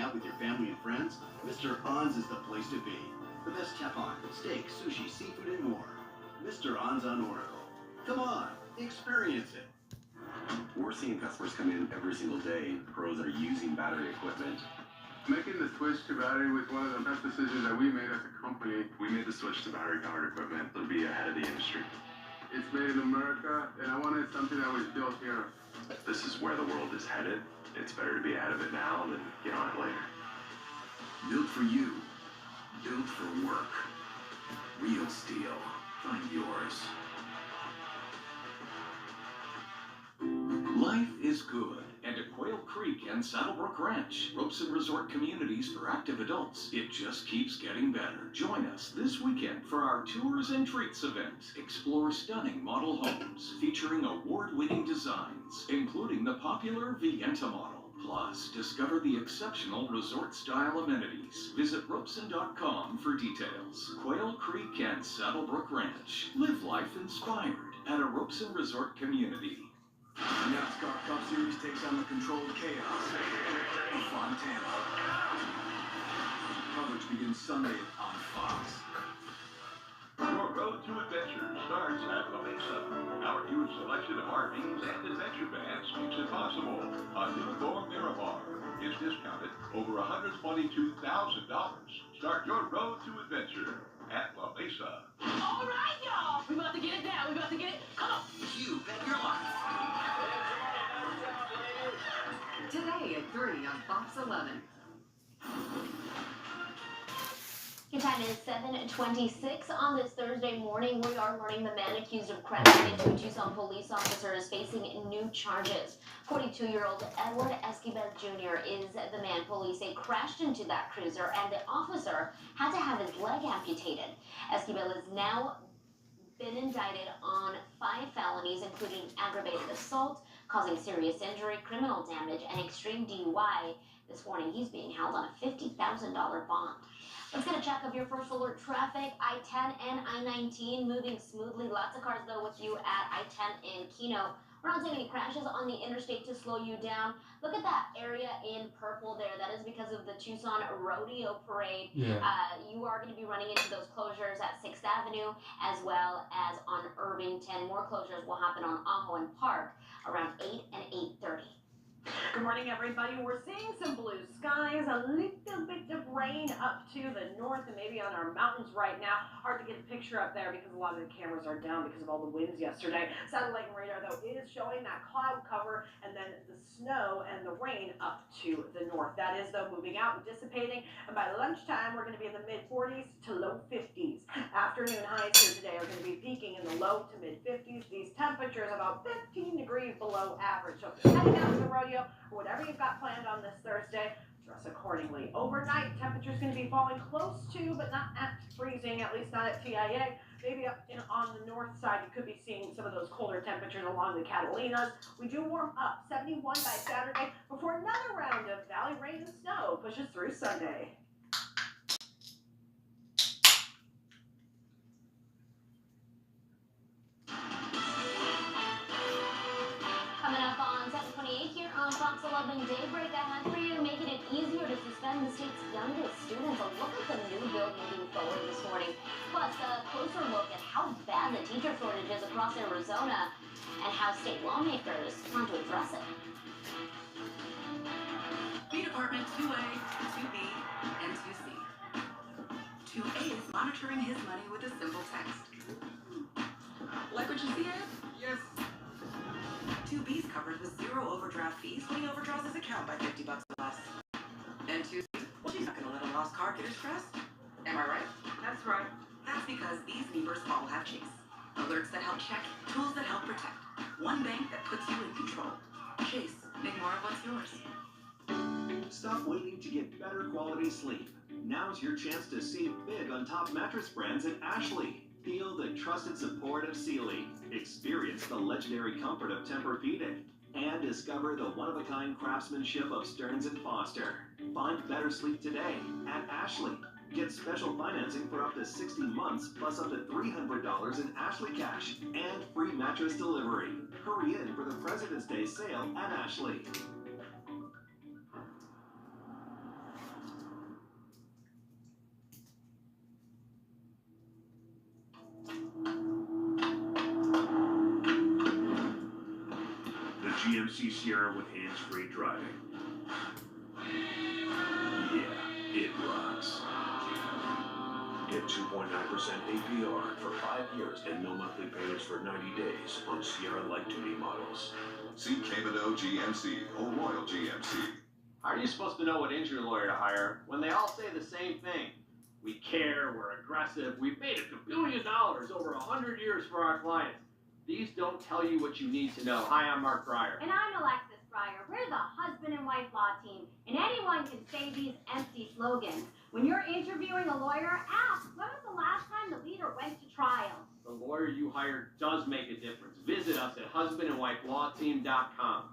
out with your family and friends, Mr. On's is the place to be. The best teppan, steak, sushi, seafood, and more. Mr. On's on Oracle. Come on, experience it. We're seeing customers come in every single day, pros that are using battery equipment. Making the switch to battery was one of the best decisions that we made as a company. We made the switch to battery-powered equipment to be ahead of the industry. It's made in America, and I wanted something that was built here. If this is where the world is headed, it's better to be ahead of it now than get on it later. Built for you. Built for work. Real steel. Find yours. Life is good, and at Quail Creek and Saddlebrook Ranch, ropes and resort communities for active adults, it just keeps getting better. Join us this weekend for our Tours and Treats event. Explore stunning model homes featuring award-winning designs, including the popular Vienta model. Plus, discover the exceptional resort-style amenities. Visit ropeson.com for details. Quail Creek and Saddlebrook Ranch. Live life inspired at a Ropeson Resort community. The NASCAR Cup Series takes on the controlled chaos of Fontana. Coverage begins Sunday on Fox. Your road to adventure starts at La Mesa. Our huge selection of RVs and adventure vans makes it possible. A new Thor Miramar is discounted over $122,000. Start your road to adventure at La Mesa. All right, y'all. We about to get it down. We about to get it. Come on. You bet your life. Today at 3 on Fox 11. Your time is 7:26 on this Thursday morning. We are learning the man accused of crashing into a Tucson police officer is facing new charges. 42-year-old Edward Esquivel Jr. is the man police say crashed into that cruiser, and the officer had to have his leg amputated. Esquivel is now been indicted on 5 felonies, including aggravated assault, causing serious injury, criminal damage, and extreme DUI. This morning, he's being held on a $50,000 bond. Let's get a check of your first alert traffic. I-10 and I-19 moving smoothly. Lots of cars, though, with you at I-10 in Keno. We're not seeing any crashes on the interstate to slow you down. Look at that area in purple there. That is because of the Tucson Rodeo Parade. Yeah. You are going to be running into those closures at 6th Avenue as well as on Irvington. More closures will happen on Ajo and Park around 8 and 8:30. Good morning, everybody. We're seeing some blue skies, a little bit of rain up to the north and maybe on our mountains right now. Hard to get a picture up there because a lot of the cameras are down because of all the winds yesterday. Satellite and radar, though, is showing that cloud cover and then the snow and the rain up to the north. That is, though, moving out and dissipating. And by lunchtime, we're going to be in the mid-40s to low 50s. Afternoon highs here today are going to be peaking in the low to mid-50s. These temperatures about 15 degrees below average. So heading out to the rodeo, or whatever you've got planned on this Thursday, dress accordingly. Overnight, temperatures going to be falling close to, but not at freezing, at least not at TIA. Maybe up on the north side, you could be seeing some of those colder temperatures along the Catalinas. We do warm up, 71 by Saturday, before another round of valley rain and snow pushes through Sunday. Coming up on 7:28 here on Fox 11 Daybreak, I have for you making it easier to suspend the state's youngest students. A look at the new bill moving forward this morning. Plus, a closer look at how bad the teacher shortage is across Arizona and how state lawmakers plan to address it. B Department 2A, 2B, and 2C. 2A is monitoring his money with a simple text. Like what you see, Ed? Yes. 2B's covered with 0 overdraft fees when he overdraws his account by $50 or less. And 2C, well, she's not going to let a lost car get her stressed. Am I right? That's right. That's because these neighbors all have Chase. Alerts that help check, tools that help protect. One bank that puts you in control. Chase, make more of what's yours. Stop waiting to get better quality sleep. Now's your chance to save big on top mattress brands at Ashley. Feel the trusted support of Sealy. Experience the legendary comfort of Tempur-Pedic. And discover the one-of-a-kind craftsmanship of Stearns & Foster. Find better sleep today at Ashley. Get special financing for up to 60 months, plus up to $300 in Ashley cash and free mattress delivery. Hurry in for the President's Day sale at Ashley. GMC Sierra with hands-free driving. Yeah, it rocks. Get 2.9% APR for 5 years and no monthly payments for 90 days on Sierra light-duty models. See Camino GMC or Royal GMC. How are you supposed to know what injury lawyer to hire when they all say the same thing? We care, we're aggressive, we've made $1 billion over 100 years for our clients. These don't tell you what you need to know. Hi, I'm Mark Breyer. And I'm Alexis Breyer. We're the husband and wife law team, and anyone can say these empty slogans. When you're interviewing a lawyer, ask, when was the last time the leader went to trial? The lawyer you hired does make a difference. Visit us at husbandandwifelawteam.com.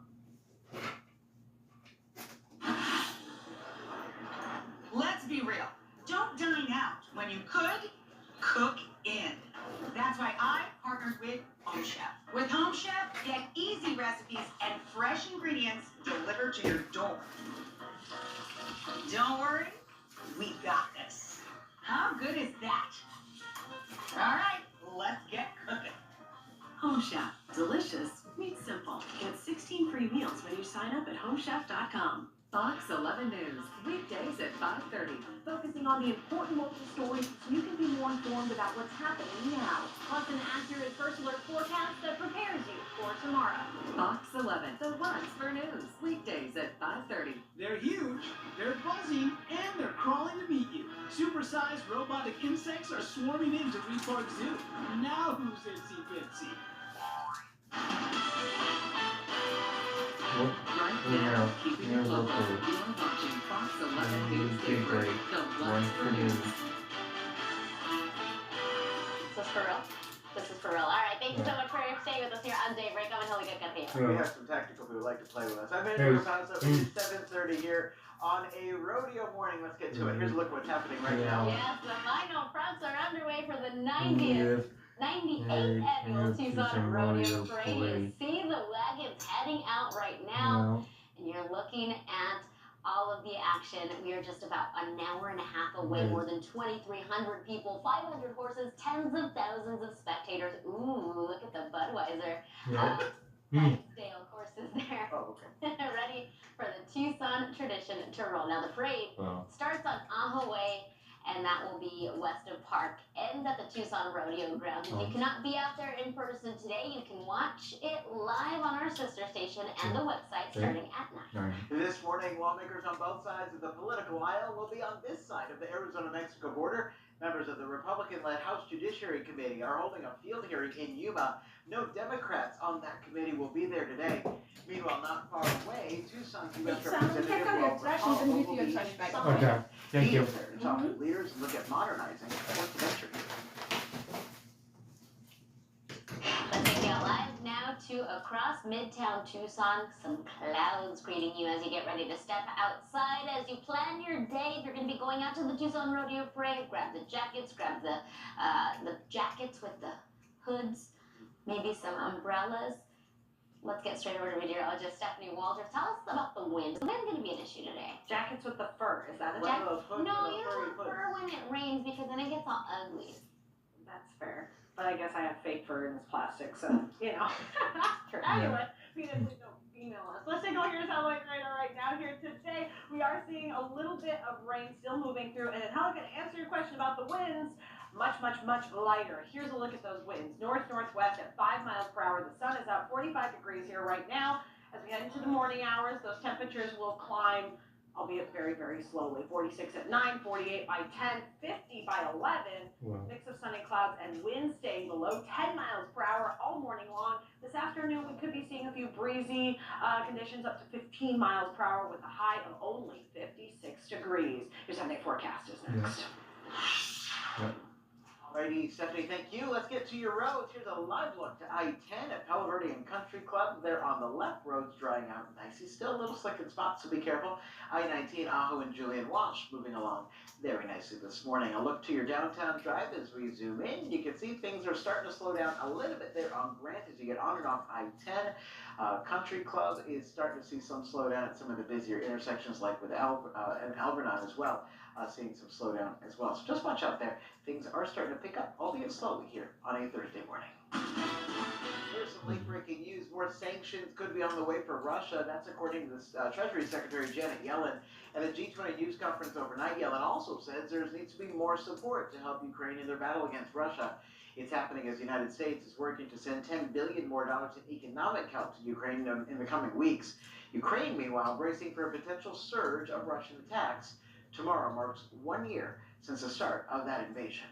Let's be real. Don't dine out when you could cook in. That's why I partnered with Home Chef. With Home Chef, get easy recipes and fresh ingredients delivered to your door. Don't worry, we got this. How good is that? All right, let's get cooking. Home Chef. Delicious. Meat simple. Get 16 free meals when you sign up at homechef.com. Fox 11 News, weekdays at 5:30. Focusing on the important local stories so you can be more informed about what's happening now. Plus an accurate first alert forecast that prepares you for tomorrow. Fox 11, the ones for news, weekdays at 5:30. They're huge, they're buzzing, and they're crawling to meet you. Supersized robotic insects are swarming into Reed Park Zoo. Now who's itsy bitsy? Right now, keeping you local. You're watching Fox 11 News Daybreak, the ones for news. This is for real? This is for real. All right, thank you so much for staying with us here on Daybreak. I'm Hilly Good. We have some tactical people who like to play with us. I'm in Tucson, so it's 7:30 here on a rodeo morning. Let's get to it. Here's a look at what's happening right now. Yes, the final fronts are underway for the 98th annual Tucson Rodeo Parade. You see the wagons heading out right now, and you're looking at all of the action. We are just about an hour and a half away. More than 2,300 people, 500 horses, tens of thousands of spectators. Ooh, look at the Budweiser. Dale horses there. Oh, okay. Ready for the Tucson tradition to roll. Now the parade starts on Ajo Way, and that will be west of Park, ends at the Tucson Rodeo Grounds. If you cannot be out there in person today, you can watch it live on our sister station and the website starting at 9. This morning, lawmakers on both sides of the political aisle will be on this side of the Arizona-Mexico border. Members of the Republican-led House Judiciary Committee are holding a field hearing in Yuma. No Democrats on that committee will be there today. Meanwhile, not far away, Tucson's U.S. Representative Walter Hall will be Okay, thank you. to talk to leaders and look at modernizing the port of entry. Let's take it live now to across Midtown Tucson. Some clouds greeting you as you get ready to step outside. As you plan your day, if you're going to be going out to the Tucson Rodeo Parade, grab the jackets, grab the jackets with the hoods, maybe some umbrellas. Let's get straight over to meteorologist Stephanie Walters. Tell us about the wind. Is the wind going to be an issue today? Jackets with the fur, is that a Jacket? Hoods No, and you those furry don't want hoods. fur when it rains because then it gets all ugly. That's fair. But I guess I have fake fur and it's plastic, so, you know. Anyway, please don't email us. Let's take a look at your satellite radar right now here today. We are seeing a little bit of rain still moving through. And how I can answer your question about the winds, much lighter. Here's a look at those winds. North-northwest at 5 miles per hour. The sun is out 45 degrees here right now. As we head into the morning hours, those temperatures will climb, albeit very, very slowly. 46 at 9, 48 by 10, 50 by 11. Wow. Mix of sunny clouds and wind staying below 10 miles per hour all morning long. This afternoon, we could be seeing a few breezy conditions up to 15 miles per hour with a high of only 56 degrees. Your 7-day forecast is next. Alrighty, Stephanie, thank you. Let's get to your roads. Here's a live look to I-10 at Palo Verde and Country Club. They're on the left. Roads drying out nicely. Still a little slick in spots, so be careful. I-19, Ajo and Julian Walsh moving along very nicely this morning. A look to your downtown drive as we zoom in. You can see things are starting to slow down a little bit there on Grant as you get on and off I-10. Country Club is starting to see some slowdown at some of the busier intersections like with and Alvernon as well. Seeing some slowdown as well. So just watch out there. Things are starting to pick up, albeit slowly here on a Thursday morning. Here's some late-breaking news. More sanctions could be on the way for Russia. That's according to the Treasury Secretary Janet Yellen. At a G20 news conference overnight, Yellen also says there needs to be more support to help Ukraine in their battle against Russia. It's happening as the United States is working to send $10 billion more in economic help to Ukraine in the coming weeks. Ukraine, meanwhile, bracing for a potential surge of Russian attacks. Tomorrow marks 1 year since the start of that invasion.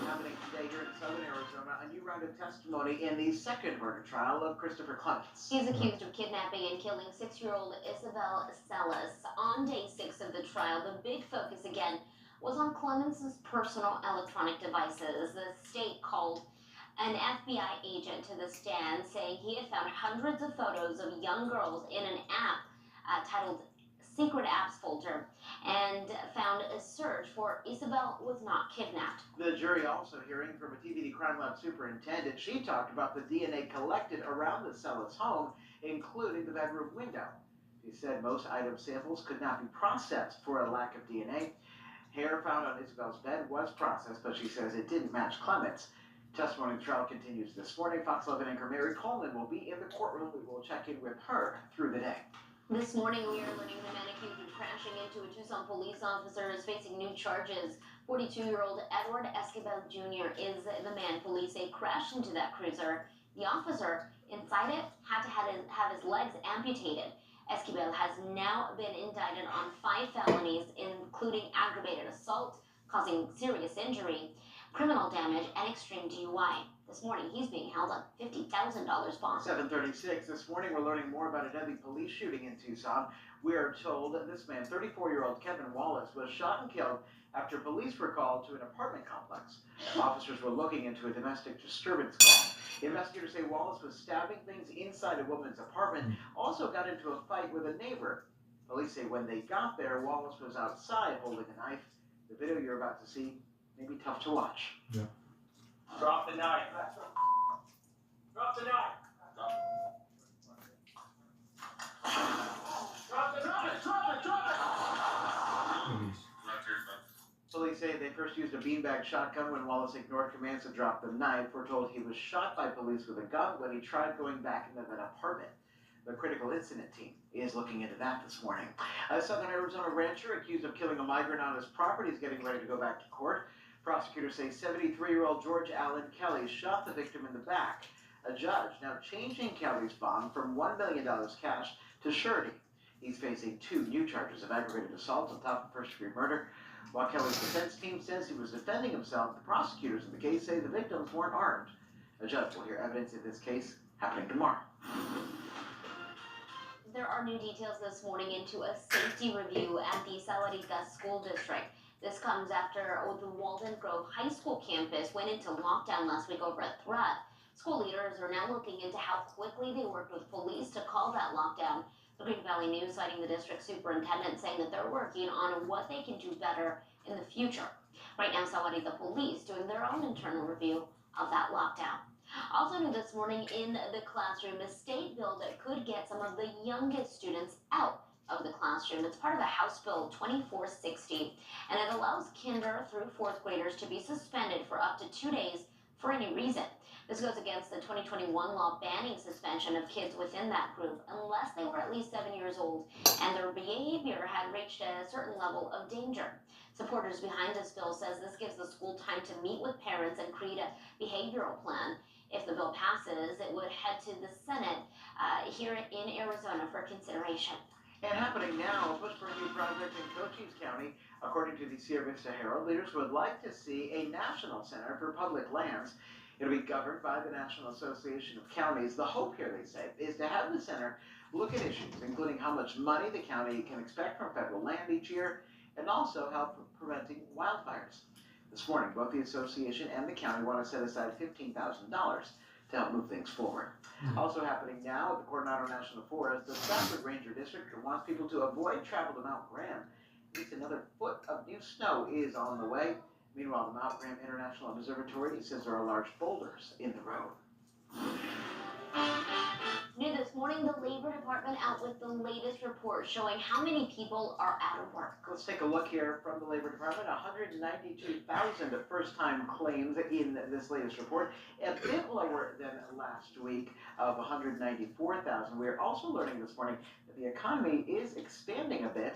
Happening today here in southern Arizona, a new round of testimony in the second murder trial of Christopher Clements. He's accused of kidnapping and killing 6-year-old Isabel Celis. On day 6 of the trial, the big focus again was on Clements' personal electronic devices. The state called an FBI agent to the stand, saying he had found hundreds of photos of young girls in an app titled Secret Apps folder, and found a search for Isabel was not kidnapped. The jury also hearing from a TVD Crime Lab superintendent. She talked about the DNA collected around the Celis home, including the bedroom window. She said most item samples could not be processed for a lack of DNA. Hair found on Isabel's bed was processed, but she says it didn't match Clements. Testimony in the trial continues this morning. Fox 11 anchor Mary Coleman will be in the courtroom. We will check in with her through the day. This morning, we are learning the man accused of crashing into a Tucson police officer is facing new charges. 42-year-old Edward Esquivel Jr. is the man police say crashed into that cruiser. The officer inside it had to have his legs amputated. Esquivel has now been indicted on 5 felonies, including aggravated assault, causing serious injury, criminal damage, and extreme DUI. This morning, he's being held on $50,000 bond. 7:36 this morning, we're learning more about a deadly police shooting in Tucson. We are told that this man, 34-year-old Kevin Wallace, was shot and killed after police were called to an apartment complex. Officers were looking into a domestic disturbance call. Investigators say Wallace was stabbing things inside a woman's apartment, also got into a fight with a neighbor. Police say when they got there, Wallace was outside holding a knife. The video you're about to see may be tough to watch. Yeah. Drop the knife. Drop the knife. Drop the knife. Drop it. Police say they first used a beanbag shotgun when Wallace ignored commands to drop the knife. We're told he was shot by police with a gun when he tried going back into that apartment. The critical incident team is looking into that this morning. A southern Arizona rancher accused of killing a migrant on his property is getting ready to go back to court. Prosecutors say 73-year-old George Allen Kelly shot the victim in the back. A judge now changing Kelly's bond from $1 million cash to surety. He's facing 2 new charges of aggravated assault on top of first-degree murder. While Kelly's defense team says he was defending himself, the prosecutors in the case say the victims weren't armed. A judge will hear evidence in this case happening tomorrow. There are new details this morning into a safety review at the Saladita School District. This comes after the Walden Grove High School campus went into lockdown last week over a threat. School leaders are now looking into how quickly they worked with police to call that lockdown. The Green Valley News citing the district superintendent saying that they're working on what they can do better in the future. Right now, Saladita police doing their own internal review of that lockdown. Also new this morning in the classroom, a state bill that could get some of the youngest students out of the classroom. It's part of the House Bill 2460, and it allows kinder through 4th graders to be suspended for up to 2 days for any reason. This goes against the 2021 law banning suspension of kids within that group unless they were at least 7 years old and their behavior had reached a certain level of danger. Supporters behind this bill says this gives the school time to meet with parents and create a behavioral plan. If the bill passes, it would head to the Senate here in Arizona for consideration. And happening now, a push for a new project in Cochise County. According to the Sierra Vista Herald, leaders would like to see a national center for public lands. It'll be governed by the National Association of Counties. The hope here, they say, is to have the center look at issues, including how much money the county can expect from federal land each year, and also help preventing wildfires. This morning, both the association and the county want to set aside $15,000 to help move things forward. Also happening now at the Coronado National Forest, the Stafford Ranger District wants people to avoid travel to Mount Graham. At least another foot of new snow is on the way. Meanwhile, the Mount Graham International Observatory says there are large boulders in the road. New this this morning, the Labor Department out with the latest report showing how many people are out of work. Let's take a look here from the Labor Department. 192,000 first-time claims in this latest report, a bit lower than last week of 194,000. We are also learning this morning that the economy is expanding a bit,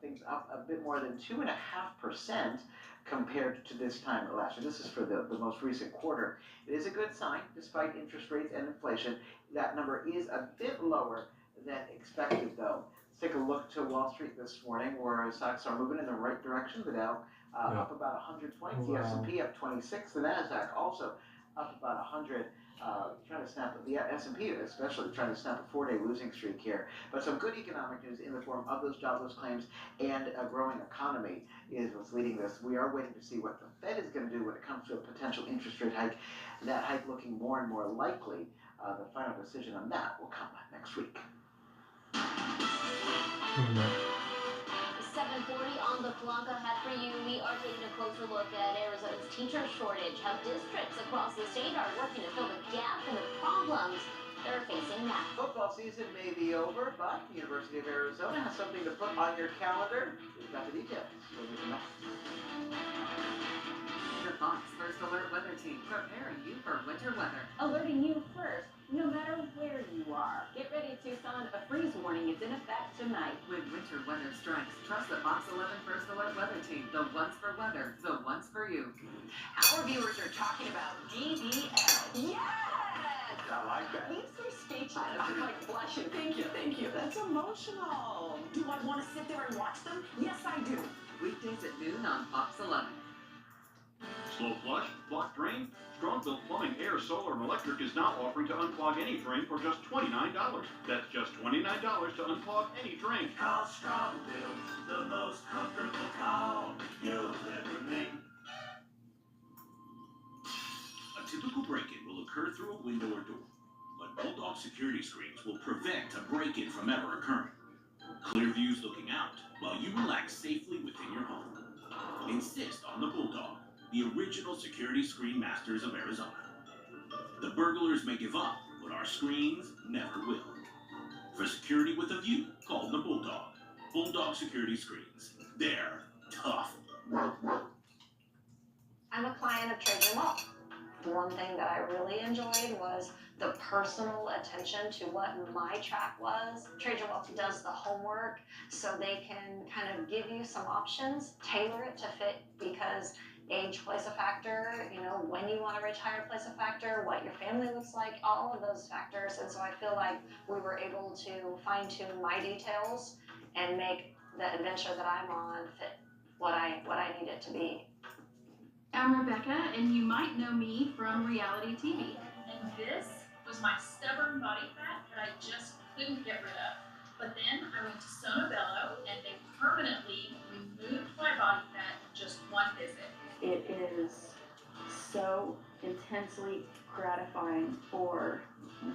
things up a bit more than 2.5% compared to this time last year. This is for the most recent quarter. It is a good sign, despite interest rates and inflation. That number is a bit lower than expected, though. Let's take a look to Wall Street this morning, where stocks are moving in the right direction. The Dow up about 100 points, the S&P up 26, the Nasdaq also up about 100. Trying to snap the S&P, especially trying to snap a 4-day losing streak here. But some good economic news in the form of those jobless claims and a growing economy is what's leading this. We are waiting to see what the Fed is going to do when it comes to a potential interest rate hike. That hike looking more and more likely. The final decision on that will come next week. 7:40 on the clock ahead for you. We are taking a closer look at Arizona's teacher shortage, how districts across the state are working to fill the gap and the problems they're facing now. Football season may be over, but the University of Arizona has something to put on your calendar. We've got the details. The Fox First Alert Weather Team preparing you for winter weather. Alerting you first, no matter where you are. Get ready, Tucson. A freeze warning is in effect tonight. When winter weather strikes, trust the Fox 11 First Alert Weather Team. The ones for weather, the ones for you. Our viewers are talking about DDL. Yes! I like that. Leaves her speechless. I'm like blushing. Thank you. That's emotional. Do I want to sit there and watch them? Yes, I do. Weekdays at noon on Fox 11. Slow flush, blocked drain? Strongville Plumbing, Air, Solar, and Electric is now offering to unclog any drain for just $29. That's just $29 to unclog any drain. Call Strongville, the most comfortable call you'll ever make. A typical break-in will occur through a window or door, but Bulldog security screens will prevent a break-in from ever occurring. Clear views looking out while you relax safely within your home. Insist on the Bulldog, the original security screen masters of Arizona. The burglars may give up, but our screens never will. For security with a view, call the Bulldog. Bulldog security screens. They're tough. I'm a client of Trajan Wealth. One thing that I really enjoyed was the personal attention to what my track was. Trajan Wealth does the homework so they can kind of give you some options, tailor it to fit, because age plays a factor, when you want to retire plays a factor, what your family looks like, all of those factors. And so I feel like we were able to fine-tune my details and make the adventure that I'm on fit what I need it to be. I'm Rebecca, and you might know me from reality TV. And this was my stubborn body fat that I just couldn't get rid of. But then I went to Sonobello, and they permanently removed my body fat in just one visit. It is so intensely gratifying for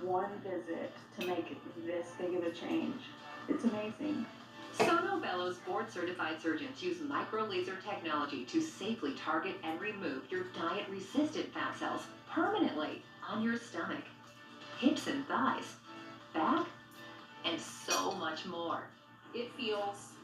one visit to make this big of a change. It's amazing. Sonobello's board-certified surgeons use micro-laser technology to safely target and remove your diet-resistant fat cells permanently on your stomach, hips and thighs, back, and so much more. It feels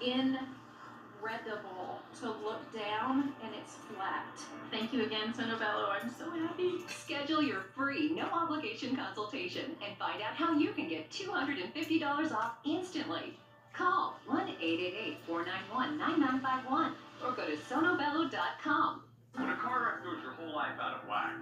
incredible to look down and it's flat. Thank you again, Sonobello. I'm so happy. Schedule your free, no-obligation consultation and find out how you can get $250 off instantly. Call 1-888-491-9951 or go to sonobello.com. When a car wreck throws your whole life out of whack,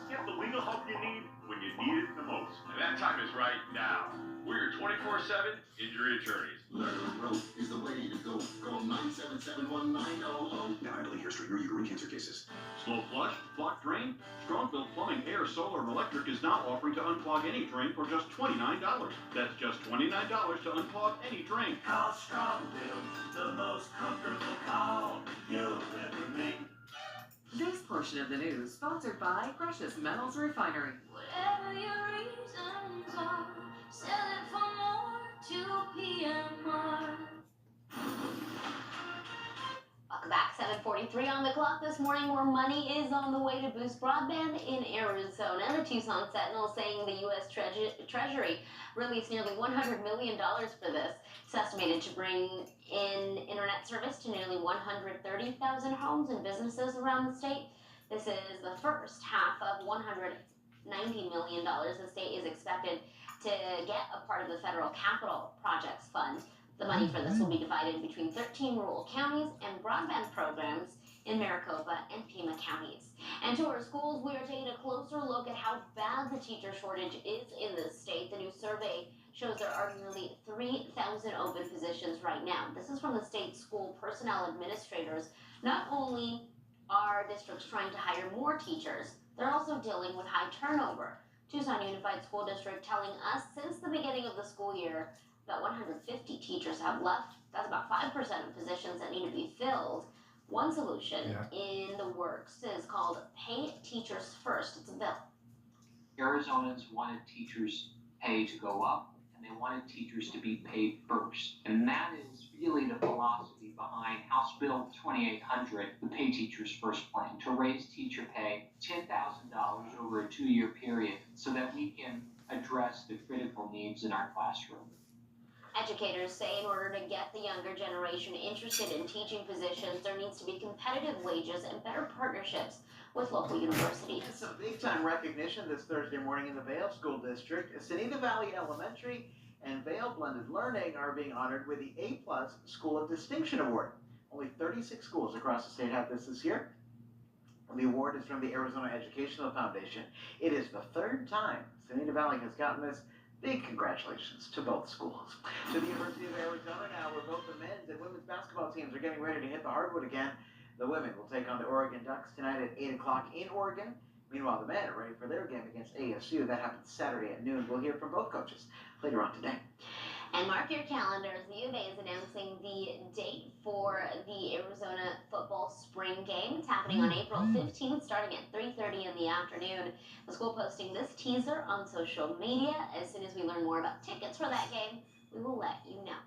you have the legal help you need when you need it the most. And that time is right now. We're your 24/7 injury attorneys. Learn Rope is the way to go. Call 977-190. Now handling hair straightener, uterine cancer cases. Slow flush, blocked drain? Strongville Plumbing, Air, Solar, and Electric is now offering to unclog any drain for just $29. That's just $29 to unclog any drain. Call Strongville, the most comfortable call you'll ever make. This portion of the news sponsored by Precious Metals Refinery. Whatever your reasons are, sell it for more to PMR. Welcome back. 7:43 on the clock this morning. More money is on the way to boost broadband in Arizona. The Tucson Sentinel saying the U.S. Treasury released nearly $100 million for this. It's estimated to bring in internet service to nearly 130,000 homes and businesses around the state. This is the first half of $190 million. The state is expected to get a part of the federal capital projects fund. The money for this will be divided between 13 rural counties and broadband programs in Maricopa and Pima counties. And to our schools, we are taking a closer look at how bad the teacher shortage is in this state. The new survey shows there are nearly 3,000 open positions right now. This is from the state school personnel administrators. Not only are districts trying to hire more teachers, they're also dealing with high turnover. Tucson Unified School District telling us since the beginning of the school year, about 150 teachers have left. That's about 5% of positions that need to be filled. One solution in the works is called Pay Teachers First. It's a bill. Arizonans wanted teachers' pay to go up, and they wanted teachers to be paid first. And that is really the philosophy behind House Bill 2800, the Pay Teachers First plan, to raise teacher pay $10,000 over a 2-year period so that we can address the critical needs in our classroom. Educators say in order to get the younger generation interested in teaching positions, there needs to be competitive wages and better partnerships with local universities. And some big-time recognition this Thursday morning in the Vail School District. Sanita Valley Elementary and Vail Blended Learning are being honored with the A+ School of Distinction Award. Only 36 schools across the state have this year. The award is from the Arizona Educational Foundation. It is the third time Sanita Valley has gotten this. Big congratulations to both schools. To the University of Arizona now, where both the men's and women's basketball teams are getting ready to hit the hardwood again. The women will take on the Oregon Ducks tonight at 8 o'clock in Oregon. Meanwhile, the men are ready for their game against ASU. That happens Saturday at noon. We'll hear from both coaches later on today. And mark your calendars, the U of A is announcing the date for the Arizona football spring game. It's happening on April 15th, starting at 3:30 in the afternoon. The school posting this teaser on social media. As soon as we learn more about tickets for that game, we will let you know.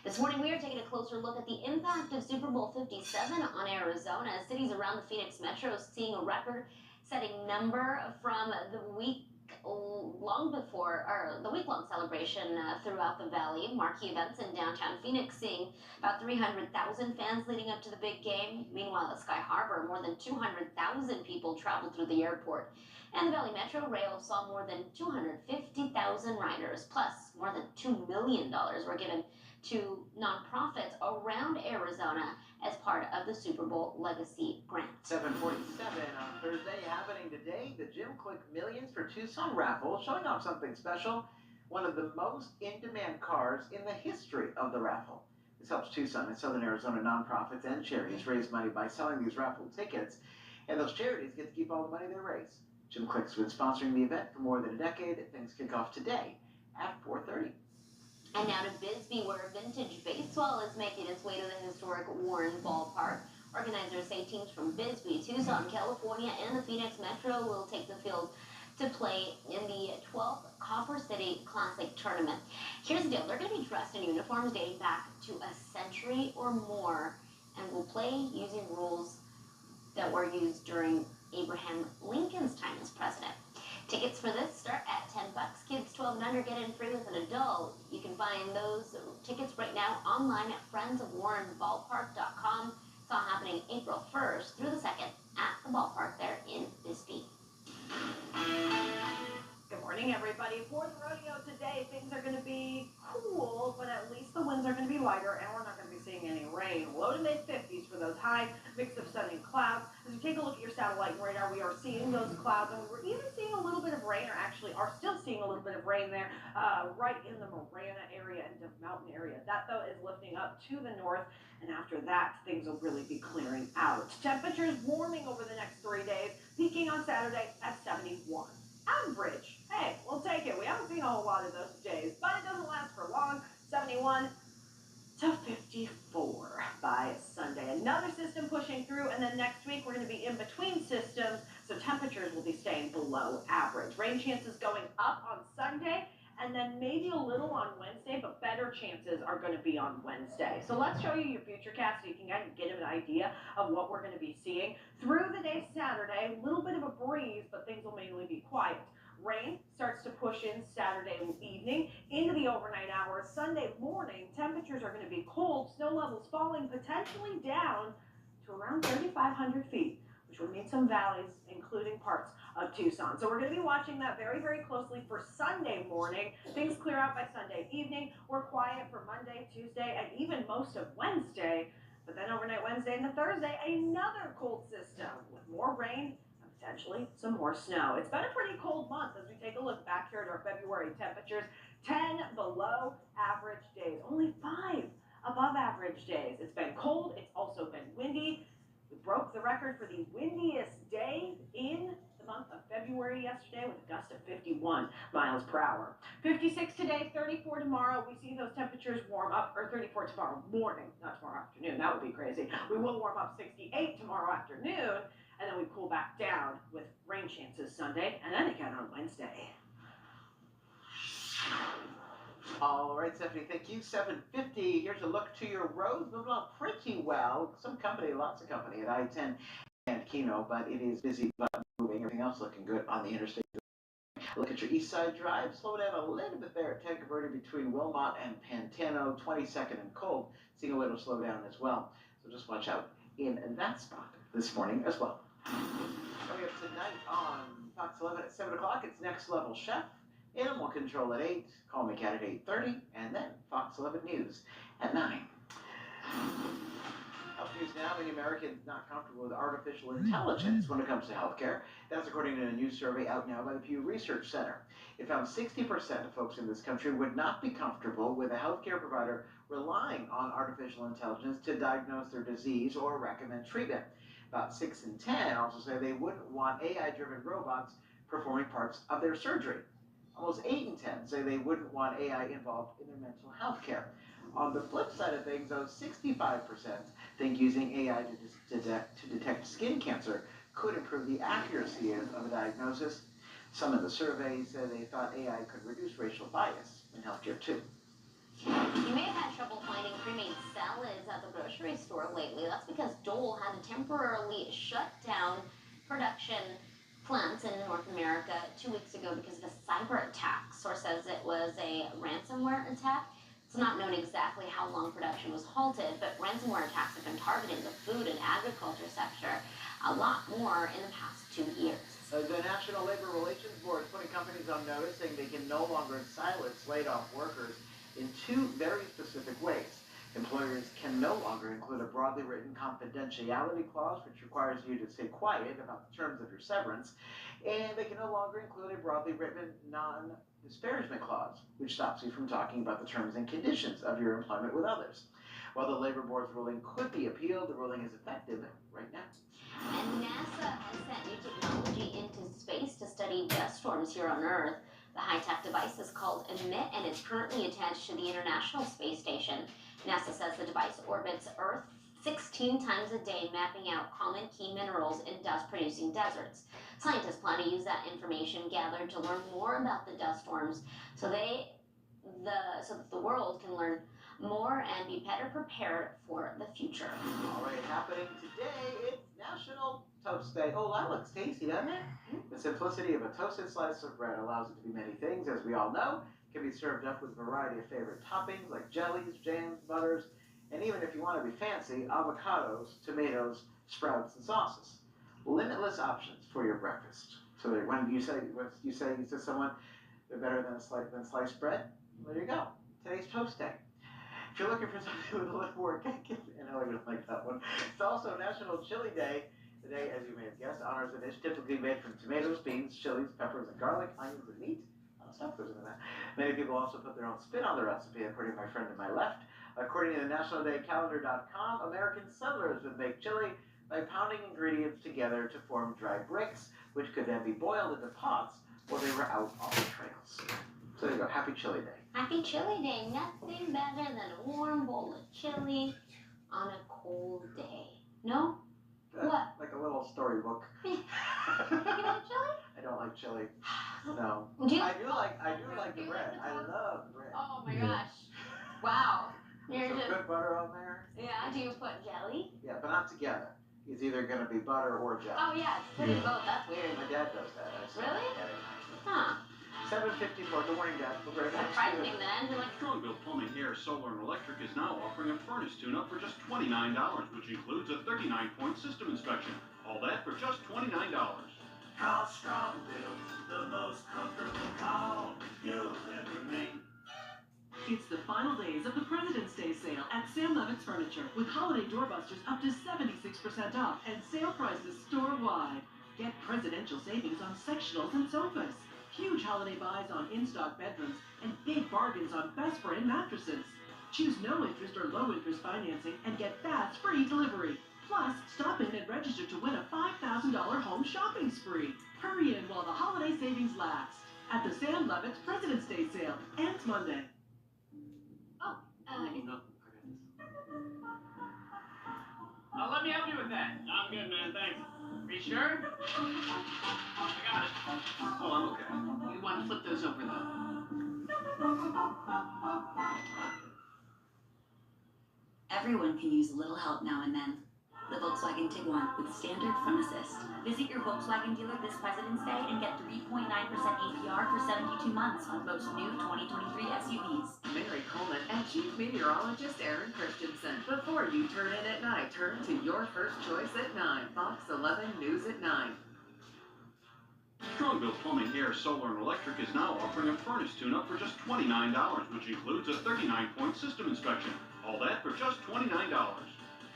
This morning, we are taking a closer look at the impact of Super Bowl 57 on Arizona. Cities around the Phoenix metro seeing a record-setting number from the week-long celebration throughout the valley. Marquee events in downtown Phoenix seeing about 300,000 fans leading up to the big game. Meanwhile, at Sky Harbor, more than 200,000 people traveled through the airport. And the Valley Metro Rail saw more than 250,000 riders, plus more than $2 million were given to nonprofits around Arizona as part of the Super Bowl Legacy Grant. 7:47 on Thursday, happening today, the Jim Click Millions for Tucson raffle, showing off something special, one of the most in-demand cars in the history of the raffle. This helps Tucson and Southern Arizona nonprofits and charities raise money by selling these raffle tickets, and those charities get to keep all the money they raise. Jim Click's been sponsoring the event for more than a decade. Things kick off today at 4:30. And now to Bisbee, where vintage baseball is making its way to the historic Warren Ballpark. Organizers say teams from Bisbee, Tucson, California, and the Phoenix Metro will take the field to play in the 12th Copper City Classic Tournament. Here's the deal. They're going to be dressed in uniforms dating back to a century or more and will play using rules that were used during Abraham Lincoln's time as president. Tickets for this start at $10. Kids 12 and under get in free with an adult. You can find those tickets right now online at friendsofwarrenballpark.com. It's all happening April 1st through the 2nd at the ballpark there in Bisbee. Good morning, everybody. For the rodeo today, things are going to be cool, but at least the winds are going to be lighter, and we're not going to be seeing any rain. Low to mid-50s for those high mix of sun and clouds. As you take a look at your satellite and radar, we are seeing those clouds, and we're even seeing a little bit of rain, or actually are still seeing a little bit of rain there, right in the Marana area and the mountain area. That, though, is lifting up to the north, and after that, things will really be clearing out. Temperatures warming over the next 3 days, peaking on Saturday at 71. Average. Hey, we'll take it. We haven't seen a whole lot of those days, but it doesn't last for long. 71 to 54 by Sunday. Another system pushing through, and then next week we're going to be in between systems, so temperatures will be staying below average. Rain chances going up on Sunday and then maybe a little on Wednesday, but better chances are going to be on Wednesday. So let's show you your futurecast so you can kind of get an idea of what we're going to be seeing. Through the day Saturday, a little bit of a breeze, but things will mainly be quiet. Rain starts to push in Saturday evening into the overnight hours. Sunday morning, temperatures are going to be cold, snow levels falling potentially down to around 3,500 feet, which would mean some valleys, including parts of Tucson. So we're going to be watching that very, very closely for Sunday morning. Things clear out by Sunday evening. We're quiet for Monday, Tuesday, and even most of Wednesday. But then overnight Wednesday into Thursday, another cold system with more rain, potentially some more snow. It's been a pretty cold month as we take a look back here at our February temperatures. 10 below average days, only 5 above average days. It's been cold, it's also been windy. We broke the record for the windiest day in the month of February yesterday with a gust of 51 miles per hour. 56 today, 34 tomorrow. We see those temperatures warm up, or 34 tomorrow morning, not tomorrow afternoon. That would be crazy. We will warm up 68 tomorrow afternoon. And then we cool back down with rain chances Sunday, and then again on Wednesday. All right, Stephanie, thank you. 7:50. Here's a look to your roads. Moving along pretty well. Some company, lots of company at I-10 and Keno, but it is busy but moving. Everything else looking good on the interstate. Look at your east side drive. Slow down a little bit there at Tanca Verde between Wilmot and Pantano. 22nd and Cold. Seeing a little slow down as well. So just watch out in that spot this morning as well. Coming up tonight on Fox 11 at 7 o'clock, it's Next Level Chef. Animal Control at 8. Call me Cat at 8:30. And then Fox 11 News at 9. Health news now. Many Americans not comfortable with artificial intelligence when it comes to healthcare. That's according to a new survey out now by the Pew Research Center. It found 60% of folks in this country would not be comfortable with a healthcare provider relying on artificial intelligence to diagnose their disease or recommend treatment. About 6 in 10 also say they wouldn't want AI-driven robots performing parts of their surgery. Almost 8 in 10 say they wouldn't want AI involved in their mental health care. On the flip side of things, though, 65% think using AI to detect skin cancer could improve the accuracy of a diagnosis. Some of the surveys said they thought AI could reduce racial bias in healthcare, too. You may have had trouble finding pre-made salads at the grocery store lately. That's because Dole had to temporarily shut down production plants in North America 2 weeks ago because of a cyber attack. Source says it was a ransomware attack. It's not known exactly how long production was halted, but ransomware attacks have been targeting the food and agriculture sector a lot more in the past 2 years. The National Labor Relations Board is putting companies on notice saying they can no longer silence laid-off workers in 2 very specific ways. Employers can no longer include a broadly written confidentiality clause, which requires you to stay quiet about the terms of your severance, and they can no longer include a broadly written non-disparagement clause, which stops you from talking about the terms and conditions of your employment with others. While the Labor Board's ruling could be appealed, the ruling is effective right now. And NASA has sent new technology into space to study dust storms here on Earth. The high-tech device is called EMIT, and it's currently attached to the International Space Station. NASA says the device orbits Earth 16 times a day, mapping out common key minerals in dust-producing deserts. Scientists plan to use that information gathered to learn more about the dust storms so that the world can learn more and be better prepared for the future. All right, happening today, it's National Toast Day. Oh, that looks tasty, doesn't it? The simplicity of a toasted slice of bread allows it to be many things, as we all know. It can be served up with a variety of favorite toppings like jellies, jams, butters, and even if you want to be fancy, avocados, tomatoes, sprouts, and sauces. Limitless options for your breakfast. So when you say to someone, they're better than sliced bread, well, there you go. Today's Toast Day. If you're looking for something with a little more cake, I know I would like that one. It's also National Chili Day. The day, as you may have guessed, honors a dish typically made from tomatoes, beans, chilies, peppers, and garlic, onions, and meat. A lot of stuff goes into that. Many people also put their own spin on the recipe, according to my friend to my left. According to the NationalDayCalendar.com, American settlers would make chili by pounding ingredients together to form dry bricks, which could then be boiled into pots while they were out on the trails. So there you go. Happy Chili Day. Happy Chili Day. Nothing better than a warm bowl of chili on a cold day. No? What? Like a little storybook. You like chili? I don't like like chili. No. Do you? I do like the bread. I love the bread. Oh my gosh. Wow. You're Some just. good butter on there. Yeah. Do you put jelly? Yeah, but not together. It's either going to be butter or jelly. Oh yeah, putting both. That's weird. My dad does that. Really? Huh. 7:54. Good morning, Dad. We're very much Surprising then. You're like, Strongville Plumbing, Air, Solar, and Electric is now offering a furnace tune-up for just $29, which includes a 39-point system inspection. All that for just $29. Call Strongville, the most comfortable call you'll ever make. It's the final days of the President's Day sale at Sam Levitt's Furniture with holiday doorbusters up to 76% off and sale prices store-wide. Get presidential savings on sectionals and sofas. Huge holiday buys on in-stock bedrooms and big bargains on best brand mattresses. Choose no interest or low interest financing and get fast free delivery. Plus, stop in and register to win a $5,000 home shopping spree. Hurry in while the holiday savings last. At the Sam Levitt's President's Day sale ends Monday. Let me help you with that. I'm good, man. Thanks. Are you sure? I got it. Oh, I'm okay. We want to flip those over, though. Everyone can use a little help now and then. The Volkswagen Tiguan with standard front assist. Visit your Volkswagen dealer this President's Day and get 3.9% APR for 72 months on most new 2023 SUVs. Mary Coleman and Chief Meteorologist Aaron Christensen. Before you turn in at night, turn to your first choice at 9. Fox 11 News at 9. Strongville Plumbing, Air, Solar, and Electric is now offering a furnace tune-up for just $29, which includes a 39-point system inspection. All that for just $29.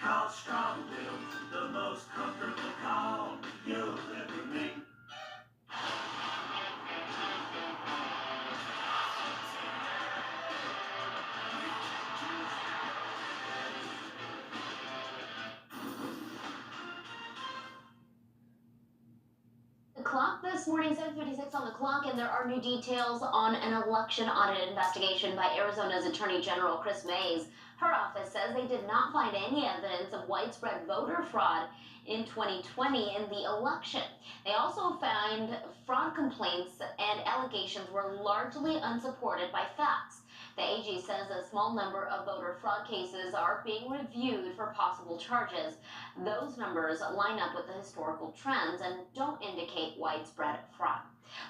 Call Strongville, the most comfortable call you'll ever make. The clock this morning, 7:56 on the clock, and there are new details on an election audit investigation by Arizona's Attorney General Chris Mays. Her office says they did not find any evidence of widespread voter fraud in 2020 in the election. They also found fraud complaints and allegations were largely unsupported by facts. The AG says a small number of voter fraud cases are being reviewed for possible charges. Those numbers line up with the historical trends and don't indicate widespread fraud.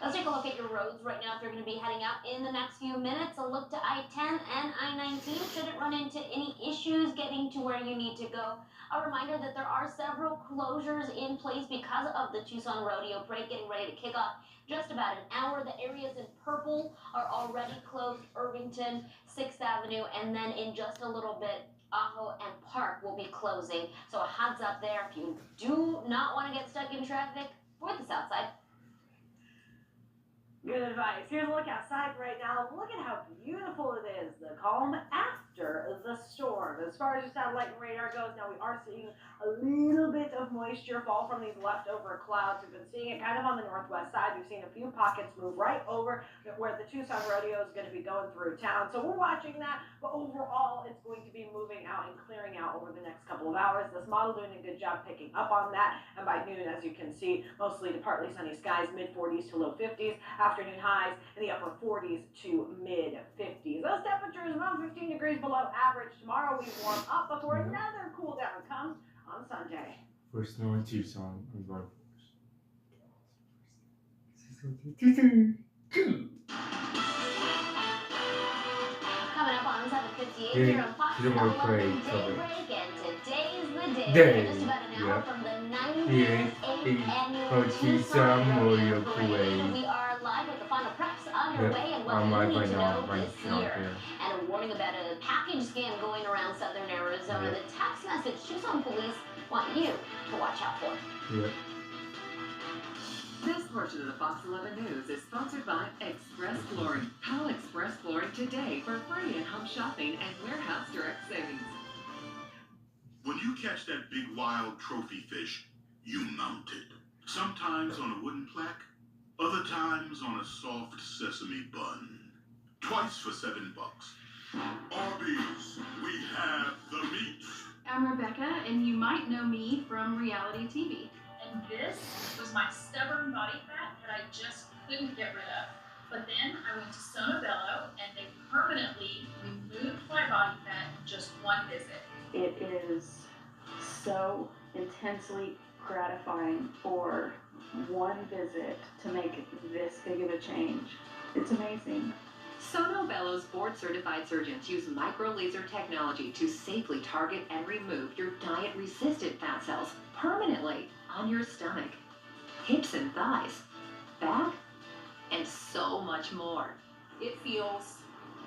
Let's take a look at your roads right now if you're going to be heading out in the next few minutes. A look to I-10 and I-19. Shouldn't run into any issues getting to where you need to go. A reminder that there are several closures in place because of the Tucson Rodeo Parade getting ready to kick off just about an hour. The areas in purple are already closed. Irvington, 6th Avenue, and then in just a little bit, Ajo and Park will be closing. So a heads up there if you do not want to get stuck in traffic for the south side. Good advice. Here's a look outside right now. Look at how beautiful it is. The calm after the storm. As far as your satellite and radar goes, now we are seeing a little bit of moisture fall from these leftover clouds. We've been seeing it kind of on the northwest side. We've seen a few pockets move right over where the Tucson Rodeo is going to be going through town. So we're watching that. But overall, it's going to be moving out and clearing out over the next couple of hours. This model doing a good job picking up on that. And by noon, as you can see, mostly to partly sunny skies, mid-40s to low 50s. Afternoon highs in the upper 40s to mid-50s. Those temperatures around 15 degrees below average. Tomorrow we warm up before another cool down comes on Sunday. First snow in Tucson. I'm going Coming up on 7:58 Yeah, here on Fox you don't want to 11 play Daybreak, and today's the day. Day, Just about an hour yeah. from the Yeah, 98th annual oh, Tucson Rodeo Parade. We are live with the final preps underway and what I'm you live need right to now. know Right this out year. there. And a warning about a package scam going around southern Arizona. Yeah. The text message Tucson police want you to watch out for. Yeah. This portion of the Fox 11 News is sponsored by Express Flooring. Call Express Flooring today for free in-home shopping and warehouse direct savings. When you catch that big wild trophy fish, you mount it. Sometimes on a wooden plaque, other times on a soft sesame bun. Twice for $7. Arby's, we have the meat. I'm Rebecca, and you might know me from reality TV. And And this was my stubborn body fat that I just couldn't get rid of. But then I went to Sonobello and they permanently removed my body fat in just one visit. It is so intensely gratifying for one visit to make this big of a change. It's amazing. Sonobello's board-certified surgeons use micro-laser technology to safely target and remove your diet-resistant fat cells permanently on your stomach, hips and thighs, back, and so much more. It feels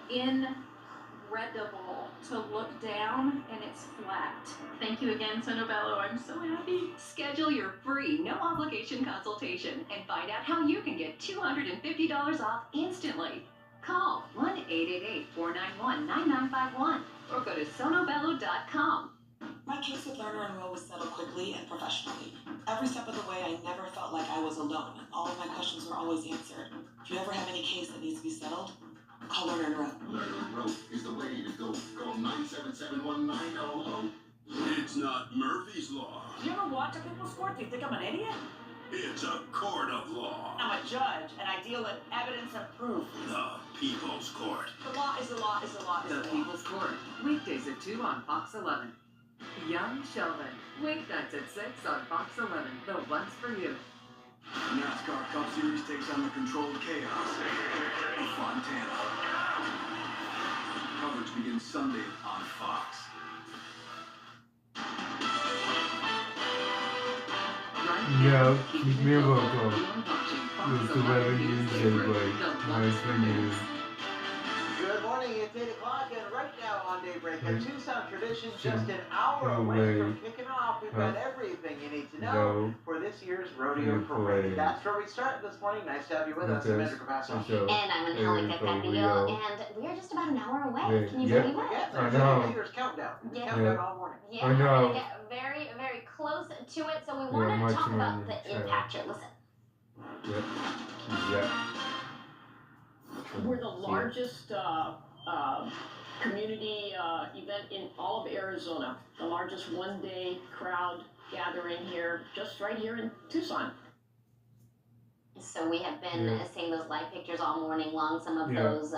incredible to look down and it's flat. Thank you again, Sonobello. I'm so happy. Schedule your free, no-obligation consultation and find out how you can get $250 off instantly. Call 1-888-491-9951 or go to sonobello.com. My case with Learner and Row was settled quickly and professionally. Every step of the way, I never felt like I was alone. All of my questions were always answered. If you ever have any case that needs to be settled, call Learner and Row. Learner and Row is the way to go. Call 977-1900. It's not Murphy's Law. You ever watch a people's court? Do you think I'm an idiot? It's a court of law. I'm a judge, and I deal in evidence and proof. The People's Court. The law is the law is the law is the law. People's Court, weekdays at 2 on Fox 11. Young Sheldon, weeknights at 6 on Fox 11. The one's for you. NASCAR Cup Series takes on the controlled chaos of Fontana. Coverage begins Sunday on Fox. Yeah, keep me local. With the weather news daybreak. Nice for you. Good morning, it's 8 o'clock, and right now on Daybreak, a Tucson tradition just an hour away from kicking off. We've got everything you need to know for this year's rodeo parade. That's where we start this morning. Nice to have you with us, Amanda Capasso. And I'm Angelica Capillo, and we are just about an hour away. Can you believe it? Yes, I know. Leaders countdown. Countdown all morning. Yeah, I know. we're gonna get very, very close to it. So we wanted to talk about the impact here. Listen. We're the largest community event in all of Arizona. The largest one-day crowd gathering here, just right here in Tucson. So we have been seeing those live pictures all morning long. Some of those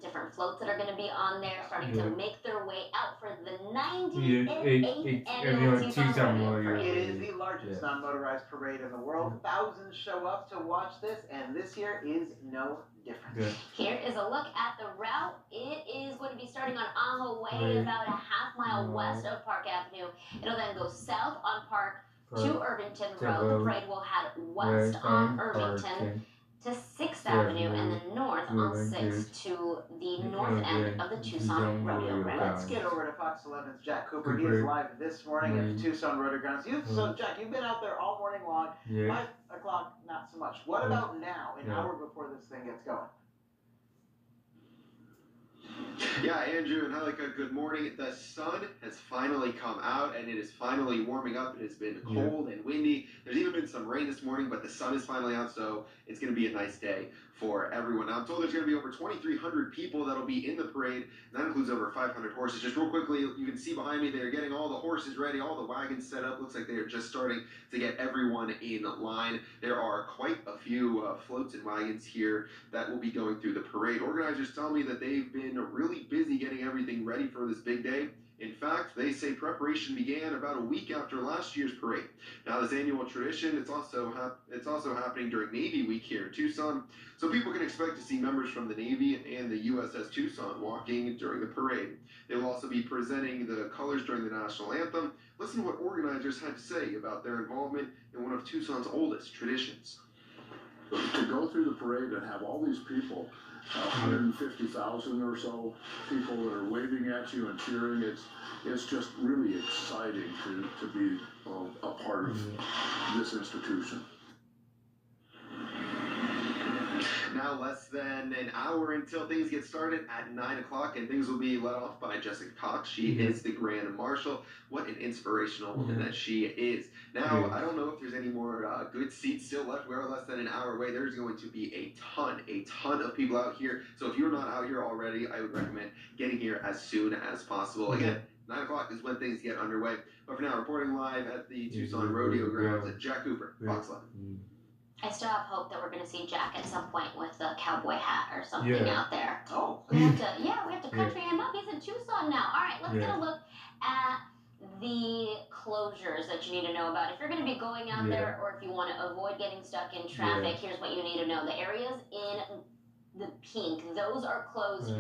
different floats that are going to be on there, starting to make their way out for the 98th annual Tucson Rodeo Parade. It is the largest non-motorized parade in the world. Thousands show up to watch this, and this year is no different. Here is a look at the route. It is going to be starting on Ajo Way, about a half-mile west of Park Avenue. It'll then go south on Park to Irvington Road. The parade will head west on Irvington to 6th Avenue and then north on 6th to the north end of the Tucson Rodeo Grounds. Let's get over to Fox 11's Jack Cooper. He is live this morning at the Tucson Rodeo Grounds. So, Jack, you've been out there all morning long. 5 o'clock, not so much. What about now, an hour before this thing gets going? Yeah, Andrew and Helika, good morning. The sun has finally come out and it is finally warming up. It has been cold and windy. There's even been some rain this morning, but the sun is finally out, so it's going to be a nice day for everyone. Now, I'm told there's going to be over 2,300 people that'll be in the parade, and that includes over 500 horses. Just real quickly, you can see behind me, they're getting all the horses ready, all the wagons set up. Looks like they are just starting to get everyone in line. There are quite a few floats and wagons here that will be going through the parade. Organizers tell me that they've been really busy getting everything ready for this big day. In fact, they say preparation began about a week after last year's parade. Now, this annual tradition, it's also happening during Navy Week here in Tucson, so people can expect to see members from the Navy and the USS Tucson walking during the parade. They will also be presenting the colors during the national anthem. Listen to what organizers had to say about their involvement in one of Tucson's oldest traditions. To go through the parade and have all these people, 150,000 or so people that are waving at you and cheering, it's just really exciting to be a part of this institution. Now less than an hour until things get started at 9 o'clock, and things will be led off by Jessica Cox. She is the Grand Marshal. What an inspirational woman that she is. Now, I don't know if there's any more good seats still left. We're less than an hour away. There's going to be a ton of people out here. So if you're not out here already, I would recommend getting here as soon as possible. Again, 9 o'clock is when things get underway. But for now, reporting live at the Tucson Rodeo Grounds at Jack Cooper, Fox 11. I still have hope that we're going to see Jack at some point with a cowboy hat or something out there. Oh. We have to country him up. He's in Tucson now. All right, let's get a look at the closures that you need to know about. If you're going to be going out there or if you want to avoid getting stuck in traffic, here's what you need to know. The areas in the pink, those are closed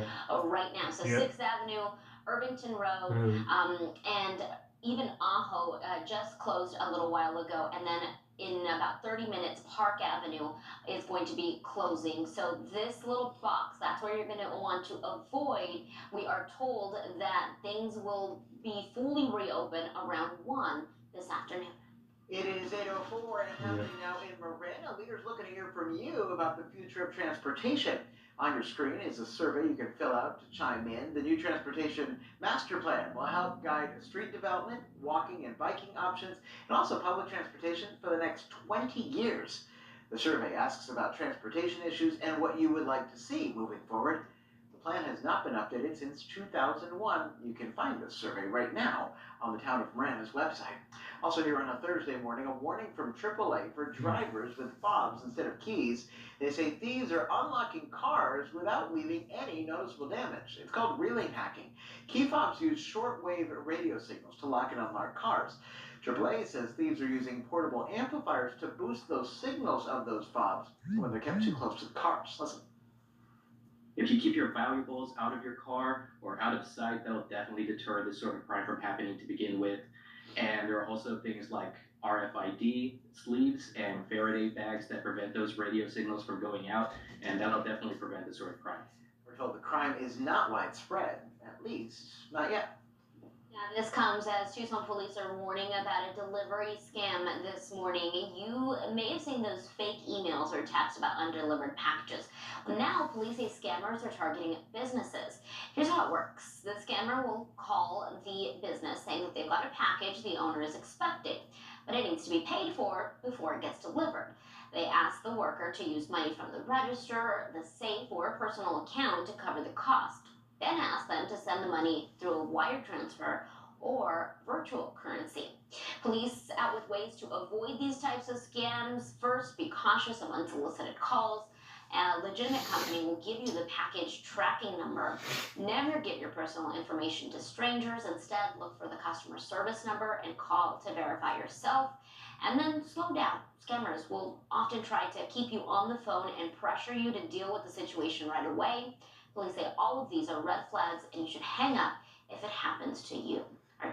right now. So 6th Avenue, Irvington Road, and even Ajo just closed a little while ago. And then in about 30 minutes, Park Avenue is going to be closing. So this little box, that's where you're going to want to avoid. We are told that things will be fully reopened around 1 this afternoon. It is 8:04 and happening now in Marina. Leaders looking to hear from you about the future of transportation. On your screen is a survey you can fill out to chime in. The new transportation master plan will help guide street development, walking and biking options, and also public transportation for the next 20 years. The survey asks about transportation issues and what you would like to see moving forward. The plan has not been updated since 2001. You can find this survey right now on the Town of Marina's website. Also here on a Thursday morning, a warning from AAA for drivers with fobs instead of keys. They say thieves are unlocking cars without leaving any noticeable damage. It's called reeling hacking. Key fobs use shortwave radio signals to lock and unlock cars. AAA says thieves are using portable amplifiers to boost those signals of those fobs when they're kept too close to the cars. Listen. If you keep your valuables out of your car or out of sight, that'll definitely deter this sort of crime from happening to begin with. And there are also things like RFID sleeves and Faraday bags that prevent those radio signals from going out, and that'll definitely prevent this sort of crime. We're told the crime is not widespread, at least not yet. Yeah, this comes as Tucson police are warning about a delivery scam this morning. You may have seen those fake emails or texts about undelivered packages. Well, now police say scammers are targeting businesses. Here's how it works. The scammer will call the business saying that they've got a package the owner is expecting, but it needs to be paid for before it gets delivered. They ask the worker to use money from the register, the safe, or a personal account to cover the cost. Then ask them to send the money through a wire transfer or virtual currency. Police out with ways to avoid these types of scams. First, be cautious of unsolicited calls. A legitimate company will give you the package tracking number. Never give your personal information to strangers. Instead, look for the customer service number and call to verify yourself. And then slow down. Scammers will often try to keep you on the phone and pressure you to deal with the situation right away. Police say all of these are red flags and you should hang up if it happens to you. All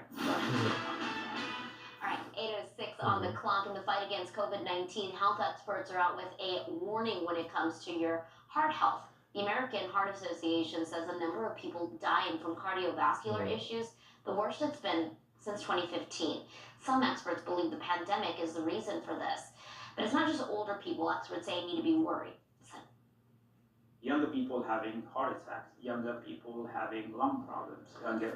right, 8:06 on the clock. In the fight against COVID-19, health experts are out with a warning when it comes to your heart health. The American Heart Association says the number of people dying from cardiovascular issues, the worst it's been since 2015. Some experts believe the pandemic is the reason for this. But it's not just older people. Experts say need to be worried. Younger people having heart attacks, younger people having lung problems,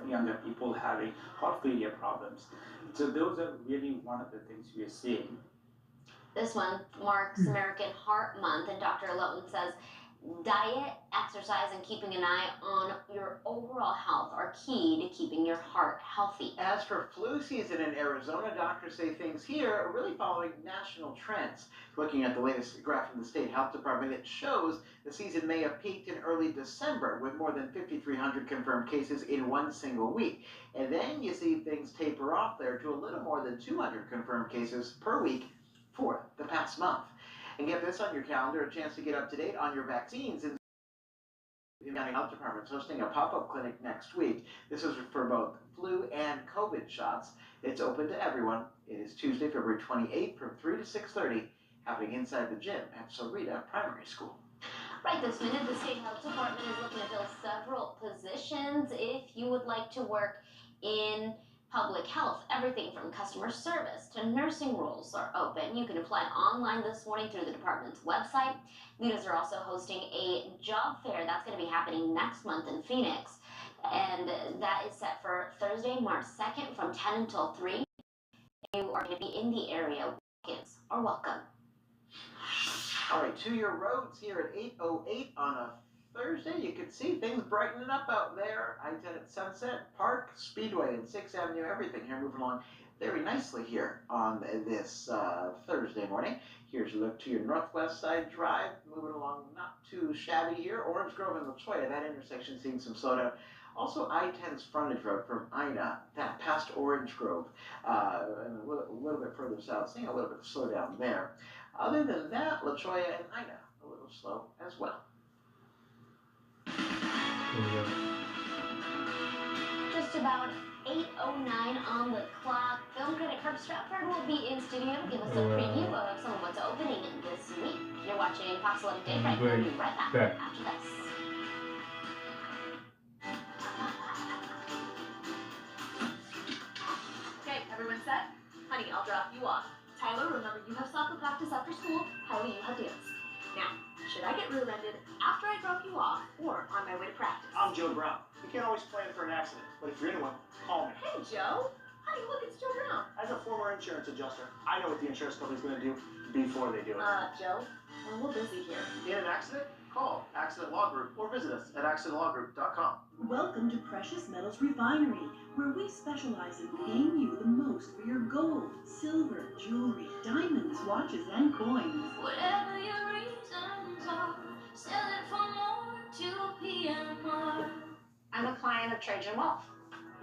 younger people having heart failure problems. So those are really one of the things we are seeing. This month marks American Heart Month, and Dr. Lowen says diet, exercise, and keeping an eye on your overall health are key to keeping your heart healthy. As for flu season in Arizona, doctors say things here are really following national trends. Looking at the latest graph from the state health department, it shows the season may have peaked in early December with more than 5,300 confirmed cases in one single week. And then you see things taper off there to a little more than 200 confirmed cases per week for the past month. And get this on your calendar, a chance to get up to date on your vaccines. And the County Health Department is hosting a pop-up clinic next week. This is for both flu and COVID shots. It's open to everyone. It is Tuesday, February 28th from 3 to 6:30, happening inside the gym at Sorita Primary School. Right this minute, the State Health Department is looking to fill several positions if you would like to work in public health. Everything from customer service to nursing roles are open. You can apply online this morning through the department's website. Leaders are also hosting a job fair that's going to be happening next month in Phoenix. And that is set for Thursday, March 2nd from 10 until 3. You are going to be in the area. Kids are welcome. All right, to your roads here at 8:08 on a Thursday. You can see things brightening up out there. I-10 at Sunset, Park, Speedway, and 6th Avenue. Everything here moving along very nicely here on this Thursday morning. Here's a look to your northwest side drive, moving along not too shabby here. Orange Grove and La Cholla, that intersection seeing some slowdown. Also, I-10's frontage road from Ina, that past Orange Grove, and a little bit further south, seeing a little bit of slowdown there. Other than that, La Cholla and Ina, a little slow as well. Just about 8:09 on the clock. Film critic Herb Stratford will be in studio to give us a preview of some of what's opening this week. You're watching Fox 11 Daybreak. We'll be right back after this. Okay, everyone set? Honey, I'll drop you off. Tyler, remember you have soccer practice after school. Kylie, you have dance. Now, should I get rear-ended after I drop you off or on my way to practice? I'm Joe Brown. You can't always plan for an accident, but if you're in one, call me. Hey, Joe. Honey, look, it's Joe Brown. As a former insurance adjuster, I know what the insurance company's going to do before they do it. Joe, we're busy here. In an accident? Call Accident Law Group or visit us at accidentlawgroup.com. Welcome to Precious Metals Refinery, where we specialize in paying you the most for your gold, silver, jewelry, diamonds, watches, and coins. Whatever your reasons are, sell it for more to PMR. I'm a client of Trajan Wealth.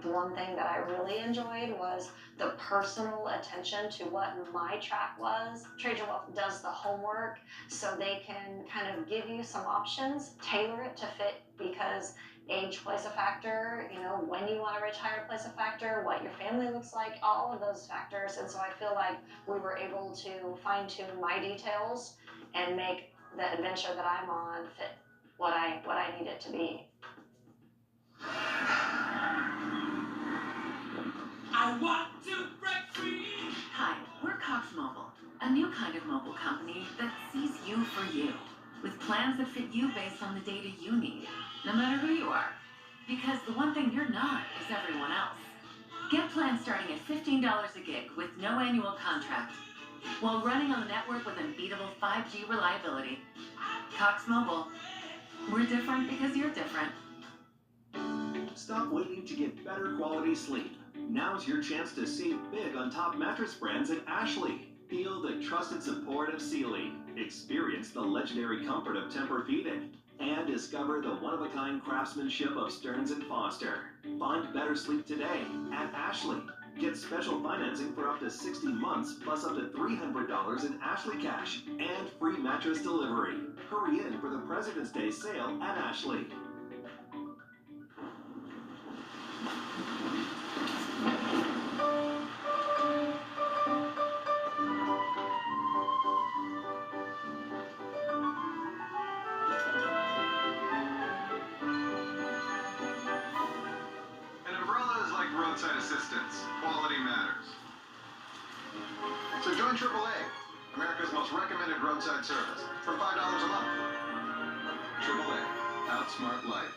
The one thing that I really enjoyed was the personal attention to what my track was. Trajan Wealth does the homework so they can kind of give you some options, tailor it to fit, because age plays a factor, you know, when you want to retire plays a factor, what your family looks like, all of those factors. And so I feel like we were able to fine-tune my details and make the adventure that I'm on fit what I need it to be. I want to break free. Hi, we're Cox Mobile, a new kind of mobile company that sees you for you, with plans that fit you based on the data you need, no matter who you are. Because the one thing you're not is everyone else. Get plans starting at $15 a gig with no annual contract, while running on the network with unbeatable 5G reliability. Cox Mobile. We're different because you're different. Stop waiting to get better quality sleep. Now's your chance to save big on top mattress brands at Ashley. Feel the trusted support of Sealy. Experience the legendary comfort of Tempur-Pedic. And discover the one-of-a-kind craftsmanship of Stearns & Foster. Find better sleep today at Ashley. Get special financing for up to 60 months, plus up to $300 in Ashley cash and free mattress delivery. Hurry in for the President's Day sale at Ashley. Roadside assistance. Quality matters. So join AAA, America's most recommended roadside service, for $5 a month. AAA, outsmart life.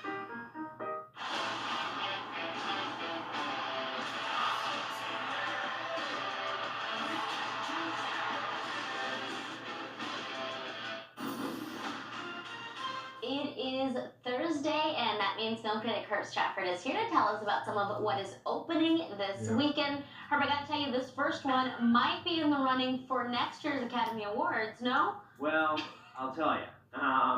It is Thursday, and that means film critic Herb Stratford is here to tell us about some of what is opening this weekend. Herb, I got to tell you, this first one might be in the running for next year's Academy Awards, no? Well, I'll tell you.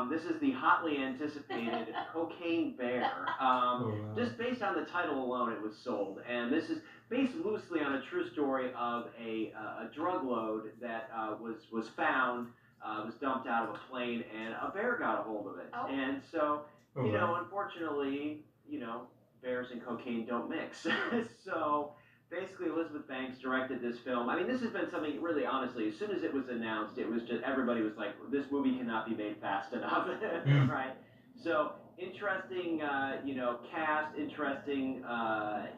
This is the hotly anticipated Cocaine Bear. Just based on the title alone, it was sold. And this is based loosely on a true story of a drug load that was found. Was dumped out of a plane, and a bear got a hold of it. Oh. And so, you know, unfortunately, you know, bears and cocaine don't mix. So, basically, Elizabeth Banks directed this film. I mean, this has been something, really, honestly, as soon as it was announced, it was just, everybody was like, this movie cannot be made fast enough, right? So, interesting, you know, cast, interesting,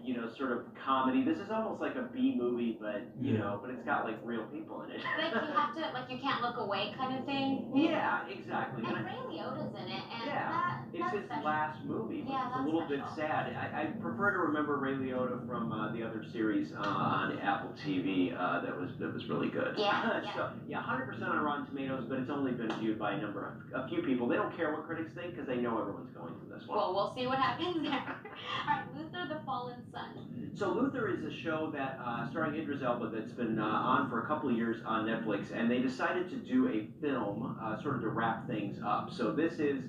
you know, sort of comedy. This is almost like a B movie, but, you know, but it's got, like, real people in it. Like, you have to, like, you can't look away kind of thing? Yeah, exactly. And Ray Liotta's in it, and it's his last movie, which is a little bit sad. I prefer to remember Ray Liotta from the other series on Apple TV that was really good. Yeah, So, 100% on Rotten Tomatoes, but it's only been viewed by a few people. They don't care what critics think because they know everyone's one's going from this one. Well, we'll see what happens there. All right, Luther the Fallen Son. So Luther is a show that starring Idris Elba that's been on for a couple of years on Netflix, and they decided to do a film sort of to wrap things up. So this is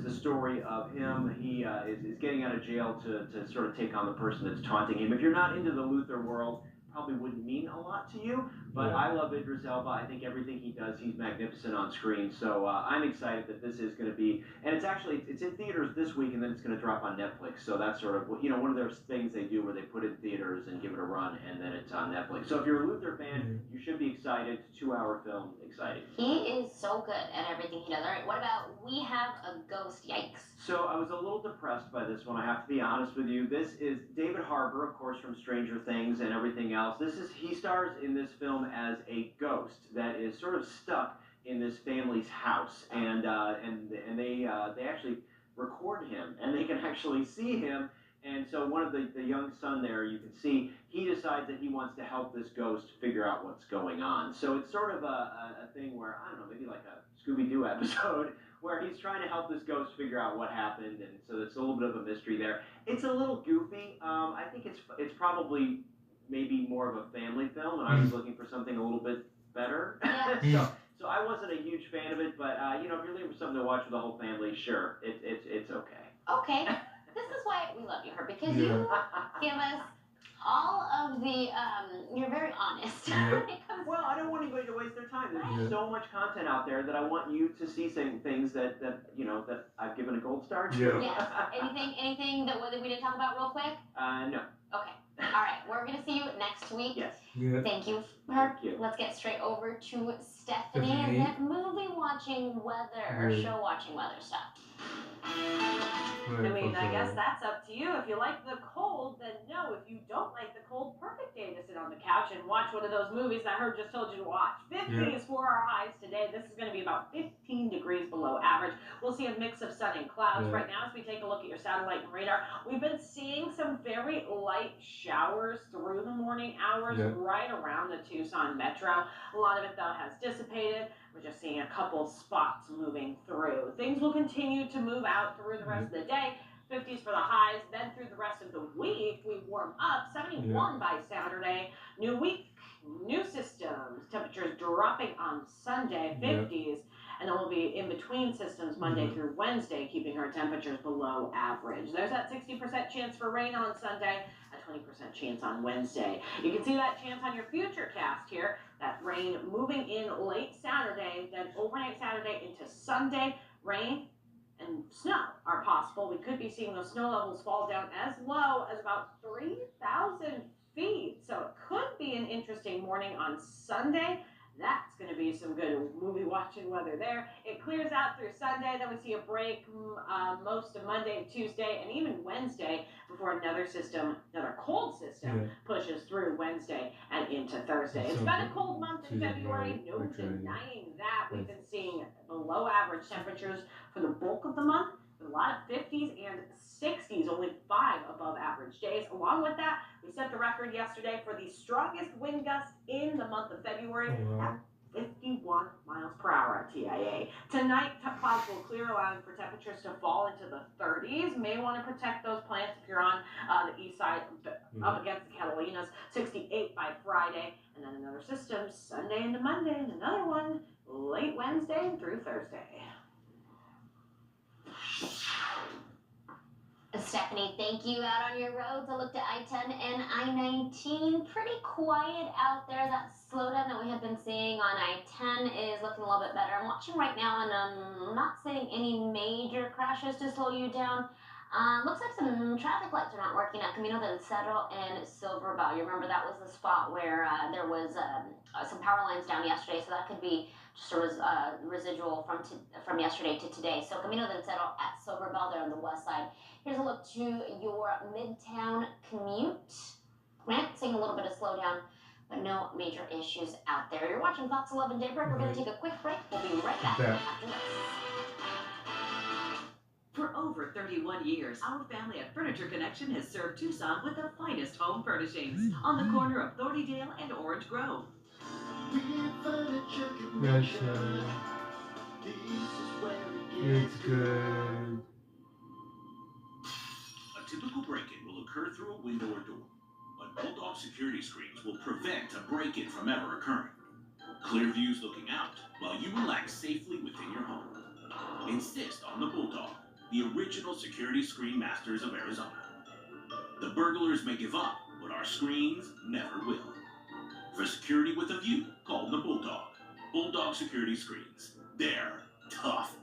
the story of him. He is getting out of jail to sort of take on the person that's taunting him. If you're not into the Luther world, probably wouldn't mean a lot to you, but Yeah. I love Idris Elba. I think everything he does, he's magnificent on screen. So I'm excited that this is going to be, and it's in theaters this week, and then it's going to drop on Netflix. So that's sort of one of those things they do where they put it in theaters and give it a run, and then it's on Netflix. So if you're a Luther fan, you should be excited. 2-hour film, excited. He is so good at everything he does. All right, what about We Have a Ghost? Yikes. So I was a little depressed by this one, I have to be honest with you. This is David Harbour, of course, from Stranger Things and everything else. He stars in this film as a ghost that is sort of stuck in this family's house, and they actually record him, and they can actually see him. And so one of the young son there, you can see, he decides that he wants to help this ghost figure out what's going on. So it's sort of a thing where, I don't know, maybe like a Scooby-Doo episode, where he's trying to help this ghost figure out what happened, and so there's a little bit of a mystery there. It's a little goofy. I think it's probably maybe more of a family film, and I was looking for something a little bit better. So I wasn't a huge fan of it, but if you're looking for something to watch with the whole family, sure, it's okay. Okay. This is why we love you, Herb, because you give us all of the, you're very honest. Well, I don't want anybody to waste their time. There's so much content out there that I want you to see things that I've given a gold star to. Yes. Anything that we didn't talk about real quick? No. Okay. All right. We're going to see you next week. Yes. Yeah. Thank you, Herb. Thank you. Let's get straight over to Stephanie and that movie watching weather or show watching weather stuff. I mean, I guess that's up to you. If you like the cold, then no. If you don't like the cold, perfect day to sit on the couch and watch one of those movies that Herb just told you to watch. 50 is for our highs today. This is going to be about 15 degrees below average. We'll see a mix of sun and clouds. Right now, as we take a look at your satellite and radar, we've been seeing some very light showers through the morning hours right around the Tucson metro. A lot of it, though, has dissipated. We're just seeing a couple spots moving through. Things will continue to move out through the rest of the day. 50s for the highs. Then through the rest of the week, we warm up. 71 by Saturday. New week, new systems. Temperatures dropping on Sunday, 50s. And then we'll be in between systems Monday through Wednesday, keeping our temperatures below average. There's that 60% chance for rain on Sunday, a 20% chance on Wednesday. You can see that chance on your future cast here. That rain moving in late Saturday, then overnight Saturday into Sunday. Rain and snow are possible. We could be seeing those snow levels fall down as low as about 3,000 feet. So it could be an interesting morning on Sunday. That's going to be some good movie watching weather there. It clears out through Sunday, then we see a break most of Monday, Tuesday, and even Wednesday before another cold system pushes through Wednesday and into Thursday. It's been a cold month in February, no denying that. We've been seeing below average temperatures for the bulk of the month. A lot of 50s and 60s, only 5 above average days. Along with that, we set the record yesterday for the strongest wind gust in the month of February at 51 miles per hour at TIA. Tonight, clouds will clear, allowing for temperatures to fall into the 30s. May want to protect those plants if you're on the east side up against the Catalinas. 68 by Friday, and then another system Sunday into Monday, and another one late Wednesday through Thursday. Stephanie, thank you. Out on your roads, I looked at I-10 and I-19. Pretty quiet out there. That slowdown that we have been seeing on I-10 is looking a little bit better. I'm watching right now, and I'm not seeing any major crashes to slow you down. Looks like some traffic lights are not working at Camino del Cerro and Silver Bell. You remember that was the spot where there was some power lines down yesterday, so that could be just sort of residual from yesterday to today. So Camino del Cerro at Silver Bell there on the west side. Here's a look to your Midtown commute. Grant, seeing a little bit of slowdown, but no major issues out there. You're watching Fox 11 Daybreak. We're going to take a quick break. We'll be right back after this. For over 31 years, our family at Furniture Connection has served Tucson with the finest home furnishings on the corner of Thornydale and Orange Grove. It's good. typical break-in will occur through a window or door, but Bulldog security screens will prevent a break-in from ever occurring. Clear views looking out while you relax safely within your home. Insist on the Bulldog, the original security screen masters of Arizona. The burglars may give up, but our screens never will. For security with a view, call the Bulldog. Bulldog security screens. They're tough.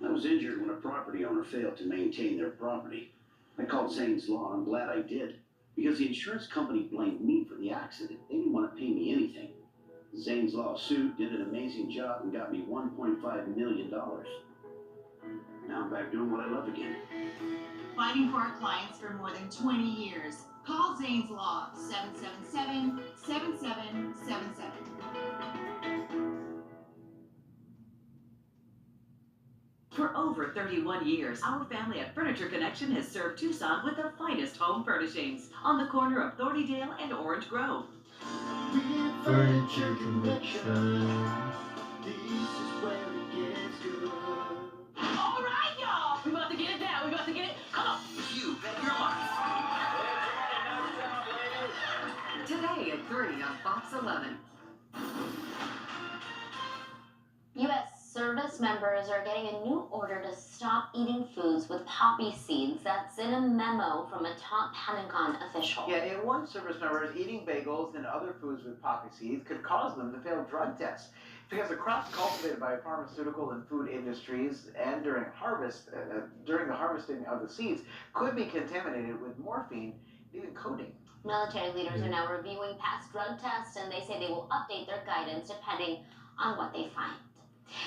I was injured when a property owner failed to maintain their property. I called Zane's Law, and I'm glad I did, because the insurance company blamed me for the accident. They didn't want to pay me anything. Zane's Law sued, did an amazing job, and got me $1.5 million. Now I'm back doing what I love again. Fighting for our clients for more than 20 years. Call Zane's Law, 777-7777. For over 31 years, our family at Furniture Connection has served Tucson with the finest home furnishings on the corner of Thornydale and Orange Grove. Furniture Connection. All right, y'all. We about to get it down. We about to get it. Come on. You bet your life. Today at 3 on Fox 11. U.S. service members are getting a new order to stop eating foods with poppy seeds. That's in a memo from a top Pentagon official. Yeah, in one service member, eating bagels and other foods with poppy seeds could cause them to fail drug tests. Because the crops cultivated by pharmaceutical and food industries and during the harvesting of the seeds could be contaminated with morphine, even codeine. Military leaders are now reviewing past drug tests, and they say they will update their guidance depending on what they find.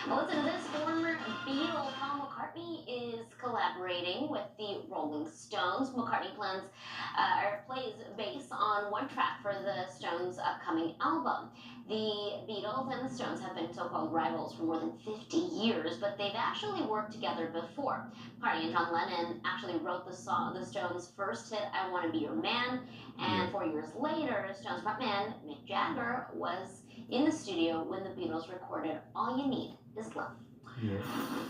Well, listen to this. Former Beatle Paul McCartney is collaborating with the Rolling Stones. McCartney plays bass on one track for the Stones' upcoming album. The Beatles and the Stones have been so-called rivals for more than 50 years, but they've actually worked together before. McCartney and John Lennon actually wrote the Stones' first hit, I Want to Be Your Man, and 4 years later, Stones frontman Mick Jagger was in the studio when the Beatles recorded All You Need Is Love. Yeah.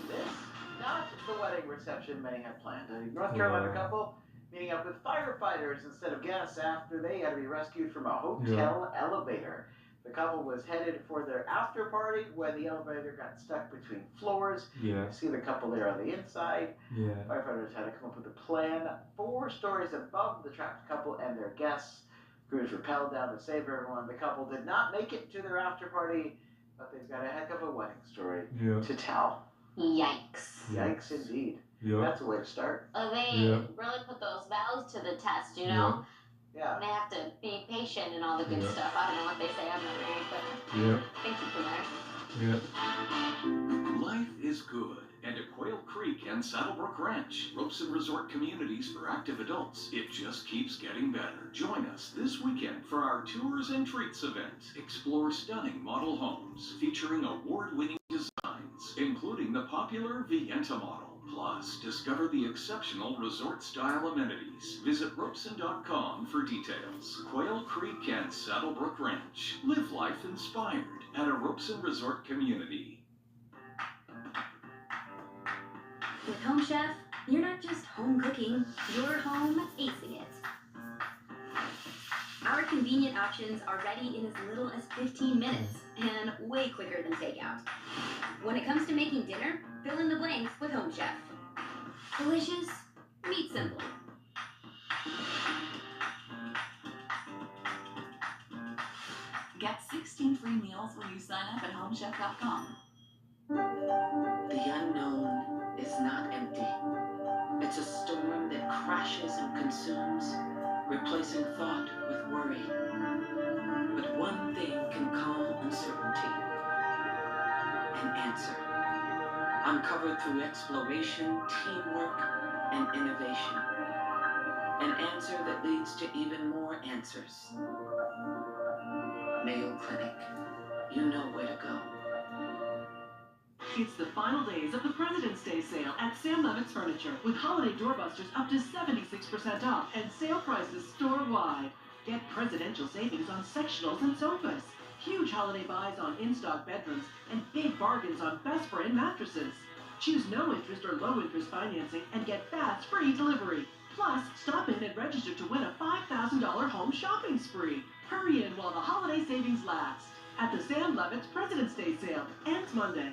This, not the wedding reception many had planned. A North Carolina couple meeting up with firefighters instead of guests after they had to be rescued from a hotel elevator. The couple was headed for their after party when the elevator got stuck between floors. Yeah. You see the couple there on the inside. Yeah. Firefighters had to come up with a plan 4 stories above the trapped couple and their guests. Crews rappelled down to save everyone. The couple did not make it to their after party, but they've got a heck of a wedding story to tell. Yikes. Yikes indeed. Yeah. That's a way to start. They really put those vows to the test, you know? Yeah. They have to be patient and all the good stuff. I don't know what they say, I'm not married, but thank you for that. Life is good, and at Quail Creek and Saddlebrook Ranch, ropes and resort communities for active adults, it just keeps getting better. Join us this weekend for our Tours and Treats event. Explore stunning model homes featuring award-winning designs, including the popular Vienta model. Plus, discover the exceptional resort-style amenities. Visit ropeson.com for details. Quail Creek and Saddlebrook Ranch. Live life inspired at a Ropeson Resort community. With Home Chef, you're not just home cooking, you're home acing it. Our convenient options are ready in as little as 15 minutes and way quicker than takeout. When it comes to making dinner, fill in the blanks with Home Chef. Delicious, meat simple. Get 16 free meals when you sign up at homechef.com. The unknown is not empty. It's a storm that crashes and consumes, replacing thought with worry. But one thing can calm uncertainty. An answer. Uncovered through exploration, teamwork, and innovation. An answer that leads to even more answers. Mayo Clinic. You know where to go. It's the final days of the President's Day sale at Sam Levitt's Furniture with holiday doorbusters up to 76% off and sale prices store-wide. Get presidential savings on sectionals and sofas. Huge holiday buys on in-stock bedrooms and big bargains on best brand mattresses. Choose no interest or low interest financing and get fast, free delivery. Plus, stop in and register to win a $5,000 home shopping spree. Hurry in while the holiday savings last. At the Sam Levitt's President's Day sale. Ends Monday.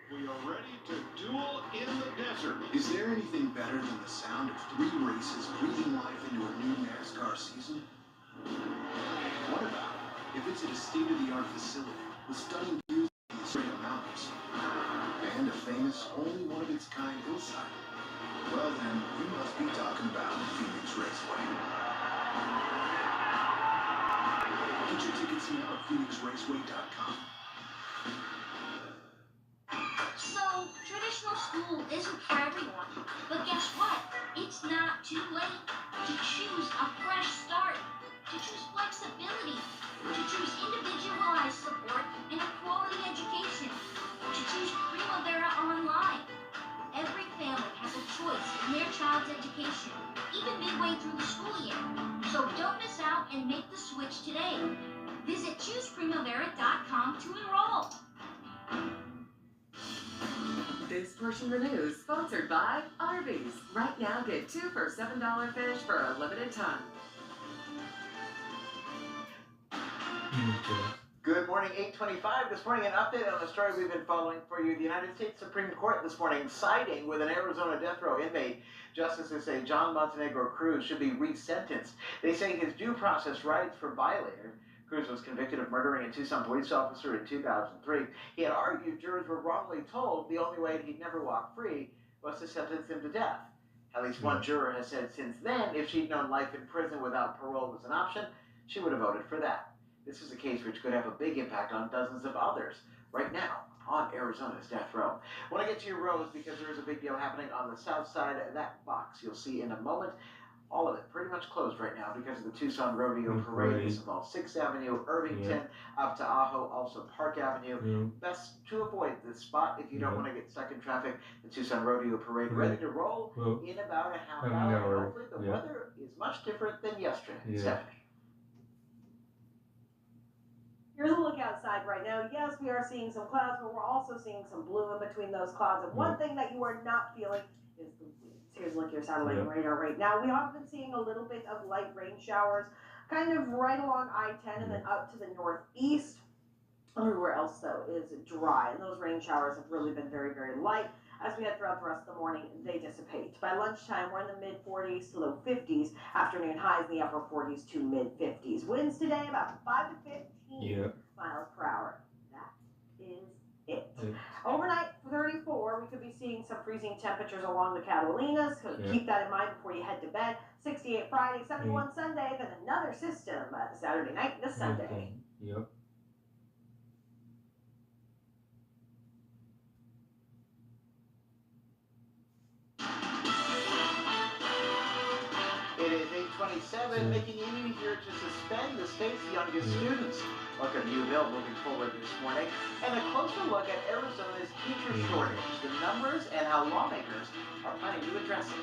We are ready to duel in the desert. Is there anything better than the sound of 3 races breathing life into a new NASCAR season? What about if it's at a state-of-the-art facility with stunning views of the Australian mountains and a famous, only one of its kind hillside? Well then, you must be talking about Phoenix Raceway. Get your tickets now at phoenixraceway.com. So, traditional school isn't for everyone. But guess what? It's not too late to choose a fresh start, to choose flexibility, to choose individualized support and a quality education, to choose Primavera Online. Every family has a choice in their child's education, even midway through the school year. So don't miss out and make the switch today. Visit chooseprimavera.com to enroll. This portion of the news sponsored by Arby's. Right now, get 2 for $7 fish for a limited time. Good morning, 8:25. This morning, an update on the story we've been following for you. The United States Supreme Court this morning siding with an Arizona death row inmate. Justices say John Montenegro Cruz should be resentenced. They say his due process rights were violated. Cruz was convicted of murdering a Tucson police officer in 2003. He had argued jurors were wrongly told the only way he'd never walk free was to sentence him to death. At least one juror has said since then, if she'd known life in prison without parole was an option, she would have voted for that. This is a case which could have a big impact on dozens of others right now on Arizona's death row. I want to get to your rows because there is a big deal happening on the south side. That box you'll see in a moment. All of it pretty much closed right now because of the Tucson Rodeo Parade. This involves 6th Avenue, Irvington, up to Ajo, also Park Avenue. Best to avoid this spot if you don't want to get stuck in traffic. The Tucson Rodeo Parade ready to roll in about a half hour. Hopefully the weather is much different than yesterday. Stephanie. Here's a look outside right now. Yes, we are seeing some clouds, but we're also seeing some blue in between those clouds. And one thing that you are not feeling is the winds. Here's a look at your satellite radar right now. We have been seeing a little bit of light rain showers, kind of right along I-10 and then up to the northeast. Everywhere else, though, is dry. And those rain showers have really been very, very light. As we head throughout the rest of the morning, they dissipate. By lunchtime, we're in the mid-40s to low 50s. Afternoon highs in the upper 40s to mid-50s. Winds today about 5 to 15 miles per hour. That is it. Overnight, 34, we could be seeing some freezing temperatures along the Catalinas. So keep that in mind before you head to bed. 68 Friday, 71 Sunday, then another system Saturday night to Sunday. It is 8:27, making it easier to suspend the state's youngest students. Look at U-Bill moving forward this morning, and a closer look at Arizona's teacher shortage, the numbers, and how lawmakers are planning to address it.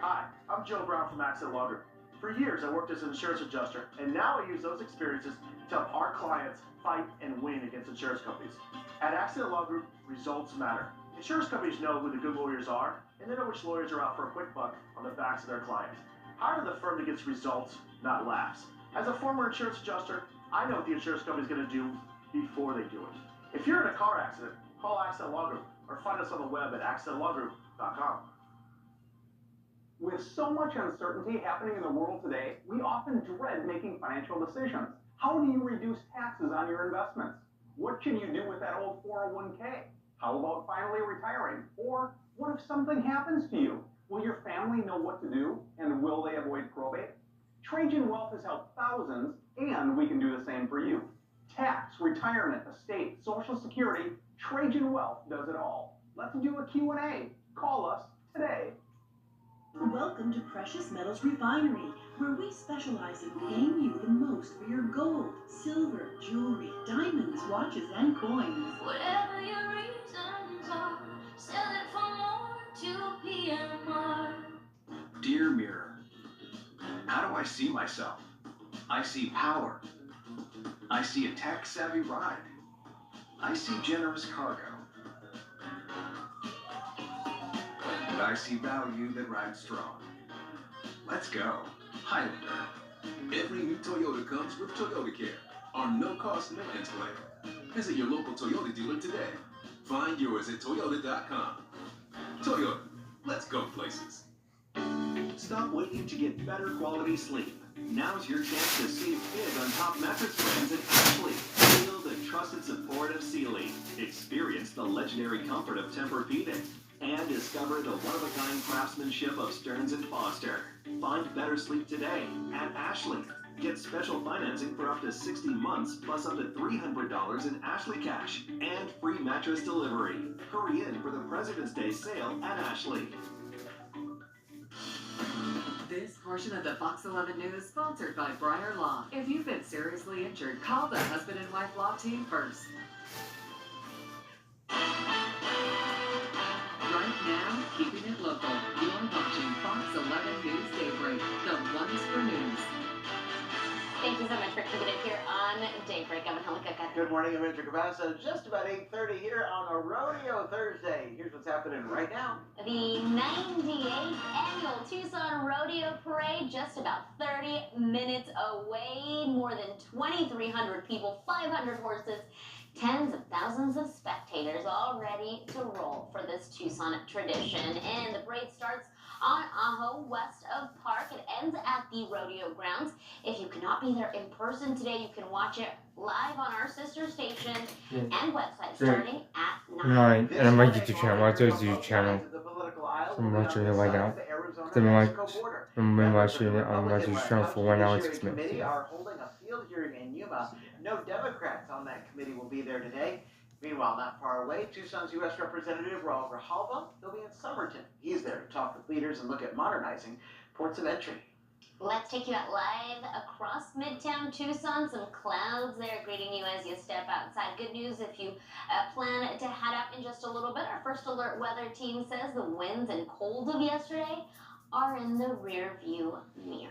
Hi, I'm Joe Brown from Accent Law Group. For years, I worked as an insurance adjuster, and now I use those experiences to help our clients fight and win against insurance companies. At Accent Law Group, results matter. Insurance companies know who the good lawyers are, and they know which lawyers are out for a quick buck on the backs of their clients. Hire the firm that gets results, not laughs. As a former insurance adjuster, I know what the insurance company is going to do before they do it. If you're in a car accident, call Accent Law Group or find us on the web at accentlawgroup.com. With so much uncertainty happening in the world today, we often dread making financial decisions. How do you reduce taxes on your investments? What can you do with that old 401k? How about finally retiring? Or what if something happens to you? Will your family know what to do, and will they avoid probate? Trajan Wealth has helped thousands, and we can do the same for you. Tax, retirement, estate, Social Security, Trajan Wealth does it all. Let's do a Q&A. Call us today. Welcome to Precious Metals Refinery, where we specialize in paying you the most for your gold, silver, jewelry, diamonds, watches, and coins. Whatever your reasons are, sell it for more to PMR. Dear Mirror, how do I see myself? I see power. I see a tech-savvy ride. I see generous cargo. And I see value that rides strong. Let's go. Highlander. Every new Toyota comes with Toyota Care, our no-cost maintenance plan. Visit your local Toyota dealer today. Find yours at Toyota.com. Toyota, let's go places. Stop waiting to get better quality sleep. Now's your chance to save big on top mattress brands at Ashley. Feel the trusted support of Sealy. Experience the legendary comfort of Tempur-Pedic. And discover the one-of-a-kind craftsmanship of Stearns & Foster. Find better sleep today at Ashley. Get special financing for up to 60 months, plus up to $300 in Ashley cash, and free mattress delivery. Hurry in for the President's Day sale at Ashley. This portion of the Fox 11 News sponsored by Briar Law. If you've been seriously injured, call the husband and wife law team first. Right now, keeping it local, you're watching Fox 11 News Daybreak, the ones for news. Thank you so much for keeping it here on Daybreak. I'm Angelica. Good morning, I'm Richard Cabasa. Just about 8:30 here on a Rodeo Thursday. Here's what's happening right now. The 98th annual Tucson Rodeo Parade, just about 30 minutes away. More than 2,300 people, 500 horses, tens of thousands of spectators all ready to roll for this Tucson tradition. And the parade starts on Ajo, west of Park. It ends at the rodeo grounds. If you cannot be there in person today, you can watch it live on our sister station and website starting at 9. And my YouTube channel, my YouTube channel. So I'm watching it right now. I'm watching it on my YouTube channel for 1 hour and 6 minutes. They are holding a field hearing in Yuma. No Democrats on that committee will be there today. Meanwhile, not far away, Tucson's U.S. Representative Raul Grijalva, he'll be in Somerton. He's there to talk with leaders and look at modernizing ports of entry. Let's take you out live across Midtown Tucson. Some clouds there greeting you as you step outside. Good news if you plan to head out in just a little bit. Our first alert weather team says the winds and cold of yesterday are in the rear view mirror.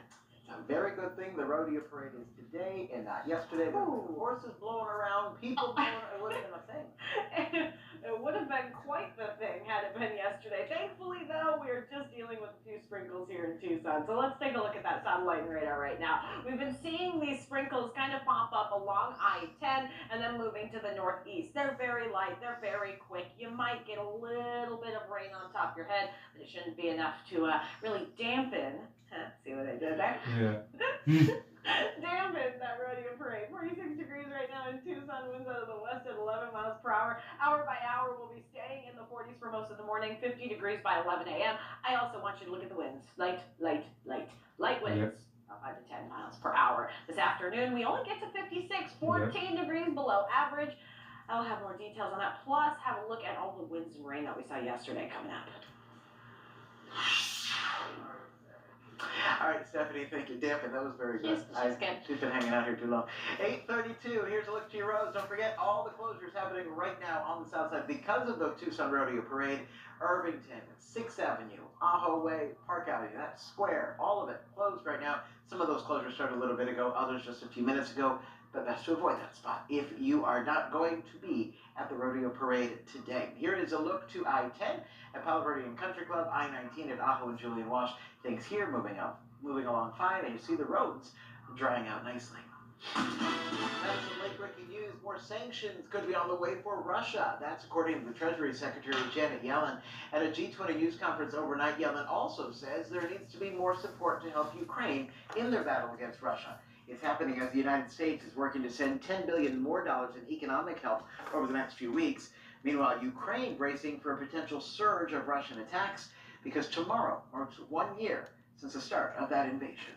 A very good thing the rodeo parade is today and not yesterday. Horses blowing around, people blowing around. It would have been a thing. It would have been quite the thing had it been yesterday. Thankfully, though, we're just dealing with a few sprinkles here in Tucson. So let's take a look at that satellite and radar right now. We've been seeing these sprinkles kind of pop up along I-10 and then moving to the northeast. They're very light. They're very quick. You might get a little bit of rain on top of your head, but it shouldn't be enough to really dampen. See what I did there? Yeah. Dampen that rodeo parade. 46 degrees right now in Tucson. Winds out of the west at 11 miles per hour. Hour by hour, we'll be staying in the 40s for most of the morning. 50 degrees by 11 a.m. I also want you to look at the winds. Light winds. About 5 to 10 miles per hour. This afternoon, we only get to 56, 14 degrees below average. I'll have more details on that. Plus, have a look at all the winds and rain that we saw yesterday coming up. All right, Stephanie, thank you. Dampen, that was very good. She's good. She's been hanging out here too long. 8:32, here's a look to your roads. Don't forget all the closures happening right now on the south side because of the Tucson Rodeo Parade. Irvington, 6th Avenue, Ajo Way, Park Avenue, that square, all of it closed right now. Some of those closures started a little bit ago, others just a few minutes ago, but best to avoid that spot if you are not going to be at the Rodeo Parade today. Here is a look to I-10 at Palo Verde and Country Club, I-19 at Ajo and Julian Walsh. Things here moving along fine, and you see the roads drying out nicely. That's some late-breaking news. More sanctions could be on the way for Russia. That's according to the Treasury Secretary Janet Yellen. At a G20 news conference overnight, Yellen also says there needs to be more support to help Ukraine in their battle against Russia. It's happening as the United States is working to send $10 billion more in economic help over the next few weeks. Meanwhile, Ukraine bracing for a potential surge of Russian attacks because tomorrow marks 1 year since the start of that invasion.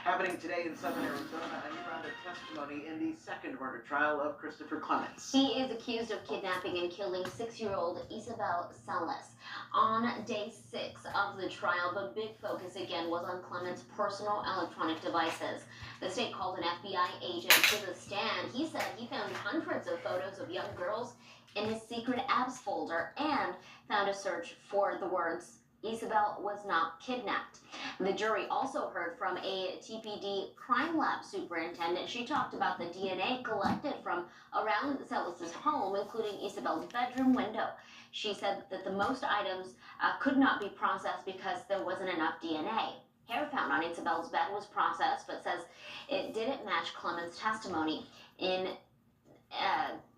Happening today in southern Arizona, a new round of testimony in the second murder trial of Christopher Clements. He is accused of kidnapping and killing 6-year-old Isabel Salas. On day 6 of the trial, the big focus again was on Clements' personal electronic devices. The state called an FBI agent to the stand. He said he found hundreds of photos of young girls in his secret apps folder and found a search for the words Isabel was not kidnapped. The jury also heard from a TPD crime lab superintendent. She talked about the DNA collected from around Celis's home, including Isabel's bedroom window. She said that the most items could not be processed because there wasn't enough DNA. Hair found on Isabel's bed was processed, but says it didn't match Clement's testimony in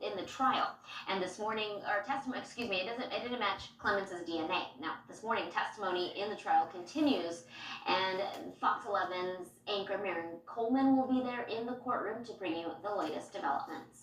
the trial. And this morning, or testimony, excuse me, it didn't match Clemence's DNA. Now, this morning, testimony in the trial continues, and Fox 11's anchor Maren Coleman will be there in the courtroom to bring you the latest developments.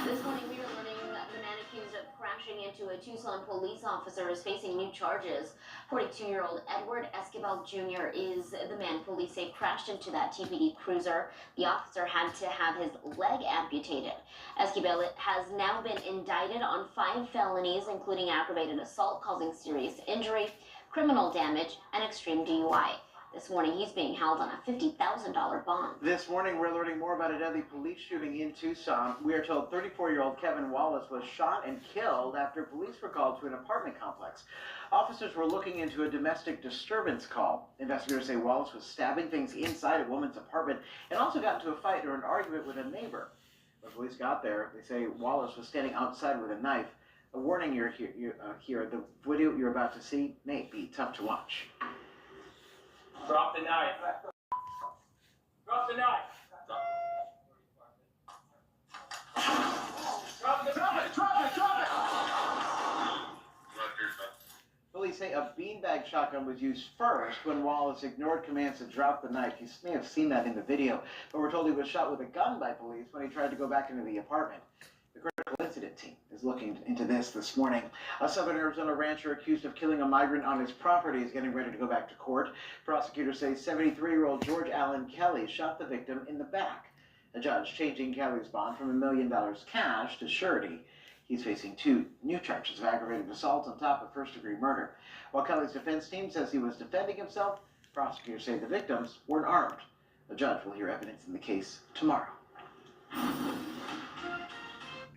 This morning, we are learning that the man accused of crashing into a Tucson police officer is facing new charges. 42-year-old Edward Esquivel Jr. is the man police say crashed into that TPD cruiser. The officer had to have his leg amputated. Esquivel has now been indicted on 5 felonies, including aggravated assault causing serious injury, criminal damage, and extreme DUI. This morning, he's being held on a $50,000 bond. This morning, we're learning more about a deadly police shooting in Tucson. We are told 34-year-old Kevin Wallace was shot and killed after police were called to an apartment complex. Officers were looking into a domestic disturbance call. Investigators say Wallace was stabbing things inside a woman's apartment and also got into a fight or an argument with a neighbor. When police got there, they say Wallace was standing outside with a knife. A warning here, the video you're about to see may be tough to watch. Drop the knife. Drop the knife. Drop it. Police say a beanbag shotgun was used first when Wallace ignored commands to drop the knife. You may have seen that in the video, but we're told he was shot with a gun by police when he tried to go back into the apartment. The critical incident team is looking into this morning. A southern Arizona rancher accused of killing a migrant on his property is getting ready to go back to court. Prosecutors say 73-year-old George Allen Kelly shot the victim in the back. A judge changing Kelly's bond from $1 million cash to surety. He's facing 2 new charges of aggravated assault on top of first-degree murder. While Kelly's defense team says he was defending himself, prosecutors say the victims weren't armed. The judge will hear evidence in the case tomorrow.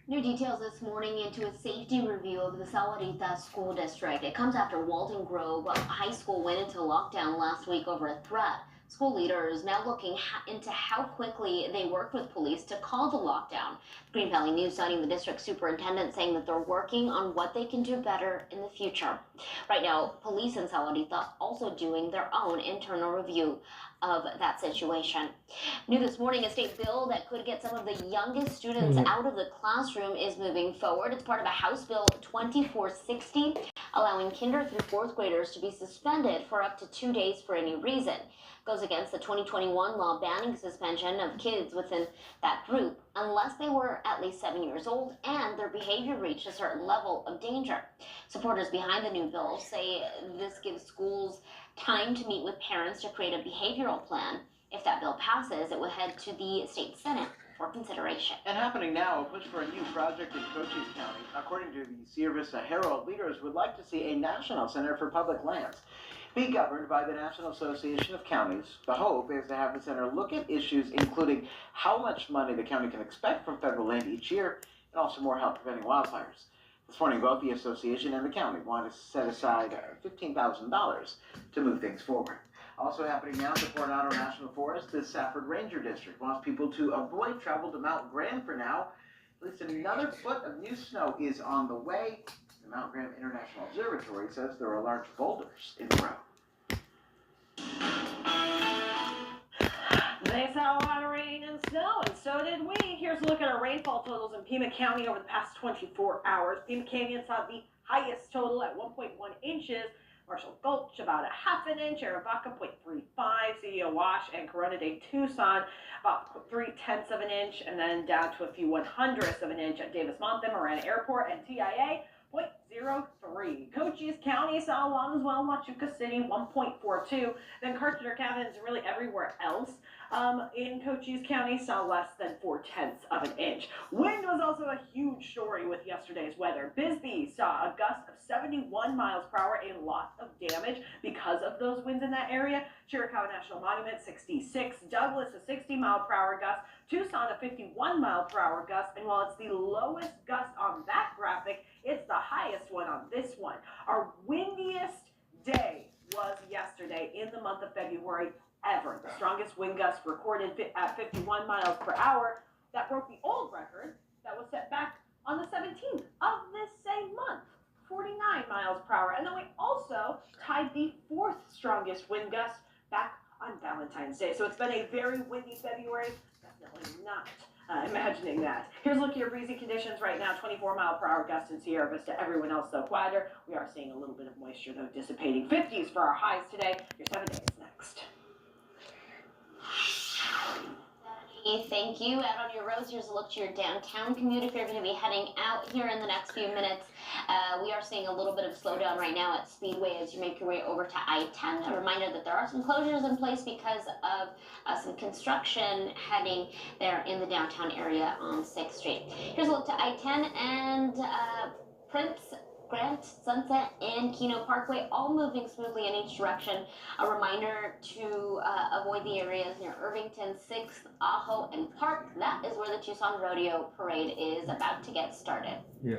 New details this morning into a safety review of the Sahuarita School District. It comes after Walden Grove High School went into lockdown last week over a threat. School leaders now looking into how quickly they worked with police to call the lockdown. Green Valley News citing the district superintendent saying that they're working on what they can do better in the future. Right now, police in Sahuarita also doing their own internal review of that situation. New this morning, a state bill that could get some of the youngest students out of the classroom is moving forward. It's part of a House Bill 2460, allowing kinder through 4th graders to be suspended for up to 2 days for any reason. Goes against the 2021 law banning suspension of kids within that group unless they were at least 7 years old and their behavior reached a certain level of danger. Supporters behind the new bill say this gives schools time to meet with parents to create a behavioral plan. If that bill passes, it will head to the state Senate for consideration. And happening now, a push for a new project in Cochise County. According to the Sierra Vista Herald, leaders would like to see a national center for public lands be governed by the National Association of Counties. The hope is to have the center look at issues including how much money the county can expect from federal land each year and also more help preventing wildfires. This morning, both the association and the county want to set aside $15,000 to move things forward. Also happening now at the Coronado National Forest, the Safford Ranger District wants people to avoid travel to Mount Graham for now. At least another foot of new snow is on the way. The Mount Graham International Observatory says there are large boulders in the road. They saw a lot of rain and snow, and so did we. Here's a look at our rainfall totals in Pima County over the past 24 hours. Pima Canyon saw the highest total at 1.1 inches. Marshall Gulch, about a half an inch. Arivaca, 0.35. CEO Wash and Corona de Tucson, about 0.3 of an inch. And then down to a few 100ths of an inch at Davis Monthan, Marana Airport, and TIA, 0.03. Cochise County saw a lot as well. Huachuca City, 1.42. Then Carpenter Cabins, really everywhere else in Cochise County saw less than 0.4 of an inch. Wind was also a huge story with yesterday's weather. Bisbee saw a gust of 71 miles per hour, a lot of damage because of those winds in that area. Chiricahua National Monument, 66. Douglas, a 60 mile per hour gust. Tucson, a 51 mile per hour gust. And while it's the lowest gust on that graphic, it's the highest one on this one. Our windiest day was yesterday in the month of February ever. The strongest wind gusts recorded at 51 miles per hour. That broke the old record that was set back on the 17th of this same month, 49 miles per hour. And then we also tied the fourth strongest wind gust back on Valentine's Day. So it's been a very windy February. Definitely not imagining that. Here's a look at your breezy conditions right now. 24 mile per hour gusts in Sierra Vista. Everyone else, though, quieter. We are seeing a little bit of moisture, though, dissipating. 50s for our highs today. Your 7 days next. Thank you. Out on your roads, here's a look to your downtown commute. If you're going to be heading out here in the next few minutes, we are seeing a little bit of slowdown right now at Speedway as you make your way over to I-10. A reminder that there are some closures in place because of some construction heading there in the downtown area on 6th Street. Here's a look to I-10 and Prince, Grant, Sunset, and Keno Parkway, all moving smoothly in each direction. A reminder to avoid the areas near Irvington, 6th, Ajo, and Park. That is where the Tucson Rodeo Parade is about to get started. Yeah.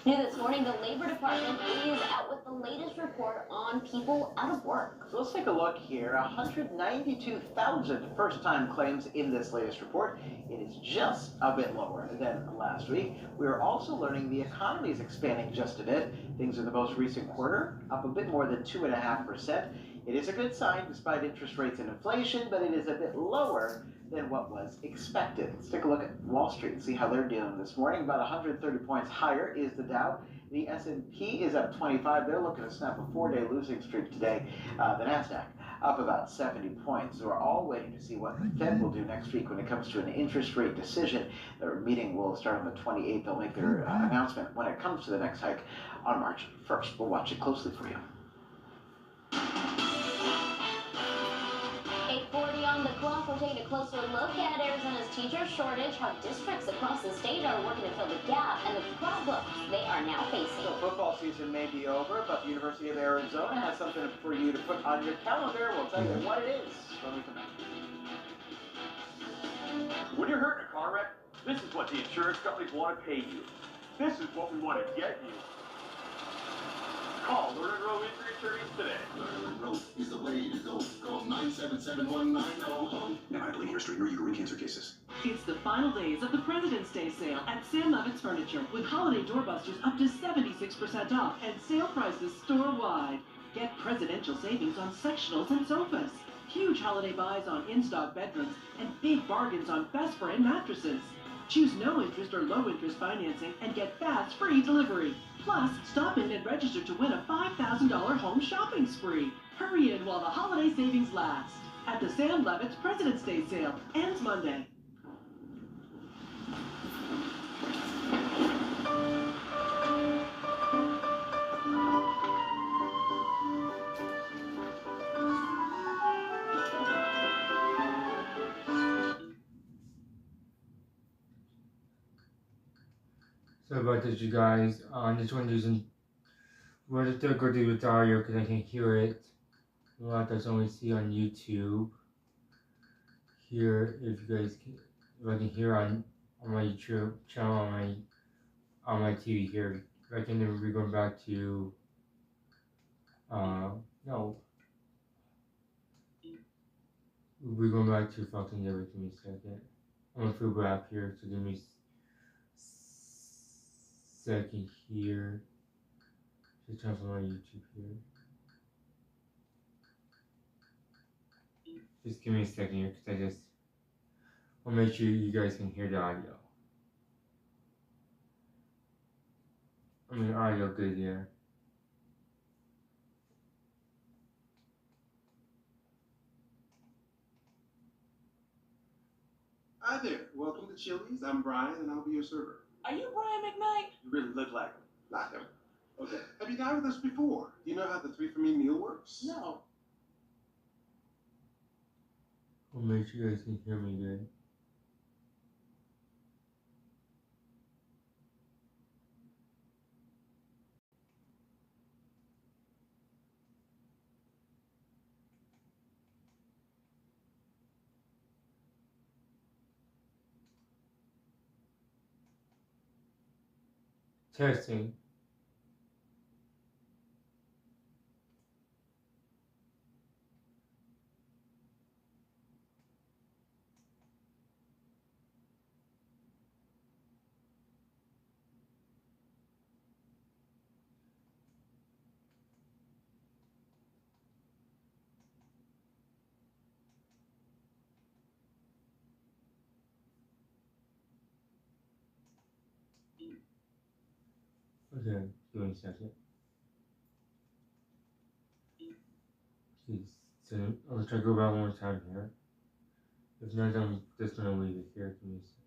New this morning, the Labor Department is out with the latest report on people out of work. So let's take a look here. 192,000 first-time claims in this latest report. It is just a bit lower than last week. We are also learning the economy is expanding just a bit. Things in the most recent quarter up a bit more than 2.5%. It is a good sign despite interest rates and inflation, but it is a bit lower than what was expected. Let's take a look at Wall Street and see how they're dealing this morning. About 130 points higher is the Dow. The S&P is up 25. They're looking to snap a 4-day losing streak today. The Nasdaq up about 70 points. So we're all waiting to see what the Fed will do next week when it comes to an interest rate decision. Their meeting will start on the 28th. They'll make their announcement when it comes to the next hike on March 1st. We'll watch it closely for you. 8:40 on the clock. We're taking a closer look at Arizona's teacher shortage, how districts across the state are working to fill the gap, and the problems they are now facing. So football season may be over, but the University of Arizona has something for you to put on your calendar. We'll tell you what it is when we come back. When you're hurt in a car wreck, this is what the insurance companies want to pay you. This is what we want to get you. Call Learn and Grow Injury Attorneys today. Learn and Grow is the way to go. Call 977-1900. Now I believe your street or uterine cancer cases. It's the final days of the President's Day sale at Sam Levitt's Furniture with holiday doorbusters up to 76% off and sale prices store-wide. Get presidential savings on sectionals and sofas. Huge holiday buys on in-stock bedrooms and big bargains on best brand mattresses. Choose no interest or low interest financing and get fast free delivery. Plus, stop in and register to win a $5,000 home shopping spree. Hurry in while the holiday savings last. At the Sam Levitt's President's Day sale. Ends Monday. So about this, you guys. This one doesn't. We're just gonna go through with audio because I can hear it. A lot that's only see on YouTube. Here, if you guys can, if I can hear on my YouTube channel on my TV here. I can then we're going back to. No. We're going back to fucking there. Give me a second. I'm gonna feel back here. So give me. Second here. Just turn from my YouTube here. Just give me a second here because I'll make sure you guys can hear the audio. I mean, audio good, yeah. Hi there. Welcome to Chili's. I'm Brian, and I'll be your server. Are you Brian McKnight? You really look like him. Not him. Okay. Have you dined with us before? Do you know how the 3 for Me meal works? No. I'll make sure you guys can hear me good. Testing. Okay, give me a second. Jeez. So I'll try to go back one more time here. If not, I'm just gonna leave it here. Give me a second.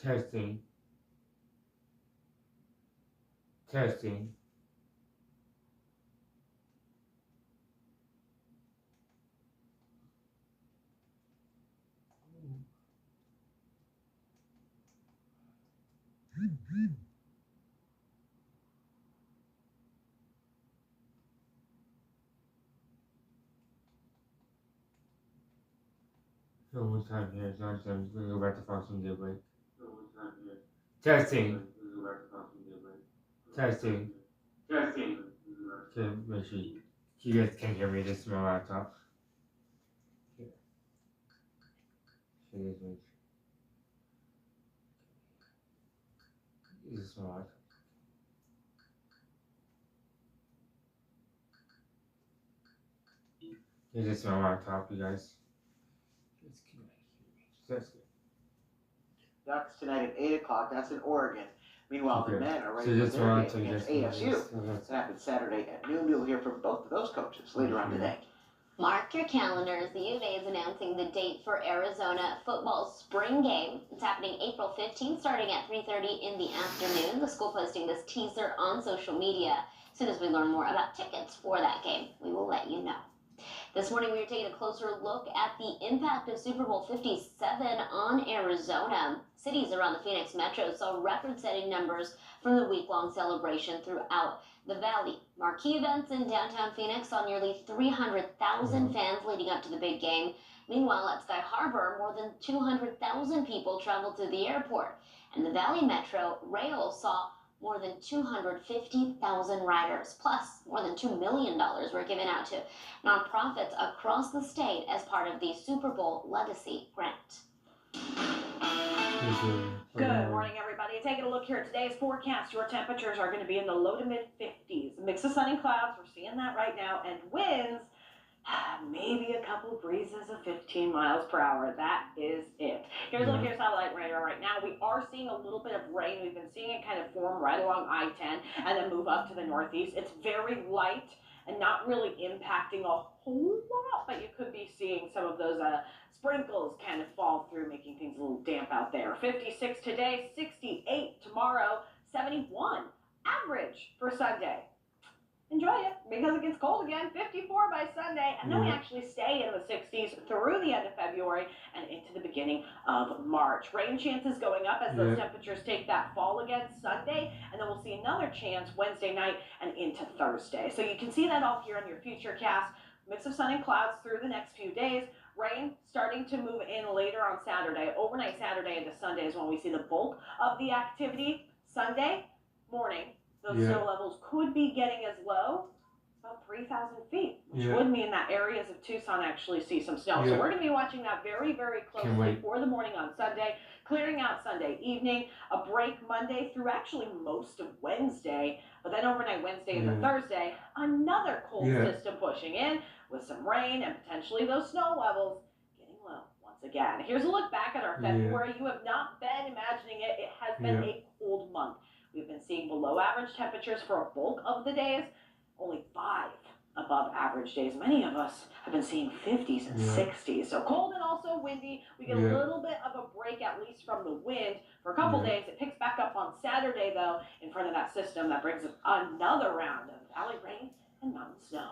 Testing. Testing. So one time here, so I'm gonna go back to Fox and Day Break. Testing. Testing. Testing. Okay, make sure you guys can hear me. This is my laptop. Here. So this is my laptop. This is my laptop, you guys. That's good. Ducks tonight at 8 o'clock. That's in Oregon. Meanwhile, the men are ready So for just their wanted game to against just- ASU. It happens Saturday at noon. You'll hear from both of those coaches later on today. Mark your calendars. The U of A is announcing the date for Arizona football's spring game. It's happening April 15th, starting at 3:30 in the afternoon. The school posting this teaser on social media. As soon as we learn more about tickets for that game, we will let you know. This morning, we are taking a closer look at the impact of Super Bowl 57 on Arizona. Cities around the Phoenix metro saw record-setting numbers from the week-long celebration throughout the valley. Marquee events in downtown Phoenix saw nearly 300,000 fans leading up to the big game. Meanwhile, at Sky Harbor, more than 200,000 people traveled to the airport. And the Valley Metro Rail saw more than 250,000 riders, plus more than $2 million were given out to nonprofits across the state as part of the Super Bowl Legacy Grant. Good morning, everybody. Taking a look here at today's forecast. Your temperatures are going to be in the low to mid 50s. A mix of sun and clouds. We're seeing that right now. And winds, maybe a couple breezes of 15 miles per hour. That is it. Here's a look at your satellite radar right now. We are seeing a little bit of rain. We've been seeing it kind of form right along I-10 and then move up to the northeast. It's very light and not really impacting a whole lot, but you could be seeing some of those sprinkles kind of fall through, making things a little damp out there. 56 today, 68 tomorrow, 71 average for Sunday. Enjoy it because it gets cold again. 54 by Sunday, and then we actually stay in the 60s through the end of February and into the beginning of March. Rain chances going up as those temperatures take that fall again Sunday, and then we'll see another chance Wednesday night and into Thursday. So you can see that all here on your future cast. Mix of sun and clouds through the next few days. Rain starting to move in later on Saturday. Overnight Saturday into Sunday is when we see the bulk of the activity. Sunday morning, those snow levels could be getting as low as about 3,000 feet, which would mean that areas of Tucson actually see some snow. So we're going to be watching that very, very closely for the morning on Sunday, clearing out Sunday evening, a break Monday through actually most of Wednesday, but then overnight Wednesday into Thursday, another cold system pushing in with some rain and potentially those snow levels getting low once again. Here's a look back at our February. You have not been imagining it. It has been a cold month. We've been seeing below average temperatures for a bulk of the days, only 5 above average days. Many of us have been seeing 50s and 60s. So cold and also windy. We get a little bit of a break, at least from the wind, for a couple days. It picks back up on Saturday, though, in front of that system that brings us another round of valley rain and mountain snow.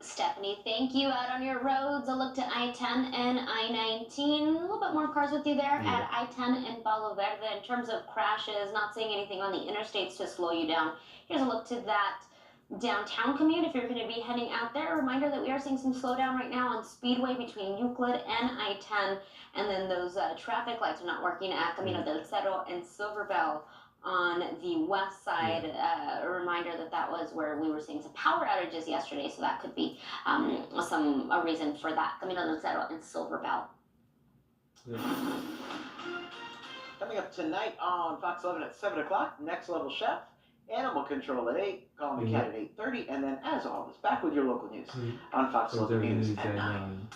Stephanie, thank you. Out on your roads, a look to I-10 and I-19. A little bit more cars with you there at I-10 and Palo Verde. In terms of crashes, not seeing anything on the interstates to slow you down. Here's a look to that downtown commute. If you're going to be heading out there, a reminder that we are seeing some slowdown right now on Speedway between Euclid and I-10. And then those traffic lights are not working at Camino del Cerro and Silverbell on the west side. A reminder that that was where we were seeing some power outages yesterday, so that could be a reason for that. Camino del Cerro and Silverbell. Coming up tonight on Fox 11 at 7 o'clock, Next Level Chef, Animal Control at 8, Call Me Cat at 8:30, and then, as always, back with your local news on Fox 11 News at 9.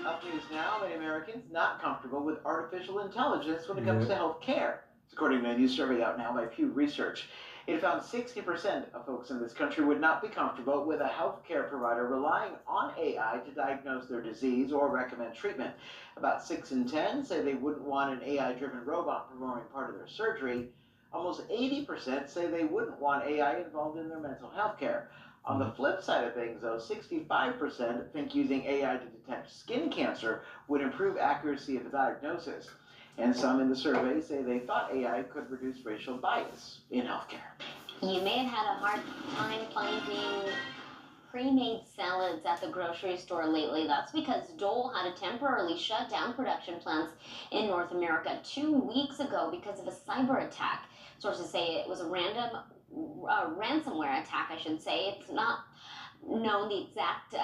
Up news now, many Americans not comfortable with artificial intelligence when it comes to health care. It's according to a new survey out now by Pew Research. It found 60% of folks in this country would not be comfortable with a healthcare provider relying on AI to diagnose their disease or recommend treatment. About 6 in 10 say they wouldn't want an AI-driven robot performing part of their surgery. Almost 80% say they wouldn't want AI involved in their mental health care. On the flip side of things, though, 65% think using AI to detect skin cancer would improve accuracy of diagnosis. And some in the survey say they thought AI could reduce racial bias in healthcare. You may have had a hard time finding pre-made salads at the grocery store lately. That's because Dole had to temporarily shut down production plants in North America 2 weeks ago because of a cyber attack. Sources say it was a random ransomware attack, I should say. It's not known the exact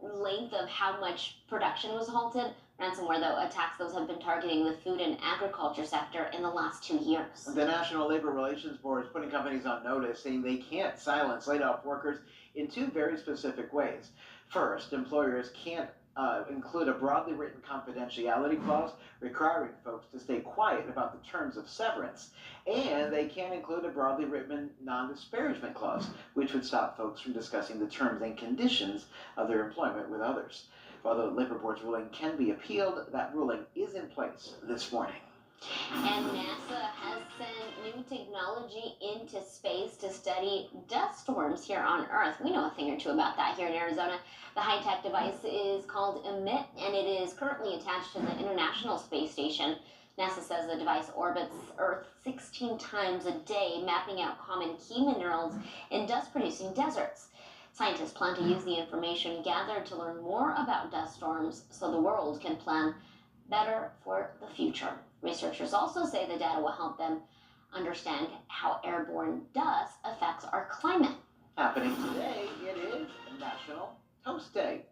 length of how much production was halted. Ransomware, though, attacks those have been targeting the food and agriculture sector in the last 2 years. The National Labor Relations Board is putting companies on notice, saying they can't silence laid-off workers in 2 very specific ways. First, employers can't include a broadly written confidentiality clause requiring folks to stay quiet about the terms of severance. And they can't include a broadly written non-disparagement clause, which would stop folks from discussing the terms and conditions of their employment with others. While the Labor Board's ruling can be appealed, that ruling is in place this morning. And NASA has sent new technology into space to study dust storms here on Earth. We know a thing or two about that here in Arizona. The high-tech device is called EMIT, and it is currently attached to the International Space Station. NASA says the device orbits Earth 16 times a day, mapping out common key minerals in dust-producing deserts. Scientists plan to use the information gathered to learn more about dust storms so the world can plan better for the future. Researchers also say the data will help them understand how airborne dust affects our climate. Happening today, it is National Toast Day.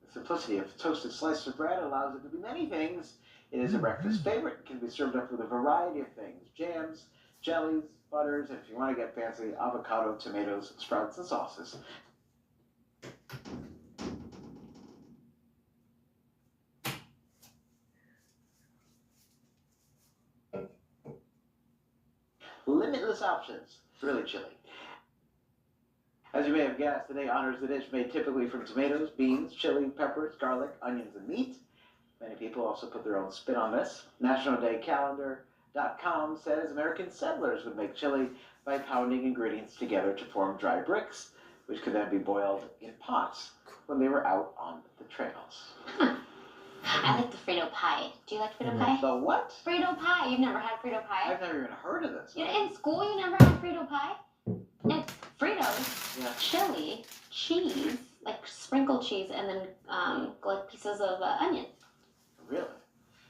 The simplicity of toasted slice of bread allows it to be many things. It is a breakfast favorite. It can be served up with a variety of things: jams, jellies, butters, and if you want to get fancy, avocado, tomatoes, sprouts, and sauces. Limitless options. It's really chilly. As you may have guessed, today honors the dish made typically from tomatoes, beans, chili, peppers, garlic, onions, and meat. Many people also put their own spin on this. NationalDayCalendar.com says American settlers would make chili by pounding ingredients together to form dry bricks, which could then be boiled in pots when they were out on the trails. I like the Frito pie. Do you like Frito pie? The what? Frito pie. You've never had Frito pie? I've never even heard of this. In school, you never had Frito pie? It's Fritos, chili, cheese, like sprinkled cheese, and then like pieces of onion. Really?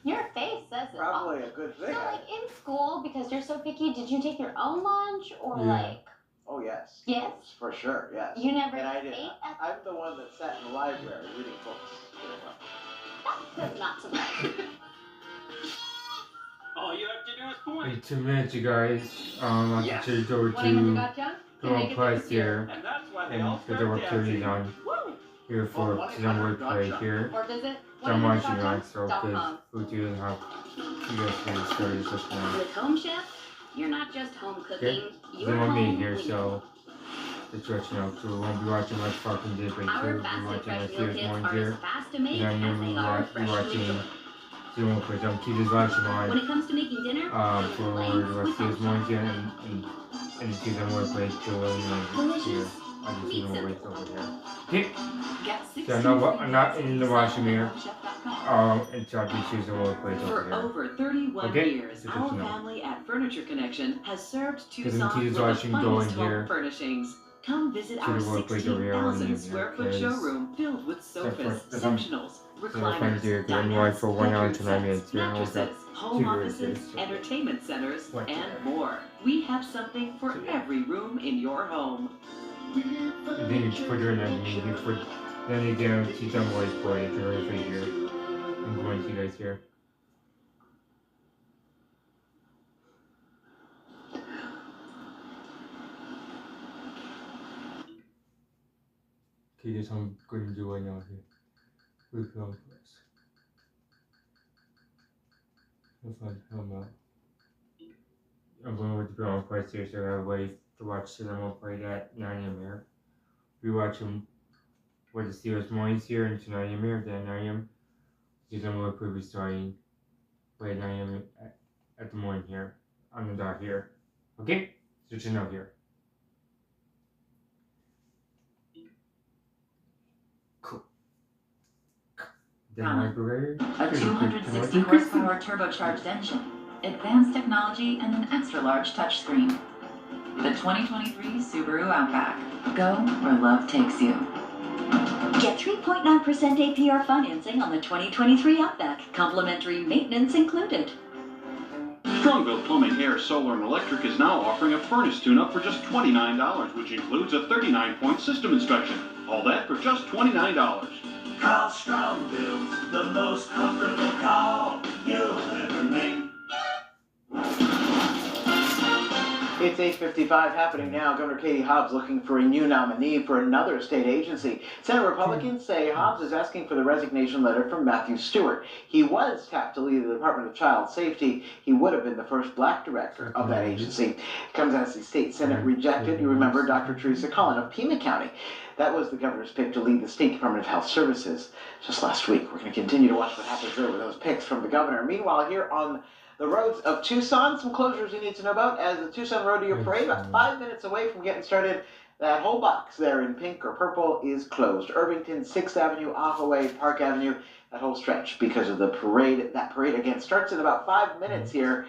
Your face says it. Probably a good thing. So, like in school, because you're so picky, did you take your own lunch or like? Oh yes. Yes. For sure. Yes. You never and I did. ate at. I'm the one that sat in the library reading books. That's not so bad. All you have to do is point. Wait 2 minutes, you guys. I'll Yes. change over What, I never to got done? Go on Plus here. And that's why they And all the start opportunities dancing. on here for some wordplay here. Or visit So I'm watching on so because Fuji doesn't have you guys can start this just now. With Home Chef, you're not just home cooking, Okay? you're They want me home here, cleaning. so just let you know. So we won't be watching much fucking dip and Our we'll be fast and watching fresh like meal serious kits mornings are here. as fast to make And then as they you'll are be fresh to watching enjoy. Zoom quick. I'm keep this watching When on it comes to making dinner, for the rest of this morning here and see them wordplay till here. I'll just see them wait over here. Okay. So I'm not in the washing mirror. Until I can choose the wordplay over For here. over 31 Okay? years, So our just know. family at Furniture Connection has served Because Tucson I'm with the watching finest going home here. furnishings. Come visit To our the workplace over here, 16,000 square foot because showroom filled with sofas, sectionals, recliners, recliners, I'm like diners, for 1 hour bedroom to 9 minutes sets, here. And I've got mattresses, home 2 offices, visitors. So entertainment centers, What? and more. We have something for every room in your home. and then you put her in that meeting. Then you down to some voice play to her figure. I'm going to you guys here. Okay, that's what I'm going to do right now here. With long press. I'm going with the long press here, so I have a way to watch Cinema play at 9 a.m. here. We watch them with the Steelers mornings here and 9 a.m. here, then 9 a.m. Because I'm going to be starting by 9 a.m. at the morning here, on the dot here. Okay? So you know here. Cool. Then microwave. A 260 horsepower turbocharged engine, advanced technology, and an extra-large touchscreen. The 2023 Subaru Outback. Go where love takes you. Get 3.9% APR financing on the 2023 Outback. Complimentary maintenance included. Strongville Plumbing, Air, Solar, and Electric is now offering a furnace tune-up for just $29, which includes a 39-point system inspection. All that for just $29. Call Strongville, the most comfortable call you'll ever make. It's 8:55 happening now. Governor Katie Hobbs looking for a new nominee for another state agency. Senate Republicans say Hobbs is asking for the resignation letter from Matthew Stewart. He was tapped to lead the Department of Child Safety. He would have been the first black director of that agency. It comes as the state Senate rejected, you remember, Dr. Teresa Cullen of Pima County. That was the governor's pick to lead the State Department of Health Services just last week. We're going to continue to watch what happens there with those picks from the governor. Meanwhile, here on the roads of Tucson, some closures you need to know about as the Tucson Rodeo Parade, about 5 minutes away from getting started. That whole box there in pink or purple is closed. Irvington, 6th Avenue, Ahaway, Park Avenue, that whole stretch because of the parade. That parade, again, starts in about 5 minutes here.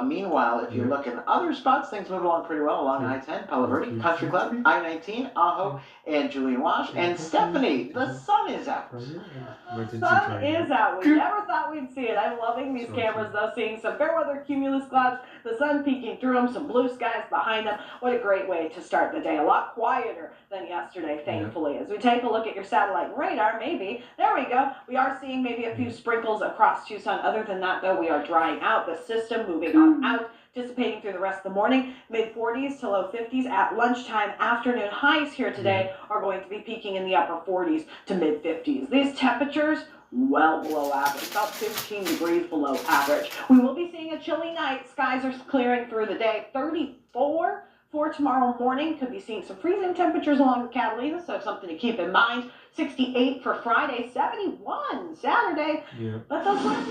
Meanwhile, if you look in other spots, things move along pretty well along I-10, Palo Verde, Country Club, I-19, Ajo, and Julian Wash. And Stephanie, the sun is out. The sun is out. We never thought we'd see it. I'm loving these cameras, though, seeing some fair weather cumulus clouds, the sun peeking through them, some blue skies behind them. What a great way to start the day. A lot quieter than yesterday, thankfully. As we take a look at your satellite radar, maybe, there we go. We are seeing maybe a few sprinkles across Tucson. Other than that, though, we are drying out. The system moving on out, dissipating through the rest of the morning. Mid-40s to low 50s at lunchtime. Afternoon highs here today are going to be peaking in the upper 40s to mid-50s. These temperatures, well below average, about 15 degrees below average. We will be seeing a chilly night. Skies are clearing through the day. 34 for tomorrow morning. Could be seeing some freezing temperatures along the Catalina, so something to keep in mind. 68 for Friday, 71 Saturday. Yeah. But those winds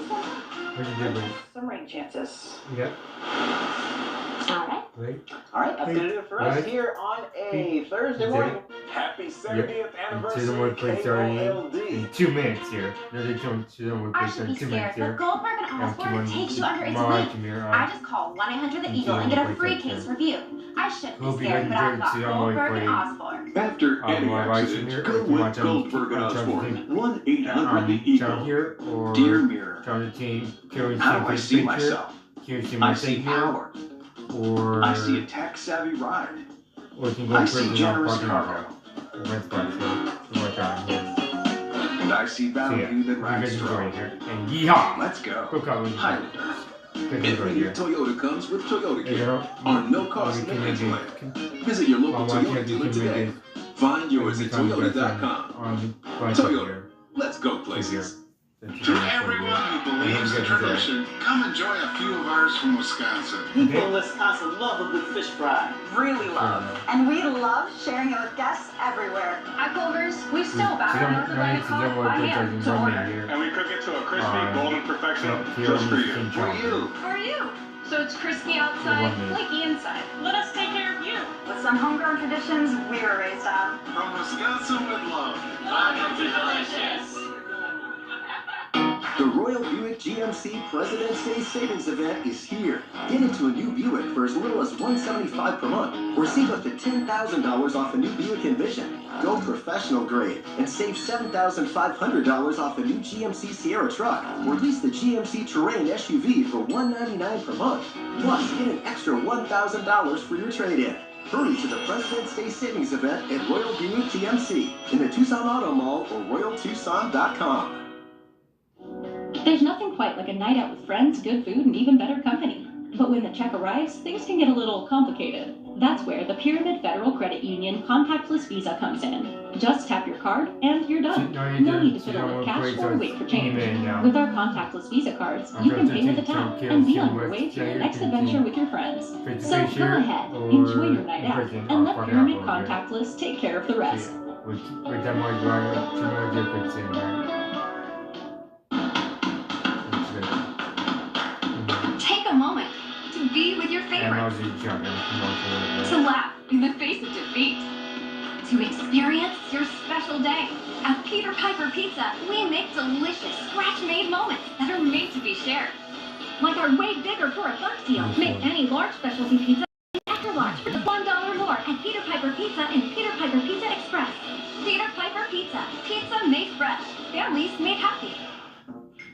some rain chances. Yep. All right. All right, that's going to do it for us here on a Thursday morning. Happy 70th anniversary, So we're playing starting in 2 minutes here. No, they don't. We're I playing should be starting 2 scared, minutes but here. Goldberg and Osborne takes you under its wing. I just call 1-800-THE-EAGLE and get a free case review. I shouldn't be scared, but I've got Goldberg and Osborne. After any accident, go with Goldberg and Osborne. 1-800-THE-EAGLE. Dear Mirror. How do I see myself? I see power. Or I see a tech-savvy ride. Or you can go I see generous parking cargo. And I see value that rides strong. And yeehaw! Let's go. Highlander. Every year Toyota comes with Toyota Care on no-cost maintenance plan. Visit your local Toyota dealer today. Find yours at Toyota.com. Toyota. Let's go places. To everyone who believes in tradition, come enjoy a few of ours from Wisconsin. People in Wisconsin love a good fish fry. Really love. And we love sharing it with guests everywhere. At Culver's, we still batter our banana cod by hand to order. And we cook it to a crispy, golden perfection just for you. For you. For you. So it's crispy outside, flaky inside. Let us take care of you. With some homegrown traditions we were raised on. From Wisconsin with love. Welcome to Delicious. The Royal Buick GMC President's Day Savings Event is here. Get into a new Buick for as little as $175 per month. Or save up to $10,000 off a new Buick Envision. Go professional grade and save $7,500 off a new GMC Sierra truck. Or lease the GMC Terrain SUV for $199 per month. Plus, get an extra $1,000 for your trade-in. Hurry to the President's Day Savings Event at Royal Buick GMC in the Tucson Auto Mall or RoyalTucson.com. There's nothing quite like a night out with friends, good food, and even better company. But when the check arrives, things can get a little complicated. That's where the Pyramid Federal Credit Union contactless Visa comes in. Just tap your card and you're done. No need to fiddle with cash or wait for change. With our contactless Visa cards, you can pay with a tap and be on your way to your next adventure with your friends. So go ahead, enjoy your night out, and let Pyramid Contactless take care of the rest. Take a moment to be with your favorites. To laugh in the face of defeat. To experience your special day. At Peter Piper Pizza, we make delicious, scratch-made moments that are made to be shared. Like our way bigger for a buck deal. Make any large specialty pizza extra large for $1 more at Peter Piper Pizza and Peter Piper Pizza Express. Peter Piper Pizza. Pizza made fresh. Families made happy.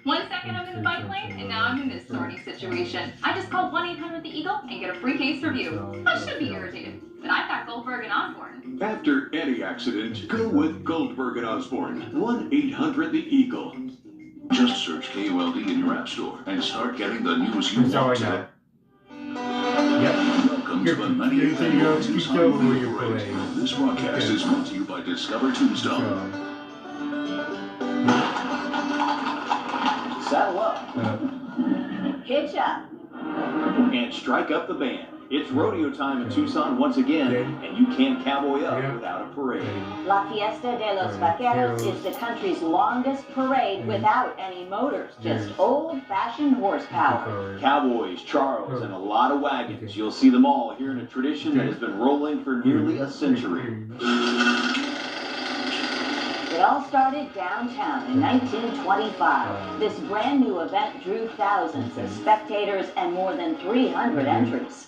1 second I'm in the bike lane, and now I'm in this thorny situation. I just called 1-800-THE-EAGLE and get a free case review. I should be irritated, but I've got Goldberg and Osborne. After any accident, go with Goldberg and Osborne. 1-800-THE-EAGLE. Just search KOLD in your app store and start getting the news you want today. Welcome to the 98th Annual Tucson Radio Parade. This broadcast is brought to you by Discover Tombstone. Saddle up. Hitch up. And strike up the band. It's rodeo time in Tucson once again, and you can't cowboy up without a parade. La Fiesta de los Vaqueros is the country's longest parade without any motors, just old-fashioned horsepower. Cowboys, charles, and a lot of wagons. You'll see them all here in a tradition that has been rolling for nearly a century. It all started downtown in 1925. This brand new event drew thousands of spectators and more than 300 entries.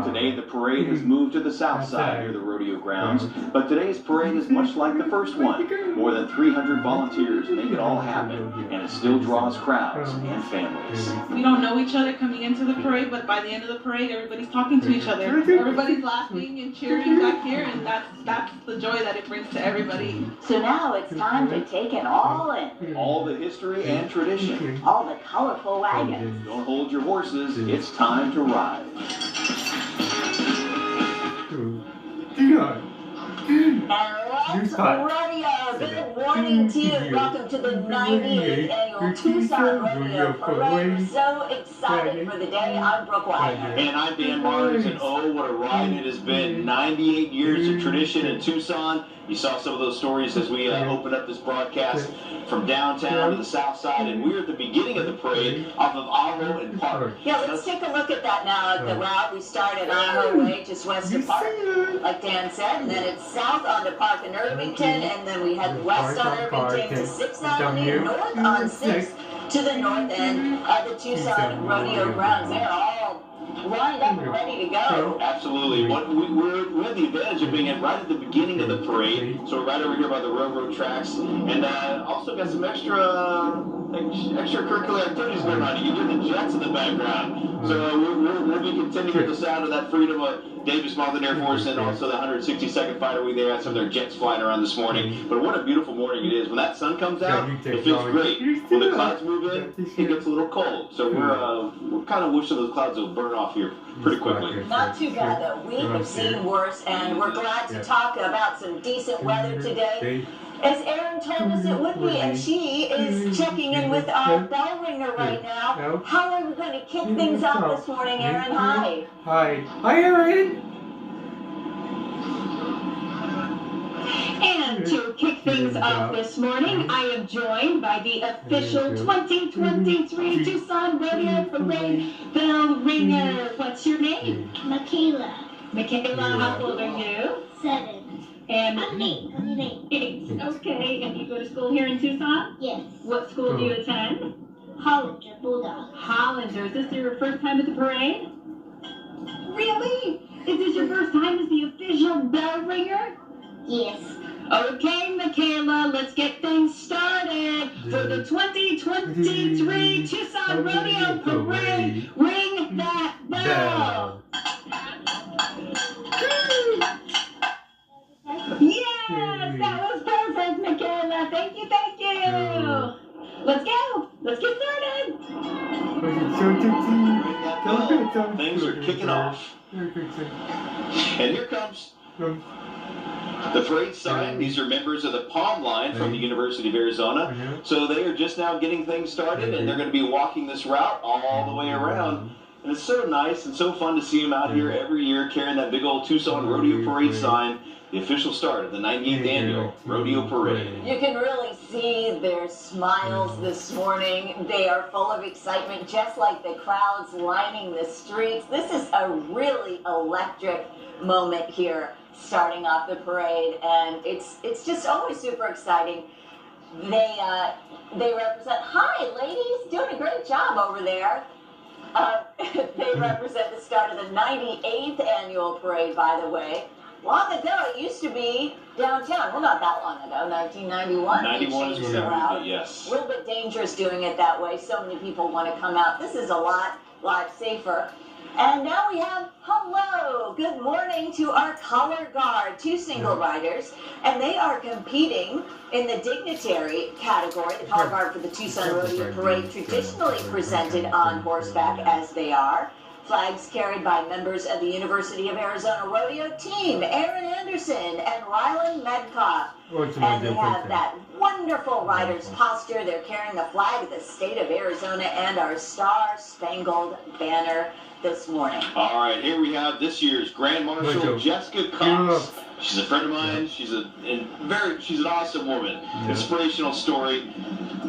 Today, the parade has moved to the south side near the rodeo grounds, but today's parade is much like the first one. More than 300 volunteers make it all happen, and it still draws crowds and families. We don't know each other coming into the parade, but by the end of the parade, everybody's talking to each other. Everybody's laughing and cheering back here, and that's the joy that it brings to everybody. So now it's time to take it all in. All the history and tradition. All the colorful wagons. Don't hold your horses, it's time to ride. And let's rodeo! Good morning to you. Welcome to the 98th Annual Tucson Rodeo Parade. We're so excited for the day. I'm Brooke Wagner. And I'm Dan Mars, and oh, what a ride it has been. 98 years of tradition in Tucson. You saw some of those stories as we opened up this broadcast from downtown to the south side, and we're at the beginning of the parade off of Ajo and Park. Yeah, let's take a look at that now at the route. We start at Ajo Way, just west of Park, like Dan said, and then it's south onto Park and Irvington, and then we head west on Irvington to 6th Avenue, north on 6th to the north end of the Tucson Rodeo Grounds. They're all lined up and ready to go. Absolutely. We have the advantage of being right at the beginning of the parade, so we're right over here by the railroad tracks, and also got some extracurricular activities going on. You can hear the jets in the background. So we'll be continuing with the sound of that freedom of Davis Mountain Air Force and also the 162nd Fighter Wing. They had some of their jets flying around this morning. But what a beautiful morning it is. When that sun comes out, it feels great. When the clouds move in, it gets a little cold. So we're kind of wishing those clouds will burn off here pretty quickly. Not too bad though. We have seen worse, and we're glad to talk about some decent weather today. As Erin told us it would be, and she is checking in with our bell ringer right now. How are we going to kick things off this morning, Erin? Hi. Hi, Erin. And to kick things off this morning, I am joined by the official 2023 Tucson Rodeo Parade bell ringer. What's your name? Michaela. Michaela, how old are you? 7. And I'm 8. Okay, and you go to school here in Tucson? Yes. What school do you attend? Hollander Bulldogs. Hollander. Is this your first time at the parade? Really? Is this your first time as the official bell ringer? Yes. Okay, Michaela, let's get things started for the 2023 Tucson Rodeo Parade. Ring that bell. Yes, that was perfect, Michaela. Thank you, thank you. Let's go. Let's get started. Well, things are kicking off. And here comes the parade sign. These are members of the Palm Line from the University of Arizona. So they are just now getting things started, and they're going to be walking this route all the way around. And it's so nice and so fun to see them out here every year carrying that big old Tucson Rodeo Parade sign, the official start of the 98th Annual Rodeo Parade. You can really see their smiles this morning. They are full of excitement, just like the crowds lining the streets. This is a really electric moment here, starting off the parade, and it's just always super exciting. They represent, hi ladies, doing a great job over there. They represent the start of the 98th annual parade, by the way. Long ago, it used to be downtown. Well, not that long ago, 1991. 91 is when they moved it, yes. A little bit dangerous doing it that way. So many people want to come out. This is a lot safer. And now we have hello, good morning to our color guard, 2 single riders, and they are competing in the dignitary category. The color guard for the Tucson Rodeo Parade, traditionally presented on horseback as they are. Flags carried by members of the University of Arizona Rodeo team, Aaron Anderson and Rylan Medcoff. And they have that wonderful rider's posture. They're carrying the flag of the state of Arizona and our Star-Spangled Banner this morning. All right, here we have this year's Grand Marshal, Jessica Cox. She's a friend of mine. She's an awesome woman. Inspirational story.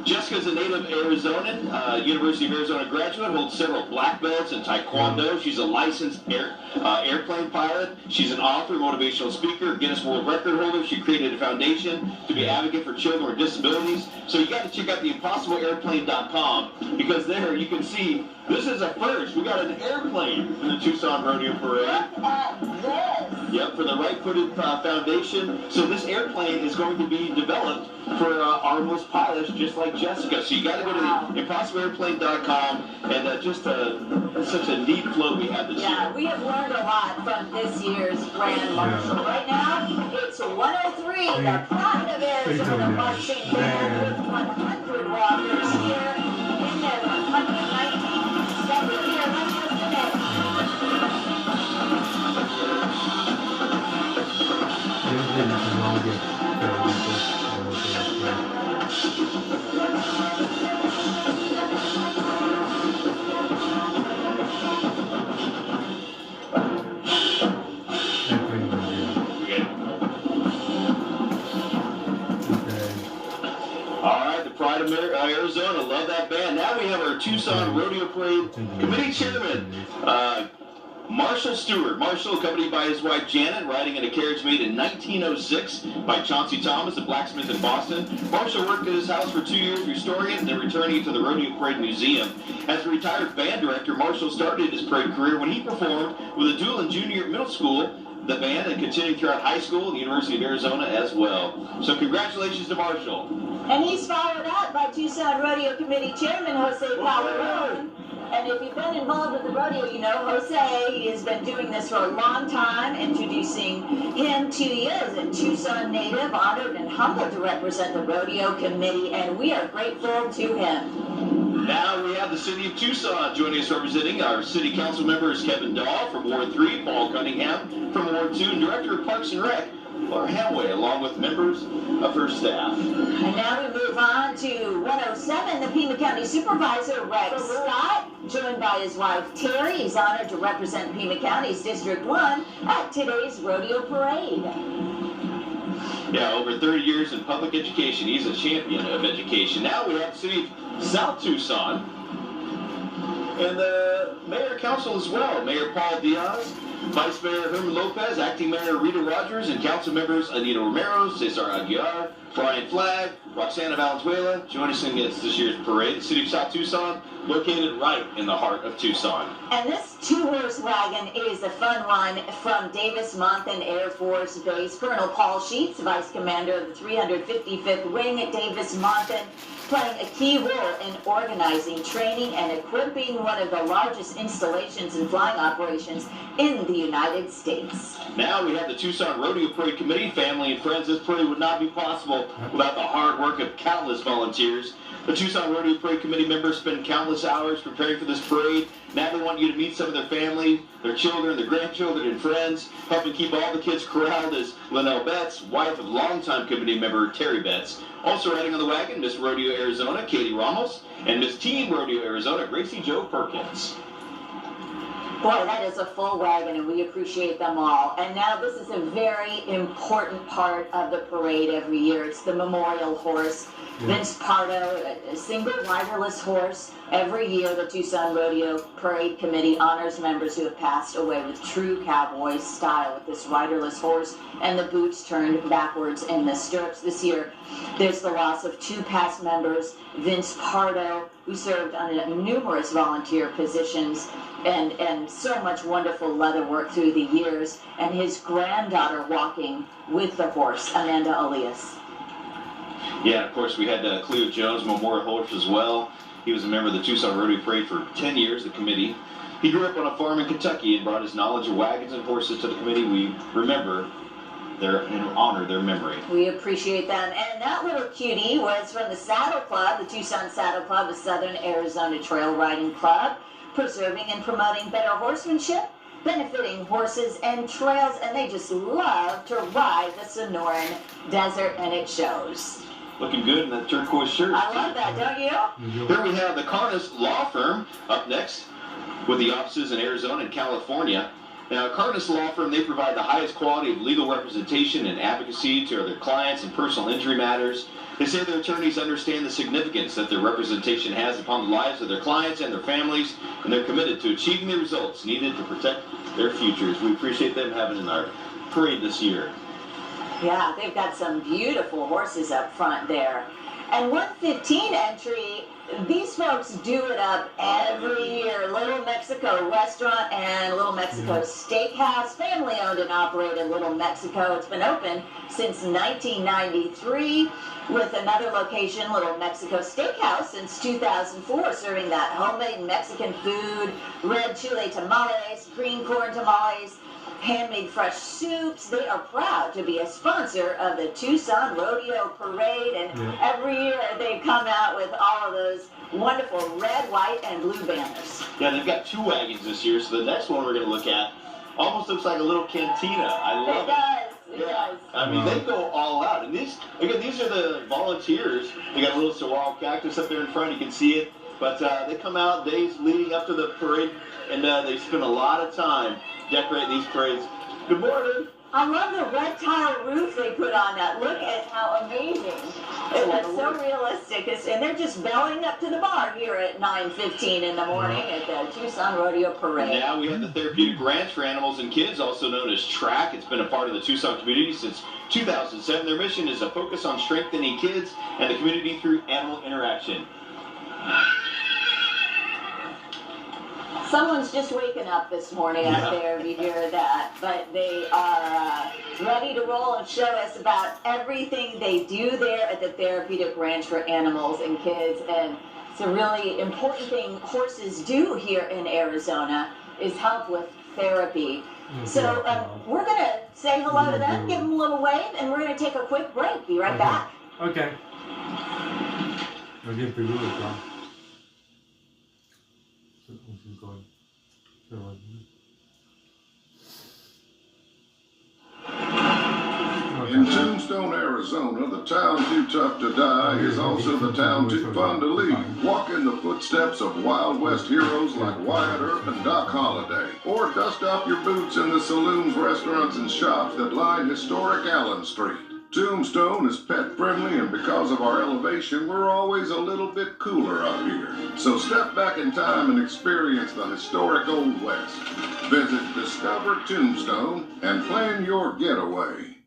Jessica's a native Arizonan, University of Arizona graduate, holds several black belts in Taekwondo. She's a licensed airplane pilot. She's an author, motivational speaker, Guinness World Record holder. She created a foundation to be an advocate for children with disabilities. So you got to check out the ImpossibleAirplane.com, because there you can see this is a first. We got an airplane in the Tucson Rodeo Parade. Look at this. Yep, for the Right-Footed Foundation. So this airplane is going to be developed for armless pilots just like Jessica. So you got to go to the ImpossibleAirplane.com, and just such a neat float we had this year. Yeah, we have learned a lot from this year's Grand Marshal. Right now, it's 103, the pride of Arizona marching band with 100 walkers here in their 119th year. Let's listen in. All right, the Pride of Arizona, love that band. Now we have our Tucson Rodeo Parade Committee Chairman, Marshall Stewart. Marshall, accompanied by his wife Janet, riding in a carriage made in 1906 by Chauncey Thomas, a blacksmith in Boston. Marshall worked at his house for 2 years restoring it and then returning it to the Rodeo Parade Museum. As a retired band director, Marshall started his parade career when he performed with a dual in junior middle school, the band, and continued throughout high school and the University of Arizona as well. So congratulations to Marshall. And he's followed up by Tucson Rodeo Committee Chairman Jose Calderon. And if you've been involved with the rodeo, you know Jose has been doing this for a long time. Introducing him to you as a Tucson native, honored and humbled to represent the Rodeo Committee, and we are grateful to him. Now we have the City of Tucson joining us, representing our City Council members Kevin Dahl from Ward 3, Paul Cunningham from Ward 2, and Director of Parks and Rec, Laura Hamway, along with members of her staff. And now we move on to 107, the Pima County Supervisor, Rex Scott, joined by his wife Terry. He's honored to represent Pima County's District 1 at today's rodeo parade. Yeah, over 30 years in public education. He's a champion of education. Now we have the City of South Tucson and the Mayor Council as well. Mayor Paul Diaz, Vice Mayor Herman Lopez, Acting Mayor Rita Rogers, and Council members Anita Romero, Cesar Aguiar, Brian Flagg, Roxana Valenzuela join us in this year's parade. The City of South Tucson, located right in the heart of Tucson. And this 2-horse wagon is a fun one from Davis-Monthan Air Force Base. Colonel Paul Sheets, Vice Commander of the 355th Wing at Davis-Monthan, playing a key role in organizing, training, and equipping one of the largest installations and flying operations in the United States. Now we have the Tucson Rodeo Parade Committee, family and friends. This parade would not be possible without the hard work of countless volunteers. The Tucson Rodeo Parade Committee members spend countless hours preparing for this parade. Now they want you to meet some of their family, their children, their grandchildren, and friends. Helping keep all the kids corralled is Linnell Betts, wife of longtime committee member Terry Betts. Also riding on the wagon, Miss Rodeo Arizona, Katie Ramos, and Miss Teen Rodeo Arizona, Gracie Jo Perkins. Boy, that is a full wagon, and we appreciate them all. And now this is a very important part of the parade every year. It's the memorial horse. Vince Pardo, a single riderless horse. Every year, the Tucson Rodeo Parade Committee honors members who have passed away with true cowboy style with this riderless horse and the boots turned backwards in the stirrups. This year, there's the loss of two past members, Vince Pardo, who served on numerous volunteer positions and so much wonderful leather work through the years, and his granddaughter walking with the horse, Amanda Elias. Yeah, of course, we had Cleo Jones, memorial horse as well. He was a member of the Tucson Rodeo Parade for 10 years, the committee. He grew up on a farm in Kentucky and brought his knowledge of wagons and horses to the committee. We remember and honor their memory. We appreciate them. And that little cutie was from the Saddle Club, the Tucson Saddle Club, the Southern Arizona Trail Riding Club, preserving and promoting better horsemanship, benefiting horses and trails, and they just love to ride the Sonoran Desert, and it shows. Looking good in that turquoise shirt. I love that, don't you? Here we have the Carnes Law Firm up next with the offices in Arizona and California. Now, Carnes Law Firm, they provide the highest quality of legal representation and advocacy to their clients in personal injury matters. They say their attorneys understand the significance that their representation has upon the lives of their clients and their families, and they're committed to achieving the results needed to protect their futures. We appreciate them having in our parade this year. Yeah, they've got some beautiful horses up front there. And 115 entry, these folks do it up every year. Little Mexico Restaurant and Little Mexico Steakhouse, family owned and operated Little Mexico. It's been open since 1993 with another location, Little Mexico Steakhouse, since 2004, serving that homemade Mexican food, red chile tamales, green corn tamales, handmade fresh soups. They are proud to be a sponsor of the Tucson Rodeo Parade, and every year they come out with all of those wonderful red, white, and blue banners. Yeah, they've got two wagons this year, so the next one we're going to look at almost looks like a little cantina. I love it. It does. I mean, they go all out. And these are the volunteers. They got a little saguaro cactus up there in front. You can see it. But they come out days leading up to the parade, and they spend a lot of time decorating these parades. Good morning. I love the red tile roof they put on that. Look at how amazing. It's so realistic. And they're just belling up to the bar here at 9:15 in the morning at the Tucson Rodeo Parade. Now we have the Therapeutic Ranch for Animals and Kids, also known as TRAC. It's been a part of the Tucson community since 2007. Their mission is to focus on strengthening kids and the community through animal interaction. Someone's just waking up this morning out there, if you hear that. But they are ready to roll and show us about everything they do there at the Therapeutic Ranch for Animals and Kids. And it's a really important thing horses do here in Arizona is help with therapy. So we're going to say hello to them, give them a little wave, and we're going to take a quick break. Be right back. Okay. In Tombstone, Arizona, the town too tough to die is also the town too fun to leave. Walk in the footsteps of Wild West heroes like Wyatt Earp and Doc Holliday. Or dust off your boots in the saloons, restaurants, and shops that line historic Allen Street. Tombstone is pet friendly, and because of our elevation, we're always a little bit cooler up here. So step back in time and experience the historic Old West. Visit Discover Tombstone and plan your getaway.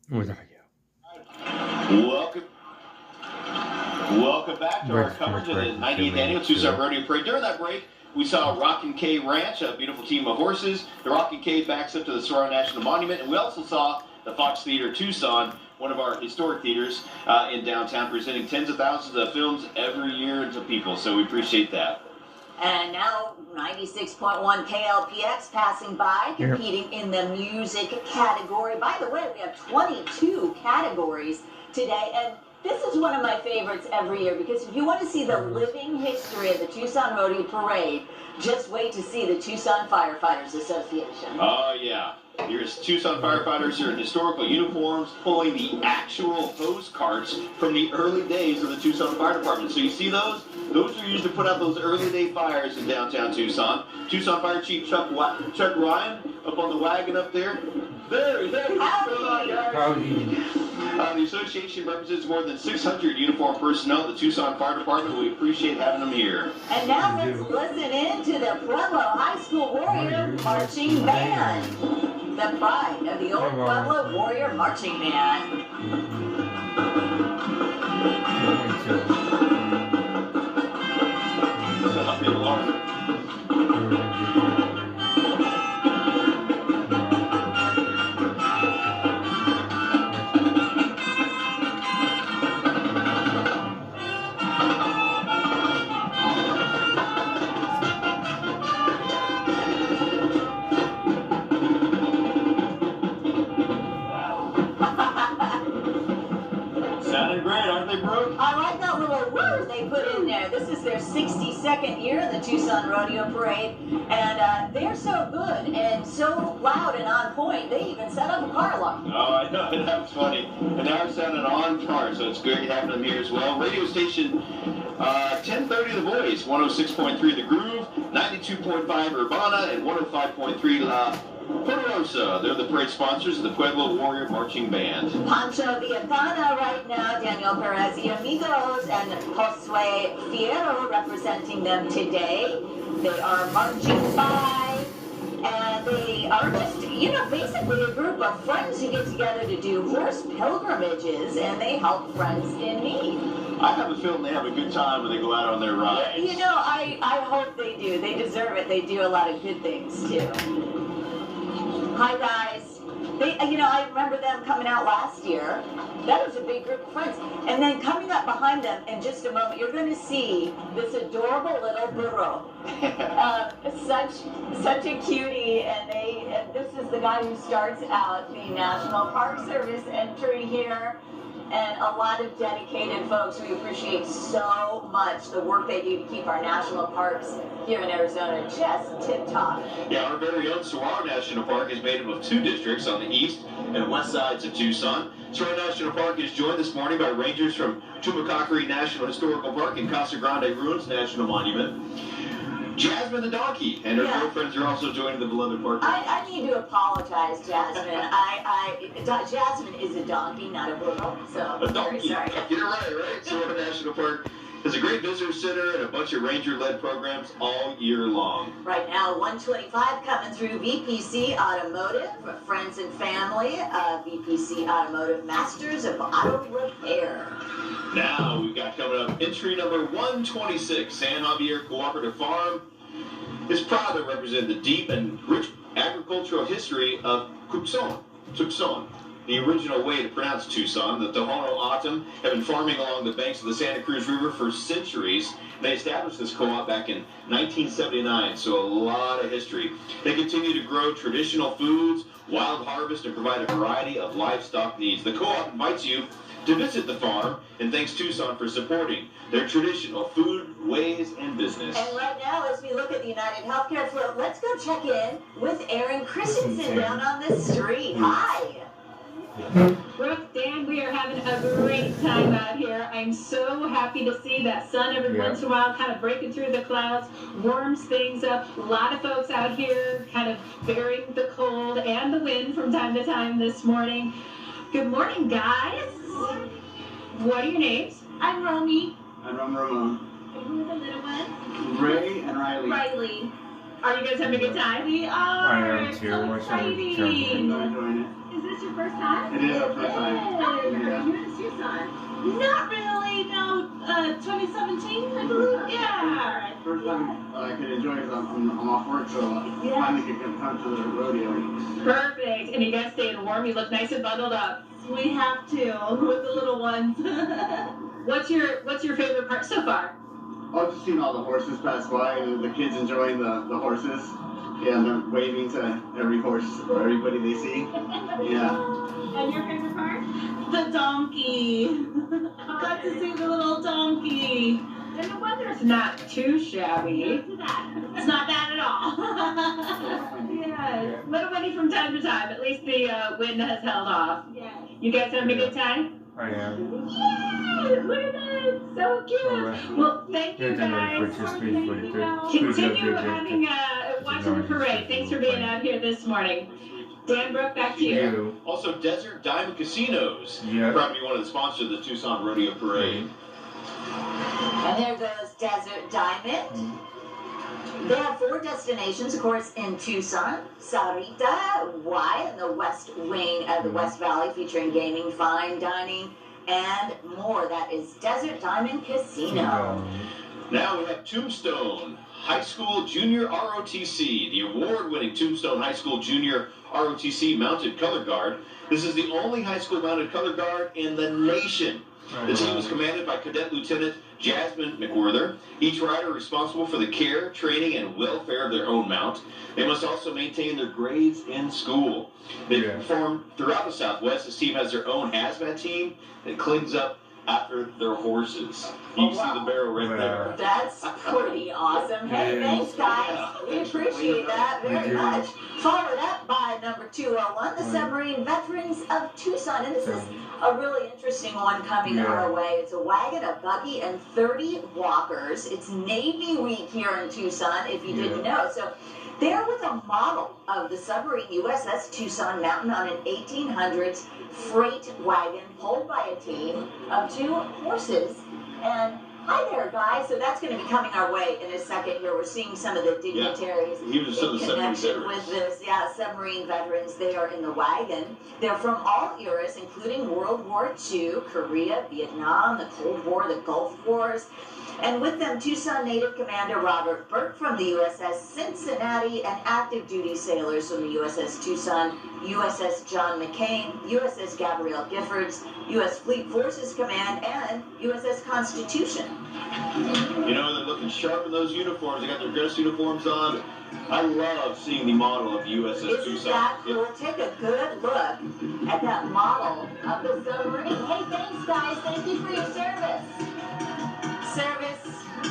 Welcome back to our coverage of the 90th Annual Tucson Rodeo Parade. During that break, we saw Rockin' K Ranch, a beautiful team of horses. The Rockin' K backs up to the Saguaro National Monument, and we also saw the Fox Theater Tucson, one of our historic theaters in downtown, presenting tens of thousands of films every year to people, so we appreciate that. And now 96.1 KLPX passing by, competing in the music category. By the way, we have 22 categories today, and this is one of my favorites every year because if you want to see the living history of the Tucson Rodeo Parade, just wait to see the Tucson Firefighters Association. Oh, yeah. Here's Tucson firefighters here in historical uniforms pulling the actual hose carts from the early days of the Tucson Fire Department. So you see those? Those are used to put out those early day fires in downtown Tucson. Tucson Fire Chief Chuck Ryan up on the wagon up there. There he is. Howdy. The association represents more than 600 uniformed personnel at the Tucson Fire Department. We appreciate having them here. And now let's listen in to the Pueblo High School Warrior Marching Band. The pride of the old Pueblo Warrior Marching Band. I like that little word they put in there. This is their 62nd year in the Tucson Rodeo Parade, and they're so good and so loud and on point, they even set up a car alarm. Oh, I know, that was funny. And now it's sounding on car, so it's great having them here as well. Radio station 1030 The Voice, 106.3 The Groove, 92.5 Urbana, and 105.3 La Poderosa. They're the parade sponsors of the Pueblo Warrior Marching Band. Pancho Villatana right now, Daniel Perez y Amigos, and Josue Fierro representing them today. They are marching by, and they are just, you know, basically a group of friends who get together to do horse pilgrimages, and they help friends in need. I have a feeling they have a good time when they go out on their rides. You know, I hope they do. They deserve it. They do a lot of good things, too. Hi, guys. I remember them coming out last year. That was a big group of friends. And then coming up behind them in just a moment, you're going to see this adorable little burro. Such a cutie. And this is the guy who starts out the National Park Service entry here. And a lot of dedicated folks. We appreciate so much the work they do to keep our national parks here in Arizona just tip-top. Yeah, our very own Saguaro National Park is made up of 2 districts on the east and west sides of Tucson. Saguaro National Park is joined this morning by rangers from Tumacacori National Historical Park and Casa Grande Ruins National Monument. Jasmine the donkey and her girlfriends are also joining the beloved park. I need to apologize, Jasmine. Jasmine is a donkey, not a burro. So a donkey. Sorry. Get it right? Saguaro National Park has a great visitor center and a bunch of ranger-led programs all year long. Right now, 125 coming through VPC Automotive, friends and family of VPC Automotive, Masters of Auto Repair. Now we've got coming up entry number 126, San Javier Cooperative Farm is proud to represent the deep and rich agricultural history of Tucson. The original way to pronounce Tucson, the Tohono O'odham, have been farming along the banks of the Santa Cruz River for centuries. They established this co-op back in 1979, so a lot of history. They continue to grow traditional foods, wild harvest, and provide a variety of livestock needs. The co-op invites you to visit the farm and thanks Tucson for supporting their traditional food, ways, and business. And right now, as we look at the United Healthcare float, let's go check in with Aaron Christensen down on the street. Hi. Brooke, Dan, we are having a great time out here. I'm so happy to see that sun every once in a while kind of breaking through the clouds, warms things up. A lot of folks out here kind of bearing the cold and the wind from time to time this morning. Good morning, guys. What are your names? I'm Romy. I'm Ramon. And who are the little ones? Ray and Riley. Riley. Are you guys having a good time? We are. I am too. So exciting. I'm enjoying it. Is this your first time? It is our first time. here in Tucson? Not really, no. 2017, I believe. Yeah. First time I could enjoy it because I'm off work, so finally could come to the rodeo. Perfect. And you guys staying warm? You look nice and bundled up. We have to with the little ones. What's your favorite part so far? Oh, just seeing all the horses pass by and the kids enjoying the horses. Yeah, and they're waving to every horse or everybody they see. Yeah. And your favorite part? The donkey. Got to see the little donkey. And the weather's not too shabby. It's not bad at all. Yeah, a little windy from time to time. At least the wind has held off. Yeah. You guys having a good time? I am. Yay! Look at that! So cute! Well, thank you guys. Continue watching the parade. Thanks for being out here this morning. Dan Brooke, back to you. Also, Desert Diamond Casinos. Yeah. Probably one of the sponsors of the Tucson Rodeo Parade. And there goes Desert Diamond. They have 4 destinations, of course, in Tucson. Sarita, Y, in the west wing of the West Valley, featuring gaming, fine dining, and more. That is Desert Diamond Casino. Now we have Tombstone High School Junior ROTC, the award-winning Tombstone High School Junior ROTC Mounted Color Guard. This is the only high school mounted color guard in the nation. The team is commanded by Cadet Lieutenant Jasmine McWhirter, each rider responsible for the care, training, and welfare of their own mount. They must also maintain their grades in school. They perform throughout the Southwest. This team has their own hazmat team that cleans up after their horses. You can see the barrel right there. That's pretty awesome. Hey, thanks, guys. We appreciate that very much. Followed up by number 201, the Submarine Veterans of Tucson. And this is a really interesting one coming our way. It's a wagon, a buggy, and 30 walkers. It's Navy Week here in Tucson, if you didn't know. So they're with a model of the submarine USS Tucson Mountain on an 1800s freight wagon pulled by a team of 2 horses. And hi there, guys. So that's going to be coming our way in a second here. We're seeing some of the dignitaries in connection with this. Yeah, submarine veterans. They are in the wagon. They're from all eras, including World War II, Korea, Vietnam, the Cold War, the Gulf Wars. And with them, Tucson Native Commander Robert Burke from the USS Cincinnati and active duty sailors from the USS Tucson, USS John McCain, USS Gabrielle Giffords, U.S. Fleet Forces Command, and USS Constitution. You know, they're looking sharp in those uniforms. They got their dress uniforms on. I love seeing the model of USS Tucson. Isn't that cool? Take a good look at that model of the submarine. Hey, thanks, guys. Thank you for your service. Service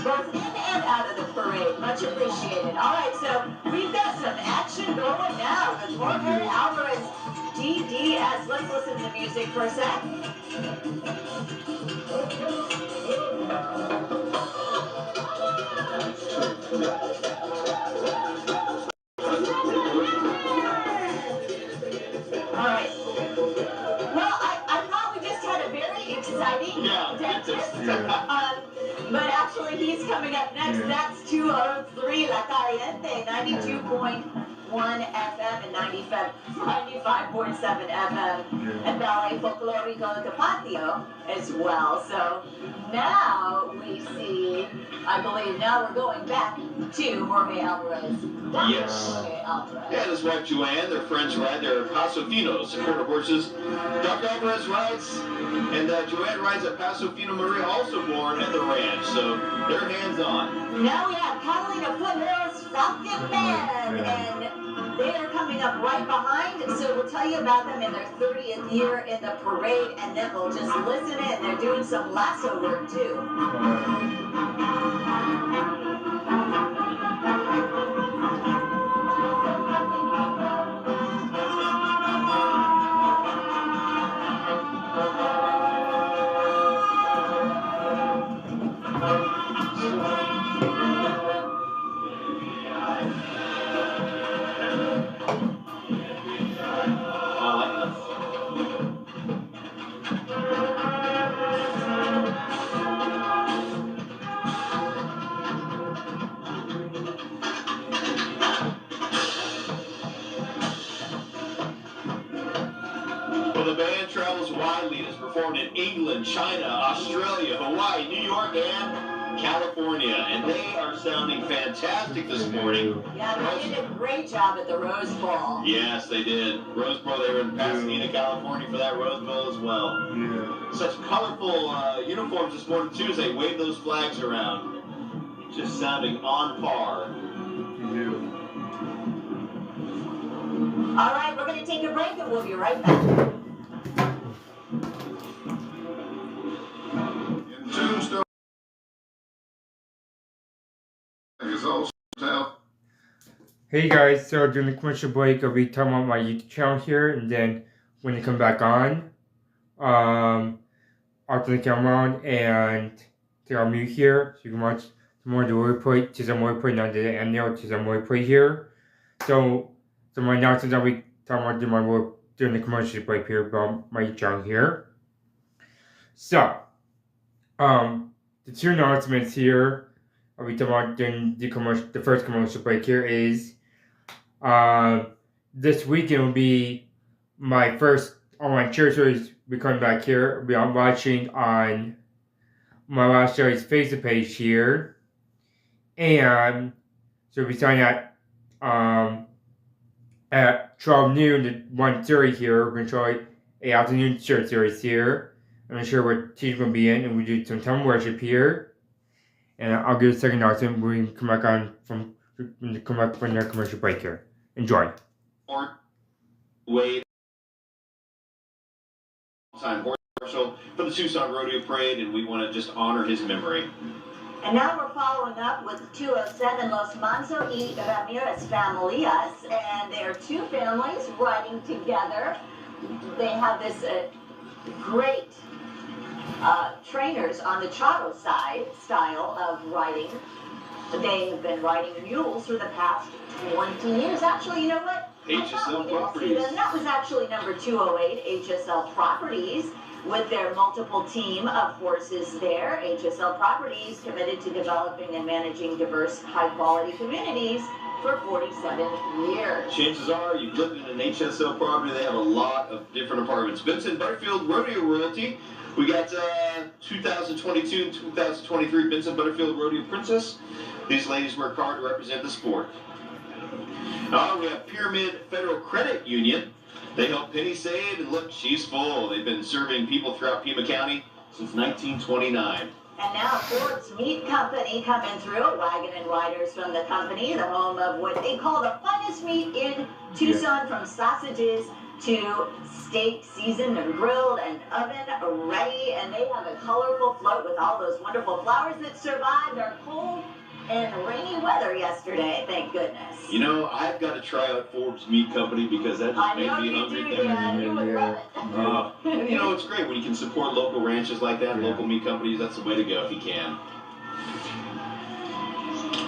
both in and out of the parade. Much appreciated. All right, so we've got some action going now with Jorge Alvarez DDS. Let's listen to the music for a sec. All right. Well, I thought we just had a very exciting dentist. But actually, he's coming up next. That's 203 La Caliente, 92.1 FM and 95.7 FM, and Ballet Folklorico de Patio as well. So now we see, I believe, now we're going back to Jorge Alvarez. Yes. Yeah, and his wife Joanne, their friends ride their Paso Finos, a quarter horses. Dr. Alvarez rides, and Joanne rides a Paso Fino Maria, also born at the ranch, so they're hands-on. Now we have Catalina Foothills Falcon Band, and they are coming up right behind, so we'll tell you about them in their 30th year in the parade, and then we'll just listen in. They're doing some lasso work, too. Charles Wiley has performed in England, China, Australia, Hawaii, New York, and California. And they are sounding fantastic this morning. Yeah, they did a great job at the Rose Bowl. Yes, they did. Rose Bowl, they were in Pasadena, California for that Rose Bowl as well. Yeah. Such colorful uniforms this morning, too, as they wave those flags around. Just sounding on par. All right, we're going to take a break and we'll be right back. In Tombstone is also out. Hey guys, so during the commercial break, I'll be talking about my YouTube channel here, and then when you come back on, I'll turn the camera on and take our mute here, so you can watch more of the replay, to some replay, not the end there, to some replay here. So my announcements I'll be talking about during the commercial break here about my channel here. So, the two announcements here I'll be talking about during the first commercial break here is, this weekend will be my first online church series. Be coming back here. I'll be watching on my last series Facebook page here. And so we'll be starting at 12 noon to 1:30 here. We're going to try an afternoon church series here. I'm not sure what team's going to be in, and we do some time worship here. And I'll give a second announcement when we come back from the commercial break here. Enjoy. Wade, time horse marshal for the Tucson Rodeo Parade, and we want to just honor his memory. And now we're following up with 207 Los Manzo y Ramirez familias, and they are two families riding together. They have this great trainers on the Charo side style of riding. They've been riding mules for the past 20 years. Actually, you know what? HSL Properties. That was actually number 208, HSL Properties, with their multiple team of horses there. HSL Properties committed to developing and managing diverse, high-quality communities for 47 years. Chances are you've lived in an HSL property. They have a lot of different apartments. Vincent Butterfield Rodeo Royalty. We got 2022 and 2023 Vincent Butterfield Rodeo Princess. These ladies work hard to represent the sport. We have Pyramid Federal Credit Union. They help Penny save, and look, she's full. They've been serving people throughout Pima County since 1929. And now Ford's Meat Company coming through, wagon and riders from the company, the home of what they call the finest meat in Tucson, from sausages to steak, seasoned and grilled and oven ready. And they have a colorful float with all those wonderful flowers that survived our cold and rainy weather yesterday, thank goodness. You know, I've got to try out Forbes Meat Company because that just made me hungry. And you know, it's great when you can support local ranches like that, local meat companies. That's the way to go if you can.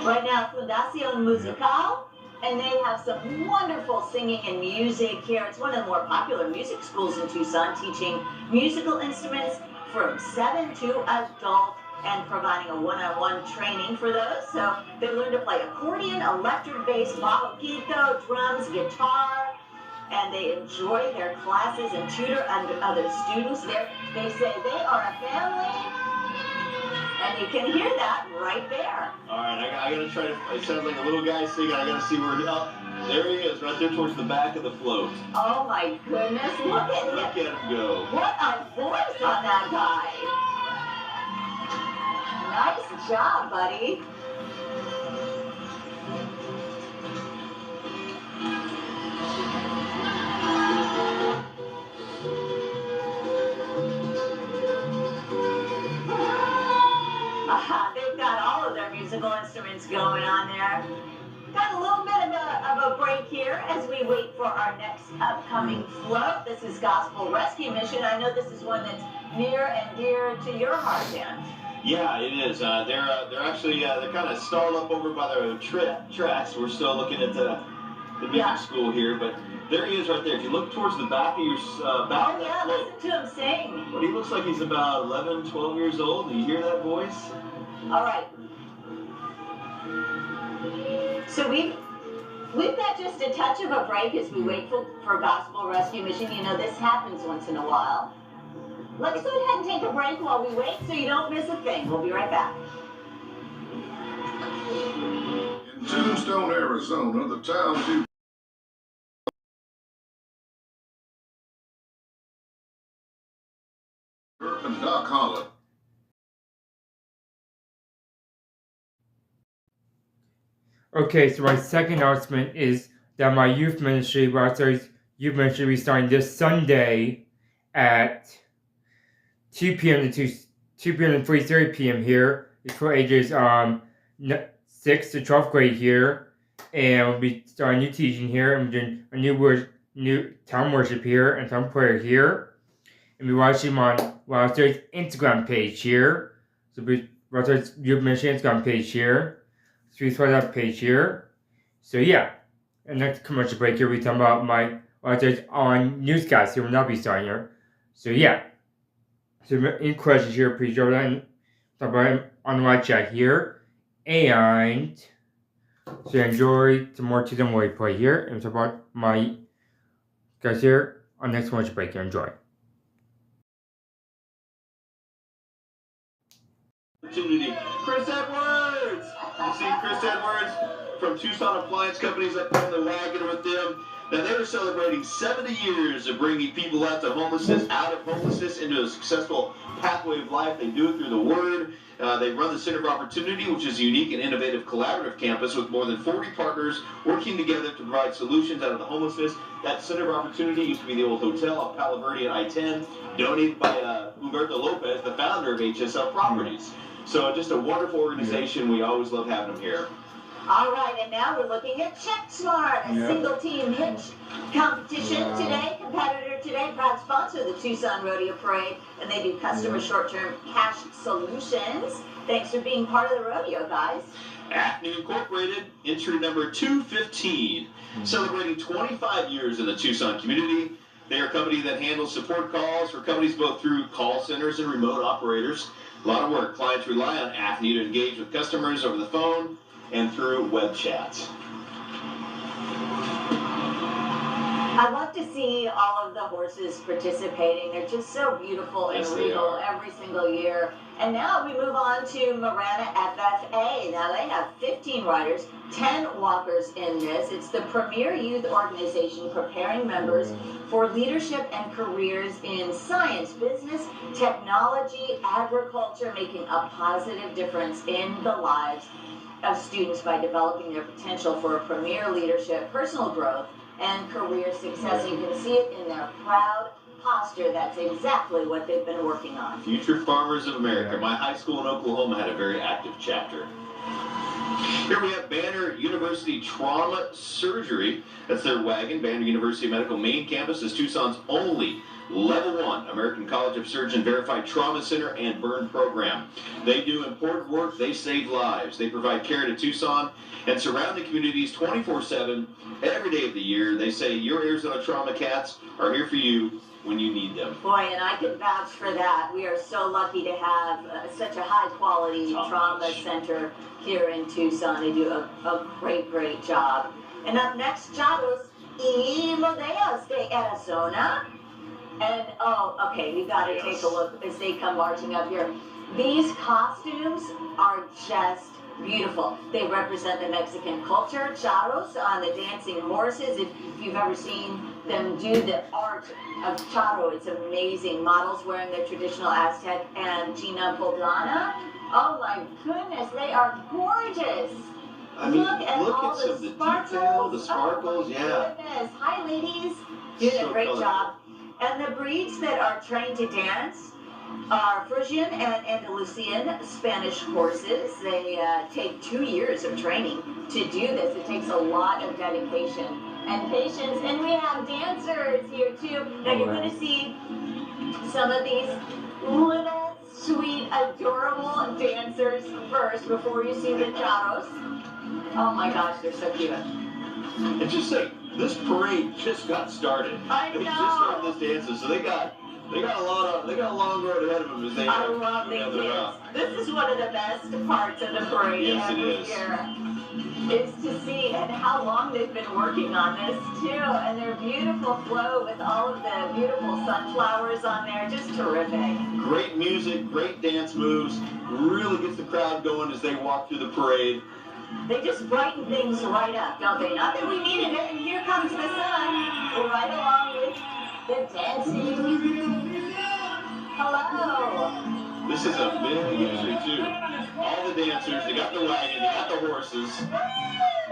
Right now, Fundación Musical, and they have some wonderful singing and music here. It's one of the more popular music schools in Tucson, teaching musical instruments from 7 to adult, and providing a one-on-one training for those. So they learn to play accordion, electric bass, bajito, drums, guitar, and they enjoy their classes and tutor other students. They say they are a family, and you can hear that right there. All right, I got to try to, it sounds like a little guy singing. I got to see where there he is, right there towards the back of the float. Oh my goodness, look at him. Look at him go. What a voice on that guy. Nice job, buddy. They've got all of their musical instruments going on there. Got a little bit of a break here as we wait for our next upcoming float. This is Gospel Rescue Mission. I know this is one that's near and dear to your heart, Dan. Yeah, it is. They're actually they're kind of stalled up over by the tracks. We're still looking at the music school here, but there he is right there. If you look towards the back of your back, oh yeah, listen to him sing. But he looks like he's about 11, 12 years old. Do you hear that voice? All right. So we've got just a touch of a break as we wait for Gospel Rescue Mission. You know, this happens once in a while. Let's go ahead and take a break while we wait so you don't miss a thing. We'll be right back. In Tombstone, Arizona, the town and Doc Holland. Okay, so my second announcement is that my youth ministry, youth ministry, will be starting this Sunday at 2 p.m. to 2 p.m. to 3:30 p.m. here. It's for ages 6th to 12th grade here, and we'll be starting new teaching here, and we're doing a new town worship here and town prayer here, and we're watching on Wildster's Instagram page here. So Wildster's youth ministry Instagram page here. So we saw that page here. So yeah, and next commercial break here we talk about my Wildster's on newscast here will not be starting here. So yeah. So any questions here, please drop that in, talk about it on the live chat here. And so enjoy some more Tucson Warrior play here. And talk about my guys here on next commercial break here. Enjoy. Opportunity. Chris Edwards! You see Chris Edwards from Tucson Appliance Companies up on the wagon with them. Now, they are celebrating 70 years of bringing people out of homelessness, into a successful pathway of life. They do it through the Word. They run the Center of Opportunity, which is a unique and innovative collaborative campus with more than 40 partners working together to provide solutions out of the homelessness. That Center of Opportunity used to be the old hotel on Palo Verde at I-10, donated by Humberto Lopez, the founder of HSL Properties. So just a wonderful organization. We always love having them here. All right, and now we're looking at CheckSmart, a single-team hitch competition today. Competitor today, proud sponsor of the Tucson Rodeo Parade, and they do customer short-term cash solutions. Thanks for being part of the rodeo, guys. Acme Incorporated, entry number 215, celebrating 25 years in the Tucson community. They are a company that handles support calls for companies both through call centers and remote operators. A lot of work. Clients rely on Acme to engage with customers over the phone and through web chat. I love to see all of the horses participating. They're just so beautiful and regal every single year. And now we move on to Marana FFA. Now they have 15 riders, 10 walkers in this. It's the premier youth organization preparing members for leadership and careers in science, business, technology, agriculture, making a positive difference in the lives of students by developing their potential for a premier leadership, personal growth, and career success. You can see it in their proud posture. That's exactly what they've been working on. Future Farmers of America. My high school in Oklahoma had a very active chapter. Here we have Banner University Trauma Surgery. That's their wagon. Banner University Medical main campus is Tucson's only Level 1 American College of Surgeon verified trauma center and burn program. They do important work. They save lives. They provide care to Tucson and surrounding communities 24/7 every day of the year. They say your Arizona Trauma Cats are here for you when you need them. Boy, and I can vouch for that. We are so lucky to have such a high-quality trauma center here in Tucson. They do a great, great job. And up next, Charos y Modelos de Arizona. And, oh, okay, you got to take a look as they come marching up here. These costumes are just beautiful. They represent the Mexican culture. Charros on the dancing horses. If you've ever seen them do the art of charro, it's amazing. Models wearing their traditional Aztec and China poblana. Oh my goodness, they are gorgeous. I mean, look at all some of the detail, the sparkles, oh my goodness. Hi, ladies. You did a great job. And the breeds that are trained to dance are Frisian and Andalusian Spanish horses. They take 2 years of training to do this. It takes a lot of dedication and patience. And we have dancers here too. Now you're going to see some of these little, sweet, adorable dancers first before you see the charros. Oh my gosh, they're so cute. And just say, this parade just got started. I know. They just started this dancing, so they got a long road ahead of them as they. I love the kids. This is one of the best parts of the parade every year. is to see and how long they've been working on this too, and their beautiful flow with all of the beautiful sunflowers on there, just terrific. Great music, great dance moves, really gets the crowd going as they walk through the parade. They just brighten things right up, don't they? Not that we needed it, and here comes the sun, right along with the dancing. Hello. This is a big entry too. All the dancers, they got the wagon, they got the horses.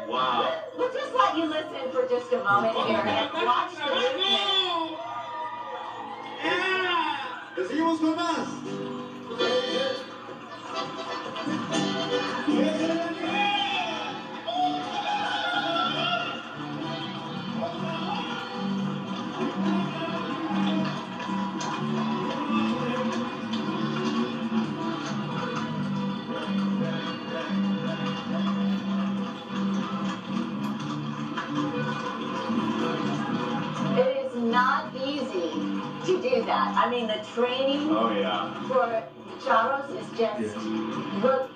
Wow. We'll just let you listen for just a moment here and watch the movement. Seguimos con más. It is not easy to do that. I mean, the training Oh yeah. for the charros is just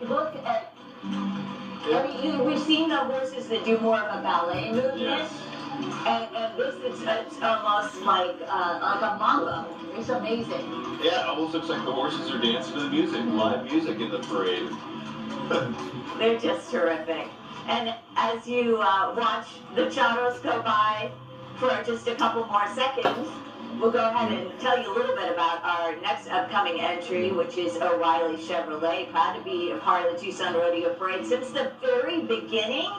look at. I mean, we've seen the horses that do more of a ballet movement, Yes. and this it's almost like a mambo. It's amazing. Yeah, it almost looks like the horses are dancing to the music, live music in the parade. They're just terrific. And as you watch the charros go by for just a couple more seconds, we'll go ahead and tell you a little bit about our next upcoming entry, which is O'Reilly Chevrolet, proud to be a part of the Tucson Rodeo Parade since the very beginning.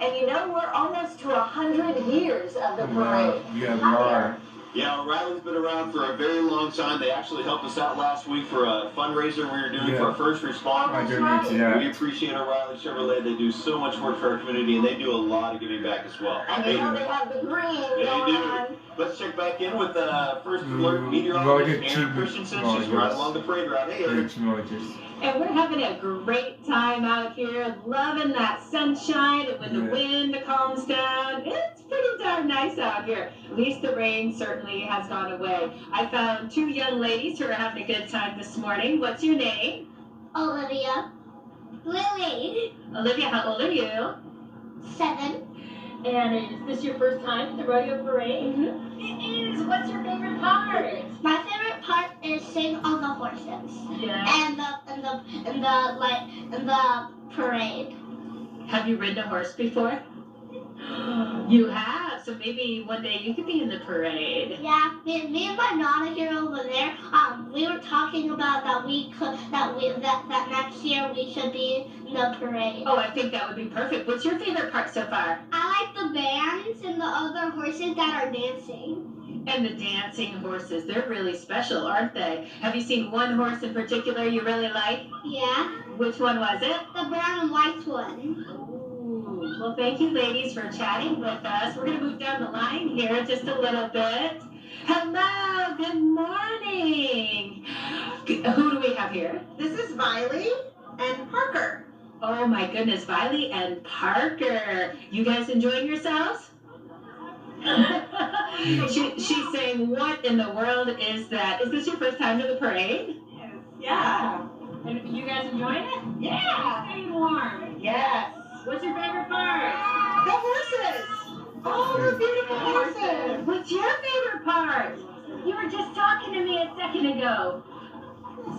And you know, we're almost to 100 years of the parade. Yeah, we are. Yeah, O'Reilly's been around for a very long time. They actually helped us out last week for a fundraiser we were doing for our first responders. We appreciate O'Reilly Chevrolet. They do so much work for our community, and they do a lot of giving back as well. And you know they have the green They going do. on. Let's check back in with First Alert meteorologist Aaron Christensen. She's right along the parade route. Hey, Aaron. And we're having a great time out here, loving that sunshine, and when the wind calms down, it's pretty darn nice out here. At least the rain certainly has gone away. I found two young ladies who are having a good time this morning. What's your name? Olivia. Lily. Olivia, how old are you? 7. And is this your first time at the rodeo parade? Mm-hmm. It is. What's your favorite part? My favorite part is sitting on the horses. Yeah. And the parade. Have you ridden a horse before? You have, so maybe one day you could be in the parade. Yeah, me and my Nana here over there, we were talking about that next year we should be in the parade. Oh, I think that would be perfect. What's your favorite part so far? I like the bands and the other horses that are dancing. And the dancing horses, they're really special, aren't they? Have you seen one horse in particular you really like? Yeah. Which one was it? The brown and white one. Ooh, well, thank you, ladies, for chatting with us. We're going to move down the line here just a little bit. Hello, good morning. Who do we have here? This is Viley and Parker. Oh, my goodness, Viley and Parker. You guys enjoying yourselves? She's saying, what in the world is that? Is this your first time to the parade? Yeah. And you guys enjoying it? Yeah. Staying warm. Yes. What's your favorite part? The horses. Oh, the beautiful horses. What's your favorite part? You were just talking to me a second ago.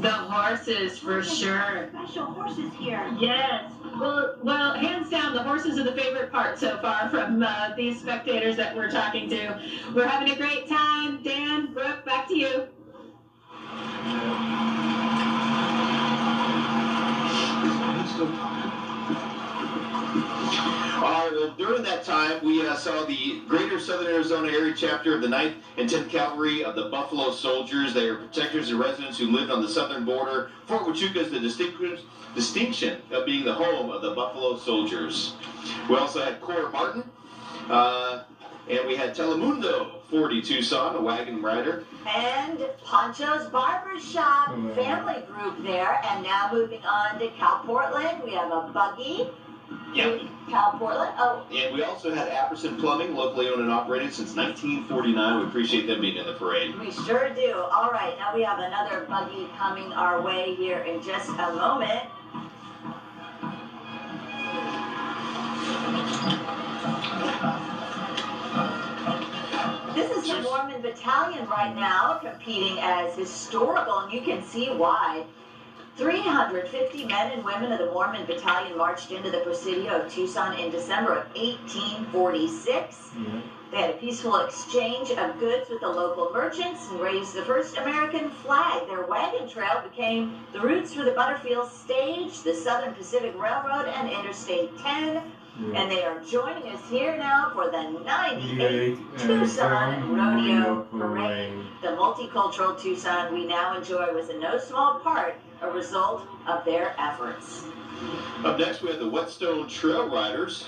The horses, for sure. Special horses here. Yes. Well, hands down, the horses are the favorite part so far from these spectators that we're talking to. We're having a great time. Dan, Brooke, back to you. All right, well, during that time, we saw the Greater Southern Arizona Area Chapter of the 9th and 10th Cavalry of the Buffalo Soldiers. They are protectors and residents who lived on the southern border. Fort Huachuca is the distinction of being the home of the Buffalo Soldiers. We also had Cora Martin, and we had Telemundo 40 Tucson, a wagon rider. And Poncho's Barbershop family group there. And now moving on to Cal Portland, we have a buggy. Yep. Cal Portland. Oh. And we also had Apperson Plumbing, locally owned and operated since 1949. We appreciate them being in the parade. We sure do. All right, now we have another buggy coming our way here in just a moment. This is the Mormon Battalion right now, competing as historical, and you can see why. 350 men and women of the Mormon Battalion marched into the Presidio of Tucson in December of 1846. They had a peaceful exchange of goods with the local merchants and raised the first American flag. Their wagon trail became the routes for the Butterfield Stage, the Southern Pacific Railroad, and Interstate 10. And they are joining us here now for the 98th Tucson Rodeo Parade. The multicultural Tucson we now enjoy was in no small part a result of their efforts. Up next, we have the Whetstone Trail Riders.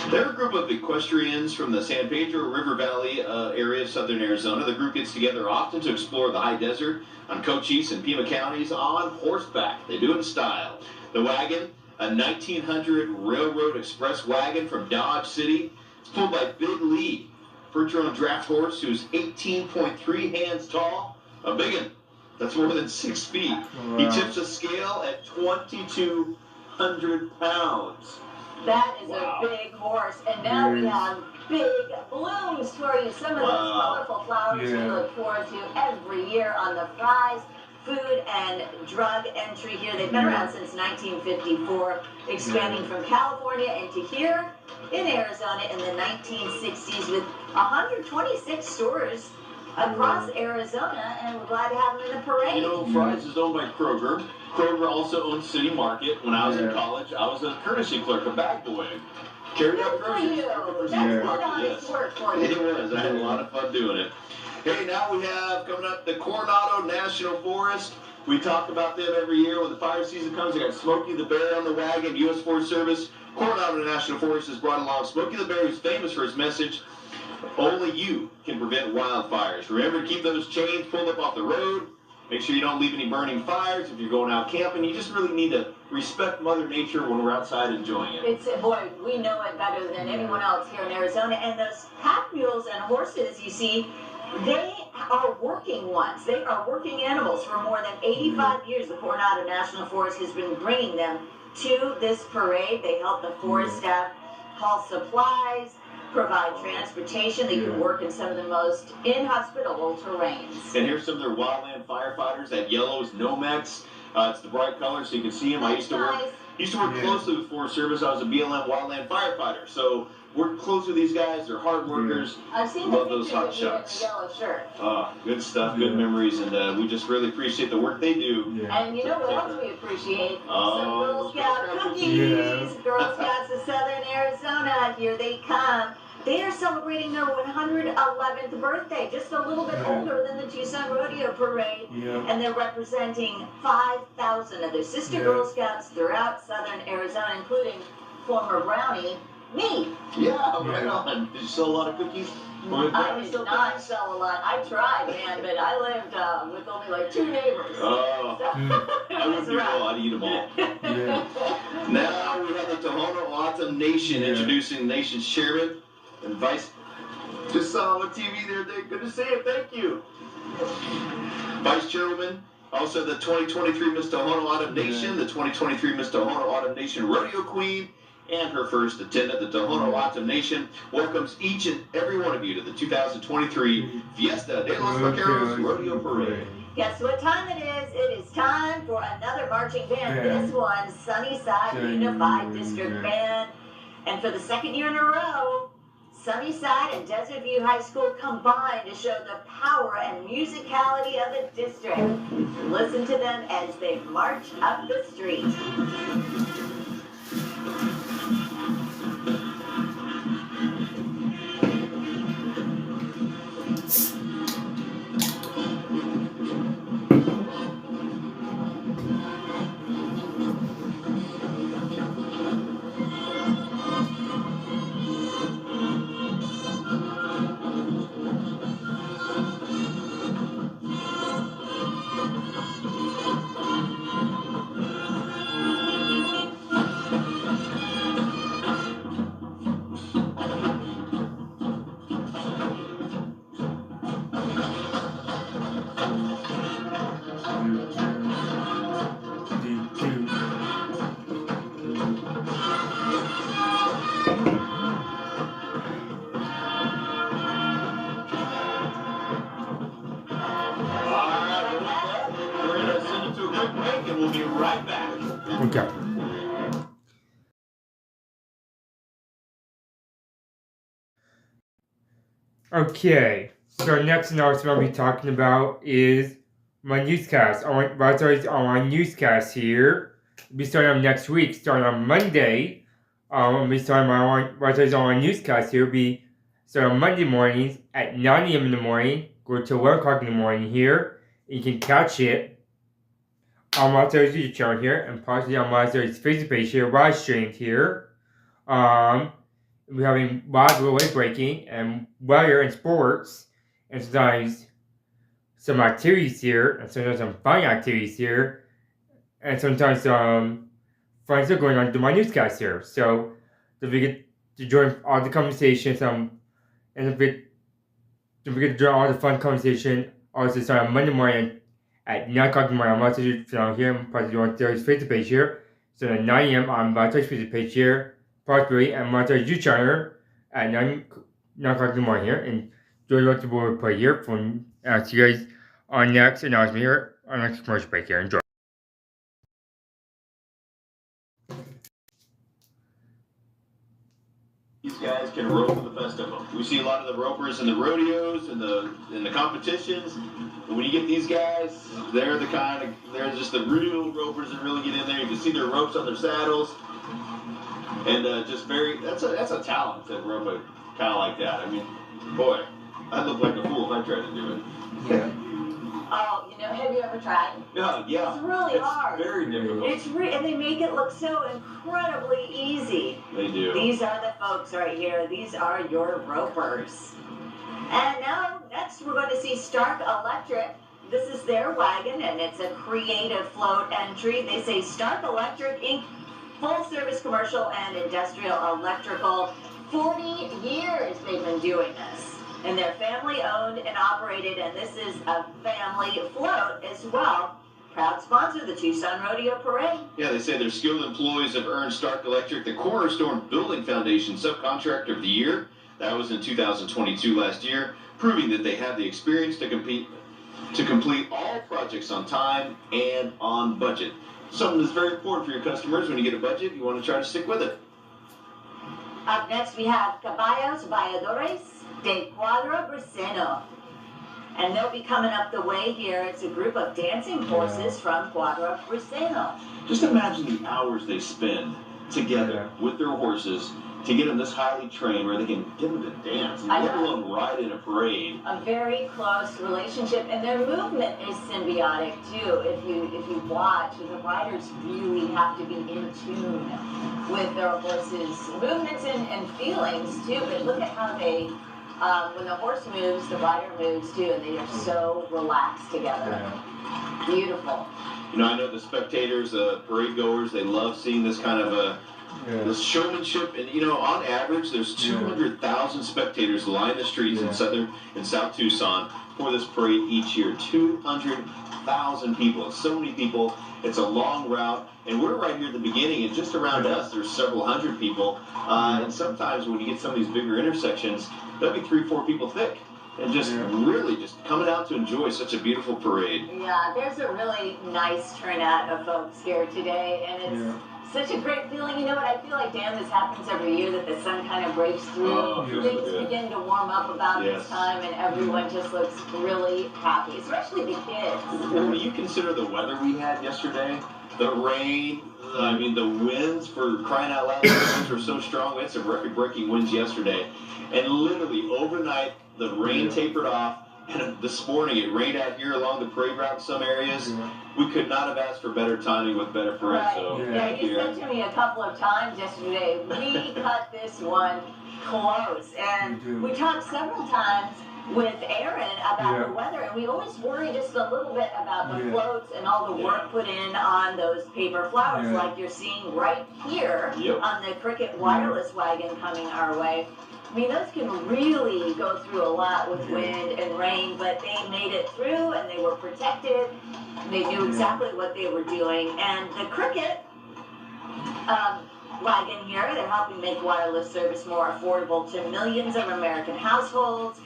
They're a group of equestrians from the San Pedro River Valley area of southern Arizona. The group gets together often to explore the high desert on Cochise and Pima counties on horseback. They do it in style. The wagon, a 1900 Railroad Express wagon from Dodge City. It's pulled by Big Lee, first-round draft horse who's 18.3 hands tall. A big one. That's more than 6 feet. Wow. He tips a scale at 2,200 pounds. That is a big horse. And now we have big blooms for you. Some of those colorful flowers we look forward to every year on the Fry's Food and Drug entry here. They've been around since 1954, expanding from California into here in Arizona in the 1960s with 126 stores across Arizona, and we're glad to have them in the parade. You know, Fry's is owned by Kroger. Kroger also owns City Market. When I was in college, I was a courtesy clerk, a bag boy. Carried out groceries. That's good honest work for you. It was. I had a lot of fun doing it. Hey, now we have coming up the Coronado National Forest. We talk about them every year when the fire season comes. They got Smokey the Bear on the wagon, U.S. Forest Service. Coronado National Forest has brought along Smokey the Bear, who's famous for his message, only you can prevent wildfires. Remember to keep those chains pulled up off the road. Make sure you don't leave any burning fires. If you're going out camping, you just really need to respect Mother Nature when we're outside enjoying it. It's, boy, we know it better than anyone else here in Arizona. And those pack mules and horses, you see, they are working ones. They are working animals. For more than 85 years, the Coronado National Forest has been bringing them to this parade. They help the forest staff haul supplies, provide transportation. They can work in some of the most inhospitable terrains. And here's some of their wildland firefighters. That yellow is Nomex. It's the bright color, so you can see them. I used to work closely with Forest Service. I was a BLM wildland firefighter, so work close with these guys. They're hard workers. I've seen Love the those hot shots. in the yellow shirt. Good stuff, good memories, and we just really appreciate the work they do. And you know what else we appreciate? Some Girl Scout cookies. Girl Scouts of Southern Arizona, here they come. They are celebrating their 111th birthday, just a little bit older than the Tucson Rodeo Parade. And they're representing 5,000 of their sister Girl Scouts throughout Southern Arizona, including former Brownie, me. Right on. Did you sell a lot of cookies? I did not sell a lot. I tried, man, but I lived with only like 2 neighbors. I wouldn't do well. I'd eat them all. Now we have the Tohono O'odham Nation introducing the nation's chairman and vice. Just saw on TV the other day. Good to see you. Thank you. Vice Chairwoman. Also the 2023 Miss Tohono O'odham Nation, the 2023 Miss Tohono O'odham Nation Rodeo Queen, and her first attendant. The Tohono O'odham Nation welcomes each and every one of you to the 2023 Fiesta de los Vaqueros Rodeo Parade. Guess what time it is? It is time for another marching band. This one, Sunnyside Unified District Band. And for the second year in a row, Sunnyside and Desert View High School combined to show the power and musicality of the district. Listen to them as they march up the street. we'll be right back. Okay. Okay, so next announcement I'll be talking about is my newscast. On my newscast here. I'll be starting on next week, starting on Monday. I'll be starting on my newscast here. Will be starting on Monday mornings at 9 a.m. in the morning. Go to 11 o'clock in the morning here. You can catch it on my YouTube channel here and possibly on my Facebook page here, live streamed here. We're having live relay breaking and weather and sports, and sometimes some activities here, and sometimes some fun activities here, and sometimes some fun stuff going on to my newscast here. So don't forget to join all the conversations, and don't forget to join all the fun conversation. Also start on Monday morning at 9 o'clock in the morning on my YouTube channel here, and possibly on Thursday's Facebook page here. So at 9 a.m. on my Facebook page here. Possibly and my YouTube channel at 9 o'clock in the morning here, and enjoy what the board play here. From see you guys on next announcement here, on next commercial break here. Enjoy. These guys can rope for the festival. We see a lot of the ropers in the rodeos and the competitions. But when you get these guys, they're just the real ropers that really get in there. You can see their ropes on their saddles. And that's a talent to rope a cow like that. I mean, boy, I'd look like a fool if I tried to do it. Yeah. Oh, have you ever tried? Yeah. It's really hard. It's very difficult. And they make it look so incredibly easy. They do. These are the folks right here. These are your ropers. And now, next we're going to see Stark Electric. This is their wagon, and it's a creative float entry. They say Stark Electric Inc. Full service commercial and industrial electrical. 40 years they've been doing this. And they're family owned and operated, and this is a family float as well. Proud sponsor of the Tucson Rodeo Parade. Yeah, they say their skilled employees have earned Stark Electric the Cornerstone Building Foundation Subcontractor of the Year. That was in 2022 last year, proving that they have the experience to complete all projects on time and on budget. Something that's very important for your customers. When you get a budget, you want to try to stick with it. Up next, we have Caballos Valladores de Cuadro Braceno. And they'll be coming up the way here. It's a group of dancing horses from Cuadro Braceno. Just imagine the hours they spend together with their horses to get them this highly trained where they can get them to dance, let alone ride in a parade. A very close relationship, and their movement is symbiotic too. If you watch, the riders really have to be in tune with their horses' movements and feelings too. But look at how they, when the horse moves, the rider moves too, and they are so relaxed together. Beautiful. I know the spectators, parade goers, they love seeing this kind of this showmanship, and on average, there's 200,000 spectators line the streets in South Tucson for this parade each year. 200,000 people. So many people. It's a long route, and we're right here at the beginning, and just around us, there's several hundred people. And sometimes when you get some of these bigger intersections, there'll be 3-4 people thick. And just really just coming out to enjoy such a beautiful parade. Yeah, there's a really nice turnout of folks here today, and it's such a great feeling. You know what? I feel like, Dan, this happens every year that the sun kind of breaks through. Things begin to warm up about this time, and everyone just looks really happy, especially the kids. When you consider the weather we had yesterday, the rain, I mean, the winds, for crying out loud, the winds were so strong. We had some record-breaking winds yesterday. And literally, overnight, the rain tapered off. And this morning, it rained out here along the parade route in some areas. We could not have asked for better timing with better parade. Right. So, You said to me a couple of times yesterday, we cut this one close. And we talked several times with Aaron about the weather, and we always worry just a little bit about the floats and all the work put in on those paper flowers, like you're seeing right here on the Cricket wireless wagon coming our way. I mean, those can really go through a lot with wind and rain, but they made it through, and they were protected. They knew exactly what they were doing. And the Cricket wagon here, they're helping make wireless service more affordable to millions of American households.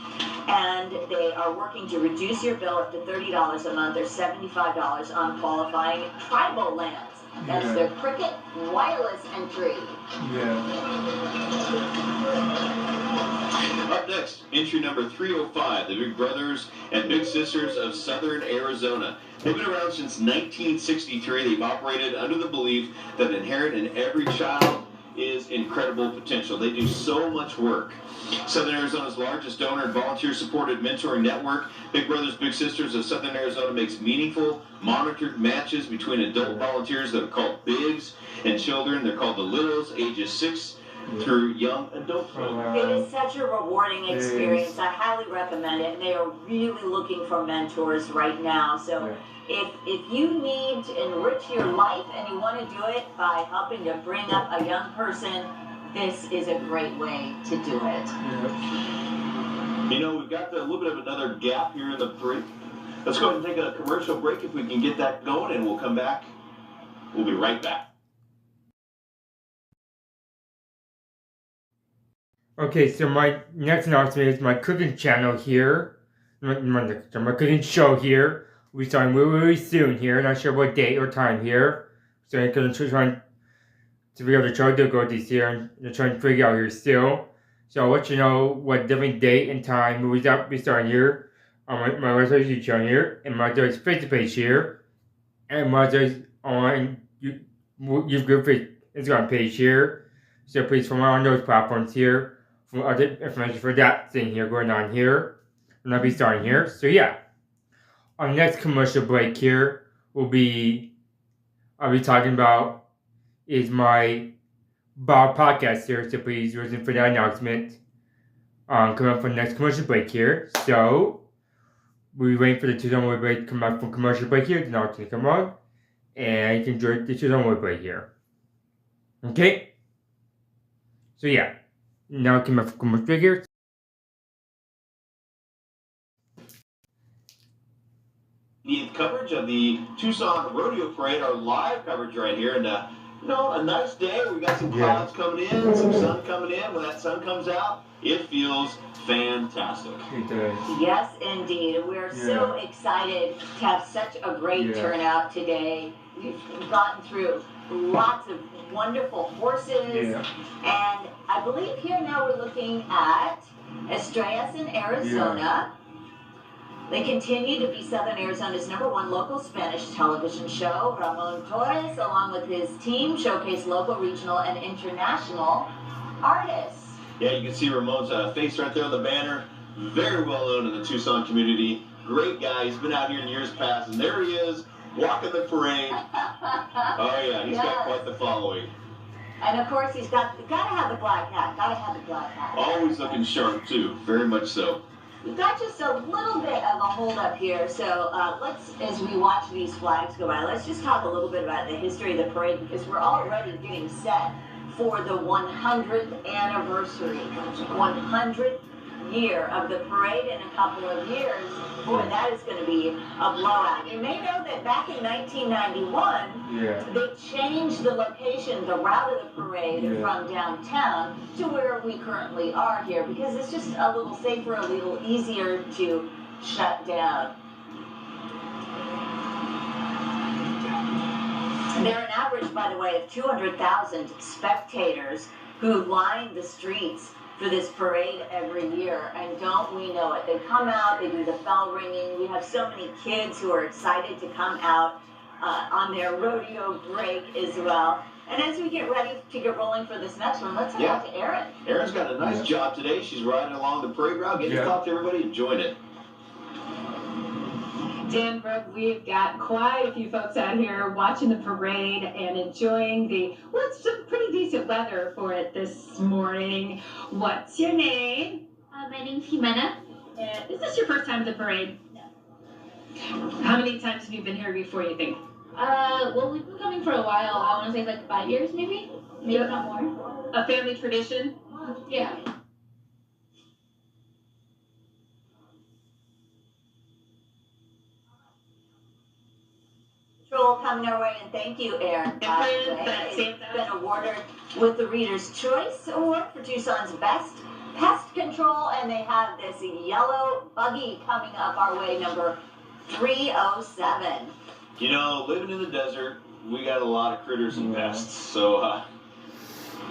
And they are working to reduce your bill up to $30 a month or $75 on qualifying tribal lands. That's their Cricket wireless entry. Up next, entry number 305, the Big Brothers and Big Sisters of Southern Arizona. They've been around since 1963. They've operated under the belief that inherent in every child is incredible potential. They do so much work. Southern Arizona's largest donor and volunteer-supported mentoring network, Big Brothers Big Sisters of Southern Arizona, makes meaningful, monitored matches between adult volunteers that are called Bigs and children. They're called the Littles, ages 6 through young adulthood. It is such a rewarding experience. I highly recommend it. They are really looking for mentors right now. So if you need to enrich your life and you want to do it by helping to bring up a young person, this is a great way to do it. You know, we've got a little bit of another gap here in the parade. Let's go ahead and take a commercial break if we can get that going, and we'll come back. We'll be right back. Okay, so my next announcement is my cooking channel here. My cooking show here. We're starting really soon here. Not sure what date or time here. So I'm going to try to be able to try to go this year and try and figure out here still. So I'll let you know what different date and time we'll be starting here on my website YouTube channel here, and my Facebook page here, and my on YouTube Instagram page here. So please follow on those platforms here for other information for that thing here going on here. And I'll be starting here. So yeah, our next commercial break here I'll be talking about is my Bob podcast here. So please listen for that announcement. Coming up for the next commercial break here. So we wait for the Tucson break to come back from commercial break here. The announcement come on, and you can enjoy the Tucson break here. Okay. So yeah, now come back from commercial break here. The coverage of the Tucson Rodeo Parade, our live coverage right here, and you know, a nice day. We got some clouds coming in, some sun coming in. When that sun comes out, it feels fantastic. It does. Yes, indeed. We're so excited to have such a great turnout today. We've gotten through lots of wonderful horses, and I believe here now we're looking at Estrellas in Arizona. They continue to be Southern Arizona's #1 local Spanish television show. Ramon Torres, along with his team, showcase local, regional, and international artists. Yeah, you can see Ramon's face right there on the banner. Very well known in the Tucson community. Great guy. He's been out here in years past, and there he is, walking the parade. Oh yeah, he's got quite the following. And of course, he's gotta have the black hat. Gotta have the black hat. Always looking sharp too. Very much so. We've got just a little bit of a hold up here, so let's, as we watch these flags go by, let's just talk a little bit about the history of the parade, because we're already getting set for the 100th anniversary, 100th year of the parade in a couple of years. Boy, that is going to be a blowout. You may know that back in 1991, they changed the location, the route of the parade from downtown to where we currently are here, because it's just a little safer, a little easier to shut down. There are an average, by the way, of 200,000 spectators who line the streets for this parade every year, and don't we know it? They come out, they do the bell ringing. We have so many kids who are excited to come out on their rodeo break as well. And as we get ready to get rolling for this next one, let's head out to Erin. Erin's got a nice job today. She's riding along the parade route, getting to talk to everybody, enjoying it. Dan, Brooke, we've got quite a few folks out here watching the parade and enjoying it's some pretty decent weather for it this morning. What's your name? My name's Jimena. Is this your first time at the parade? No. How many times have you been here before, you think? Well, we've been coming for a while. I want to say like 5 years, maybe not more. A family tradition? Yeah. Coming our way, and thank you, Erin. It's been awarded with the Reader's Choice Award for Tucson's Best Pest Control, and they have this yellow buggy coming up our way, number 307. You know, living in the desert, we got a lot of critters and pests, so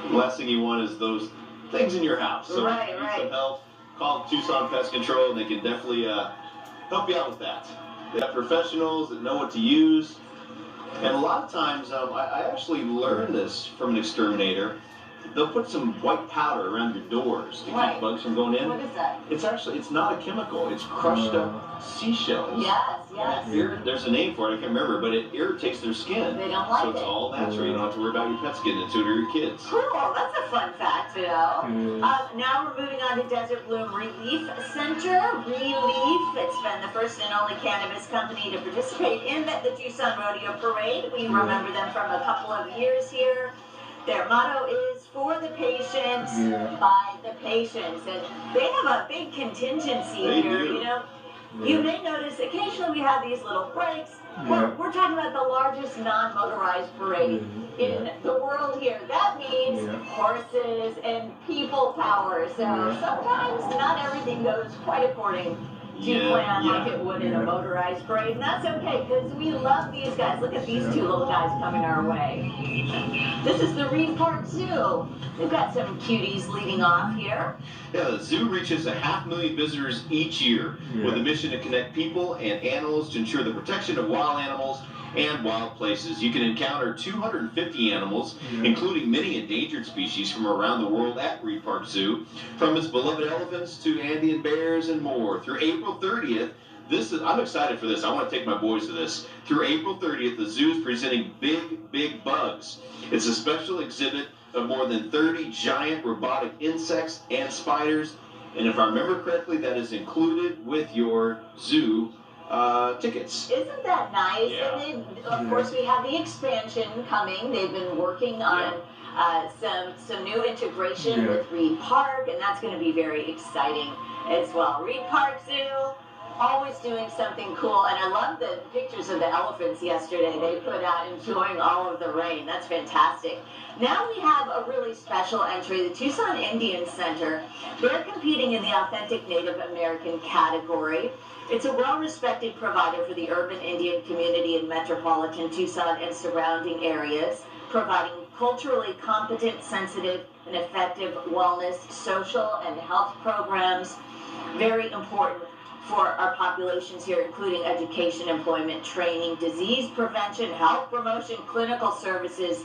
the last thing you want is those things in your house. So Right, if you need right. some help, call Tucson Pest Control, and they can definitely help you out with that. They have professionals that know what to use, and a lot of times, I actually learned this from an exterminator. They'll put some white powder around your doors to keep bugs from going in. What is that? It's not a chemical. It's crushed up seashells. Yes, yes. There's a name for it, I can't remember, but it irritates their skin. They don't like So it's it. all natural. You don't have to worry about your pets getting into it or your kids. Cool, that's a fun fact to know. Now we're moving on to Desert Bloom Relief Center. Relief, it's been the first and only cannabis company to participate in the Tucson Rodeo Parade. We remember them from a couple of years here. Their motto is for the patients, by the patients. And they have a big contingency They here, do. you know. You may notice occasionally we have these little breaks. We're talking about the largest non-motorized parade in the world here. That means horses and people power. So sometimes not everything goes quite according to plan like it would in a motorized parade. And that's okay, because we love these guys. Look at these two little guys coming our way. This is the Reed Park Zoo. We've got some cuties leading off here. Yeah, the zoo reaches 500,000 visitors each year with a mission to connect people and animals to ensure the protection of wild animals and wild places. You can encounter 250 animals, including many endangered species from around the world at Reed Park Zoo, from its beloved elephants to Andean bears and more. Through April 30th, I'm excited for this. I want to take my boys to this. Through April 30th, the zoo is presenting Big Bugs. It's a special exhibit of more than 30 giant robotic insects and spiders. And if I remember correctly, that is included with your zoo tickets. Isn't that nice? Yeah. And then, of course, we have the expansion coming. They've been working on some new integration with Reed Park, and that's going to be very exciting as well. Reed Park Zoo, always doing something cool, and I love the pictures of the elephants yesterday. They put out enjoying all of the rain. That's fantastic. Now we have a really special entry, the Tucson Indian Center. They're competing in the Authentic Native American category. It's a well-respected provider for the urban Indian community in metropolitan Tucson and surrounding areas, providing culturally competent, sensitive, and effective wellness, social, and health programs. Very important for our populations here, including education, employment, training, disease prevention, health promotion, clinical services.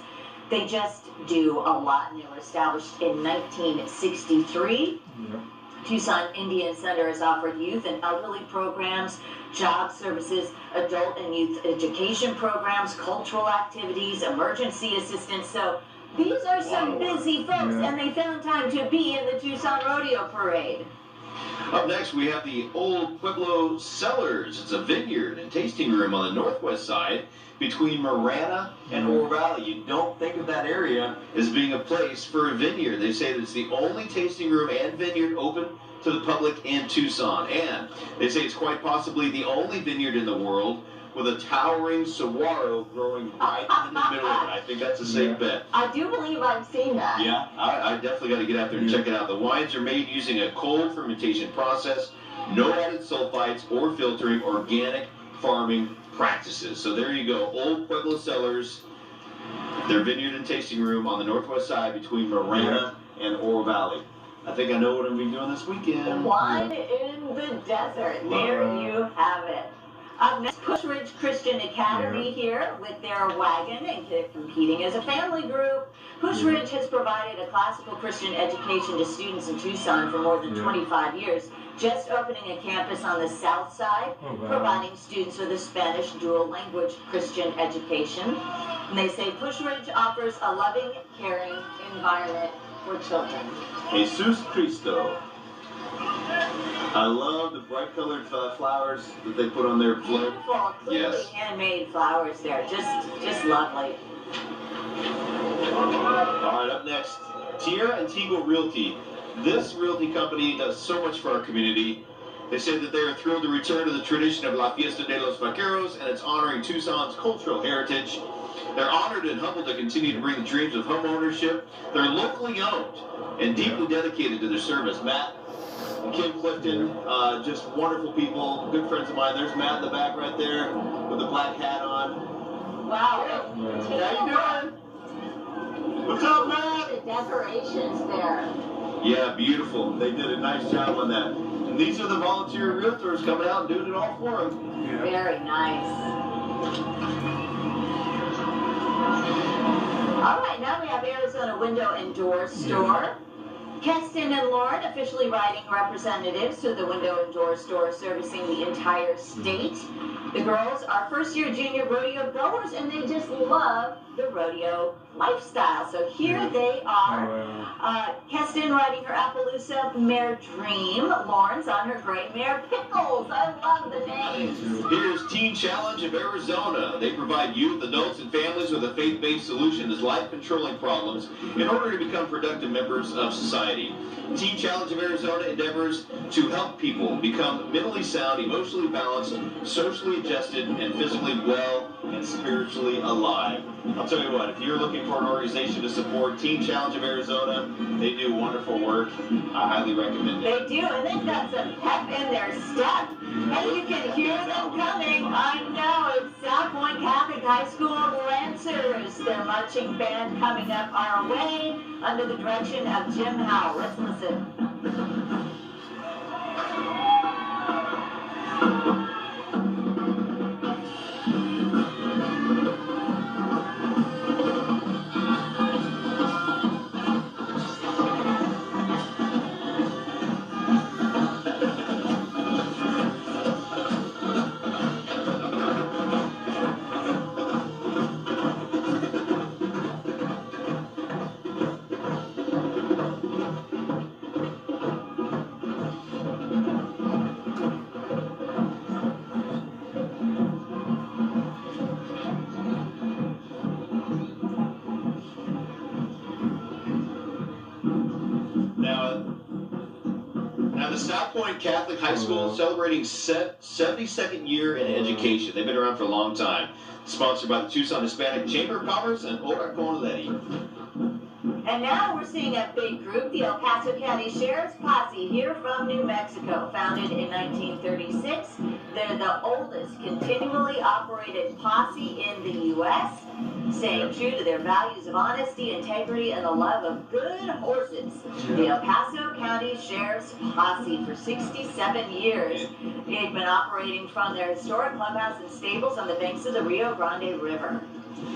They just do a lot, and they were established in 1963. Tucson Indian Center has offered youth and elderly programs, job services, adult and youth education programs, cultural activities, emergency assistance. So these are some busy folks, and they found time to be in the Tucson Rodeo Parade. Up next, we have the Old Pueblo Cellars. It's a vineyard and tasting room on the northwest side between Marana and Oro Valley. You don't think of that area as being a place for a vineyard. They say that it's the only tasting room and vineyard open to the public in Tucson. And they say it's quite possibly the only vineyard in the world with a towering saguaro growing right in the middle of it. I think that's a safe bet. I do believe I've seen that. Yeah, I definitely got to get out there and check it out. The wines are made using a cold fermentation process, no added sulfites or filtering, organic farming practices. So there you go, Old Pueblo Cellars, their vineyard and tasting room on the northwest side between Marana and Oro Valley. I think I know what I'm going to be doing this weekend. Wine in the desert. There you have it. Up next, Push Ridge Christian Academy here with their wagon, and competing as a family group. Push Ridge has provided a classical Christian education to students in Tucson for more than 25 years, just opening a campus on the south side, providing students with a Spanish dual language Christian education. And they say Push Ridge offers a loving, caring environment for children. Jesus Cristo. I love the bright colored flowers that they put on their float. Beautiful, clearly handmade flowers there. Just lovely. All right, up next, Tierra Antigua Realty. This realty company does so much for our community. They say that they are thrilled to return to the tradition of La Fiesta de los Vaqueros, and it's honoring Tucson's cultural heritage. They're honored and humbled to continue to bring the dreams of home ownership. They're locally owned and deeply dedicated to their service. Matt and Kim Clifton, just wonderful people, good friends of mine. There's Matt in the back right there with the black hat on. Wow. How you doing? What's up, Matt? The decorations there. Yeah, beautiful. They did a nice job on that. And these are the volunteer realtors coming out and doing it all for them. Yeah. Very nice. All right, now we have Arizona Window and Door Store. Keston and Lauren, officially writing representatives to the Window and Door Store, servicing the entire state. The girls are first-year junior rodeo goers, and they just love the rodeo lifestyle. So here they are. Keston riding her Appaloosa mare Dream. Lauren's on her gray mare Pickles. I love the names. Here's Teen Challenge of Arizona. They provide youth, adults, and families with a faith-based solution to life-controlling problems in order to become productive members of society. Teen Challenge of Arizona endeavors to help people become mentally sound, emotionally balanced, socially adjusted, and physically well and spiritually alive. I'll tell you what, if you're looking for an organization to support Teen Challenge of Arizona, they do wonderful work. I highly recommend it. They do, and they've got some pep in their step. And you can hear them coming. I know, it's South Point Catholic High School Lancers. Their marching band coming up our way under the direction of Jim Howe. Let's listen. Now, the South Point Catholic High School is celebrating 72nd year in education. They've been around for a long time. Sponsored by the Tucson Hispanic Chamber of Commerce and Ora Conleti. And now we're seeing a big group, the El Paso County Sheriff's Posse, here from New Mexico. Founded in 1936, they're the oldest continually operated posse in the U.S., staying true to their values of honesty, integrity, and the love of good horses. The El Paso County Sheriff's Posse for 67 years. They've been operating from their historic clubhouse and stables on the banks of the Rio Grande River.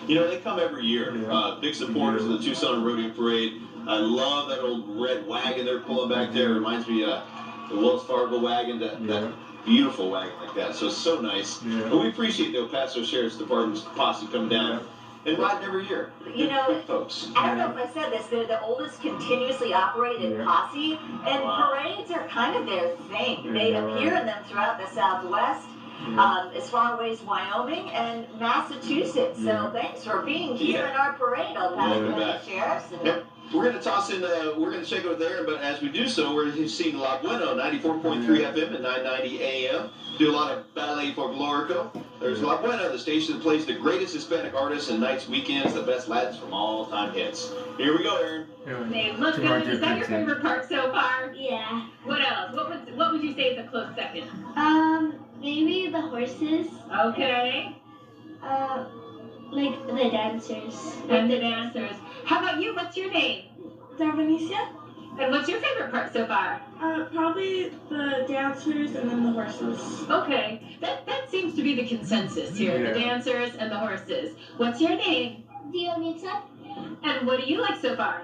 You know, they come every year. Big supporters of the Tucson Rodeo Parade. I love that old red wagon they're pulling back there. It reminds me of the Wells Fargo wagon, that beautiful wagon like that. So it's so nice. But we appreciate the El Paso Sheriff's Department's posse coming down and riding every year. You know, good folks. I don't know if I said this, they're the oldest continuously operated posse, and parades are kind of their thing. They appear in them throughout the Southwest. As far away as Wyoming and Massachusetts. So thanks for being here in our parade, El Paso County Sheriffs. We're going to toss in, we're going to check out there, but as we do so, we're seeing La Buena, 94.3 FM and 990 AM. Do a lot of ballet folklorico. There's La Buena, the station that plays the greatest Hispanic artists and nights, weekends, the best lads from all-time hits. Here we go, Aaron. They look good. Is that your favorite part so far? Yeah. What else? What would you say is a close second? Maybe the horses. Okay. Like the dancers. And the dancers. How about you? What's your name? Darvanicia. And what's your favorite part so far? Probably the dancers and then the horses. Okay. That seems to be the consensus here. The dancers and the horses. What's your name? Dionita. And what do you like so far?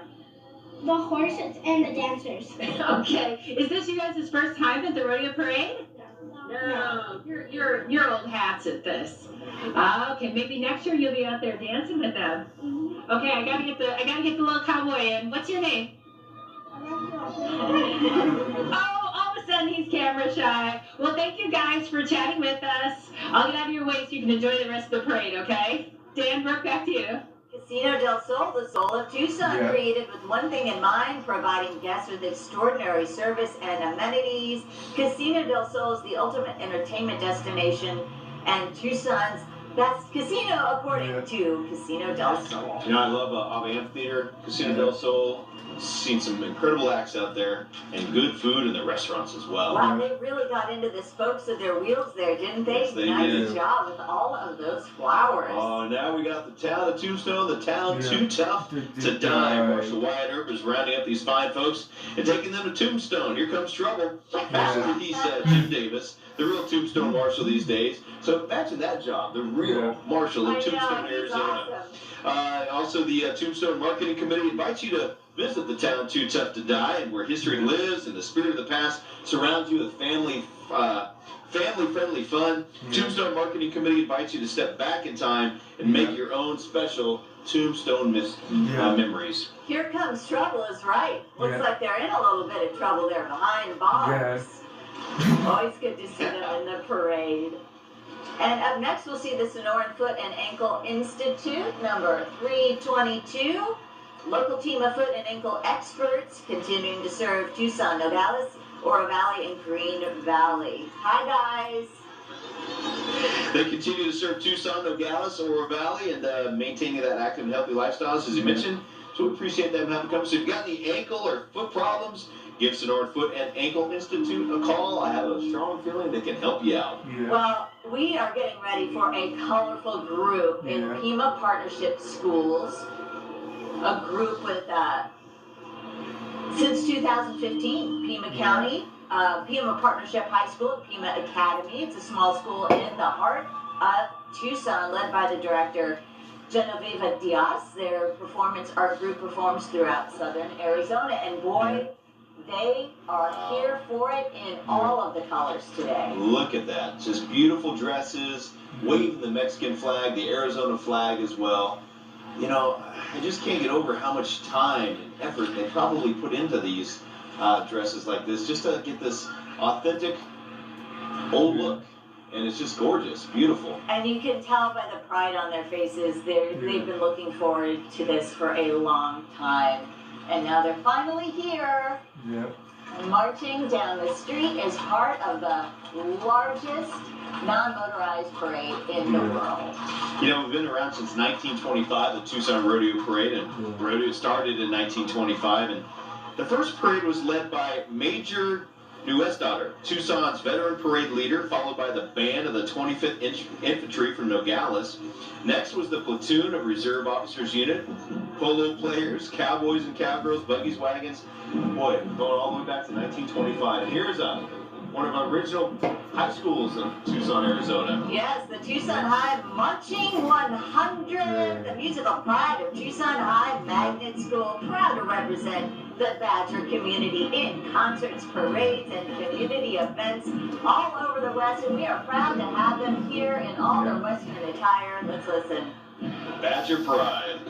The horses and the dancers. Okay. Is this you guys' first time at the rodeo parade? No. You're old hats at this. Okay, maybe next year you'll be out there dancing with them. Okay, I gotta get the little cowboy in. What's your name? Oh, all of a sudden he's camera shy. Well, thank you guys for chatting with us. I'll get out of your way so you can enjoy the rest of the parade, okay? Dan, Brooke, back to you. Casino del Sol, the soul of Tucson, created with one thing in mind, providing guests with extraordinary service and amenities. Casino del Sol is the ultimate entertainment destination and Tucson's Best casino according to Casino del Sol. You know, I love Ave Amphitheater, Casino del Sol. Seen some incredible acts out there, and good food in the restaurants as well. Wow, they really got into the spokes of their wheels there, didn't they? Yes, they nice did. job with all of those flowers. Oh, now we got the town of Tombstone, the town too tough to die. Marshal Wyatt Earp is rounding up these fine folks and taking them to Tombstone. Here comes trouble. That's what he said, Jim Davis, the real Tombstone Marshal these days. So imagine that job, the real Marshal in Tombstone, Arizona. Awesome. Also, the Tombstone Marketing Committee invites you to visit the town too tough to die, and where history lives and the spirit of the past surrounds you with family-friendly fun. Tombstone Marketing Committee invites you to step back in time and make your own special Tombstone memories. Here comes trouble is right. Looks like they're in a little bit of trouble there behind bars. Always good to see them in the parade. And up next, we'll see the Sonoran Foot and Ankle Institute, number 322. Local team of foot and ankle experts continuing to serve Tucson, Nogales, Oro Valley, and Green Valley. Hi, guys. They continue to serve Tucson, Nogales, Oro Valley, and maintaining that active and healthy lifestyle, as you mentioned. So we appreciate them having come. So if you've got any ankle or foot problems, give Sonoran Foot and Ankle Institute a call. I have a strong feeling they can help you out. Well, we are getting ready for a colorful group in Pima Partnership Schools. A group with, since 2015, Pima County, Pima Partnership High School, Pima Academy. It's a small school in the heart of Tucson, led by the director, Genoveva Diaz. Our group performs throughout southern Arizona, and boy, they are here for it in all of the colors today. Look at that. Just beautiful dresses, waving the Mexican flag, the Arizona flag as well. You know, I just can't get over how much time and effort they probably put into these dresses like this, just to get this authentic old look. And it's just gorgeous, beautiful. And you can tell by the pride on their faces, they've been looking forward to this for a long time. And now they're finally here. Marching down the street is part of the largest non-motorized parade in the world. You know, we've been around since 1925, the Tucson Rodeo Parade, and rodeo started in 1925. And the first parade was led by Major Nuesdaughter, Tucson's veteran parade leader, followed by the band of the 25th Infantry from Nogales. Next was the platoon of Reserve Officers Unit, polo players, cowboys and cowgirls, buggies, wagons. Boy, going all the way back to 1925. And here's one of our original high schools in Tucson, Arizona. Yes, the Tucson High Marching 100, the musical pride of Tucson High Magnet School, proud to represent the Badger community in concerts, parades, and community events all over the West, and we are proud to have them here in all their Western attire. Let's listen. Badger Pride.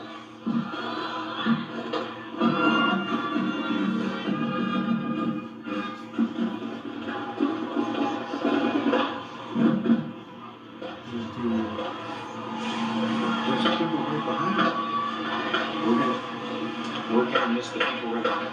We're gonna miss the people right behind.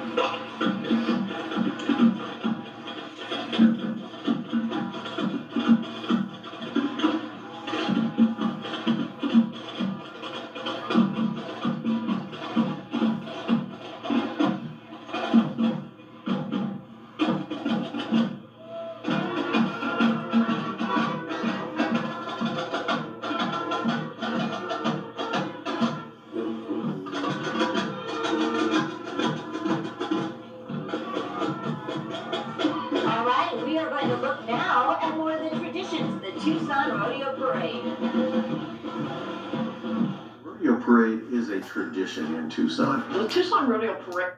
Tradition in Tucson. The Tucson Rodeo Parade.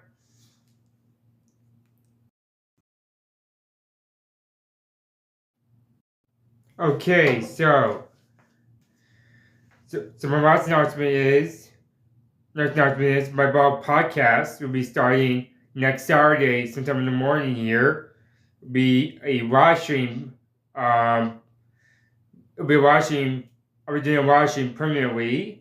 Okay, so my last announcement is my blog podcast will be starting next Saturday, sometime in the morning here. It'll be a live stream. I'll be doing a live stream permanently.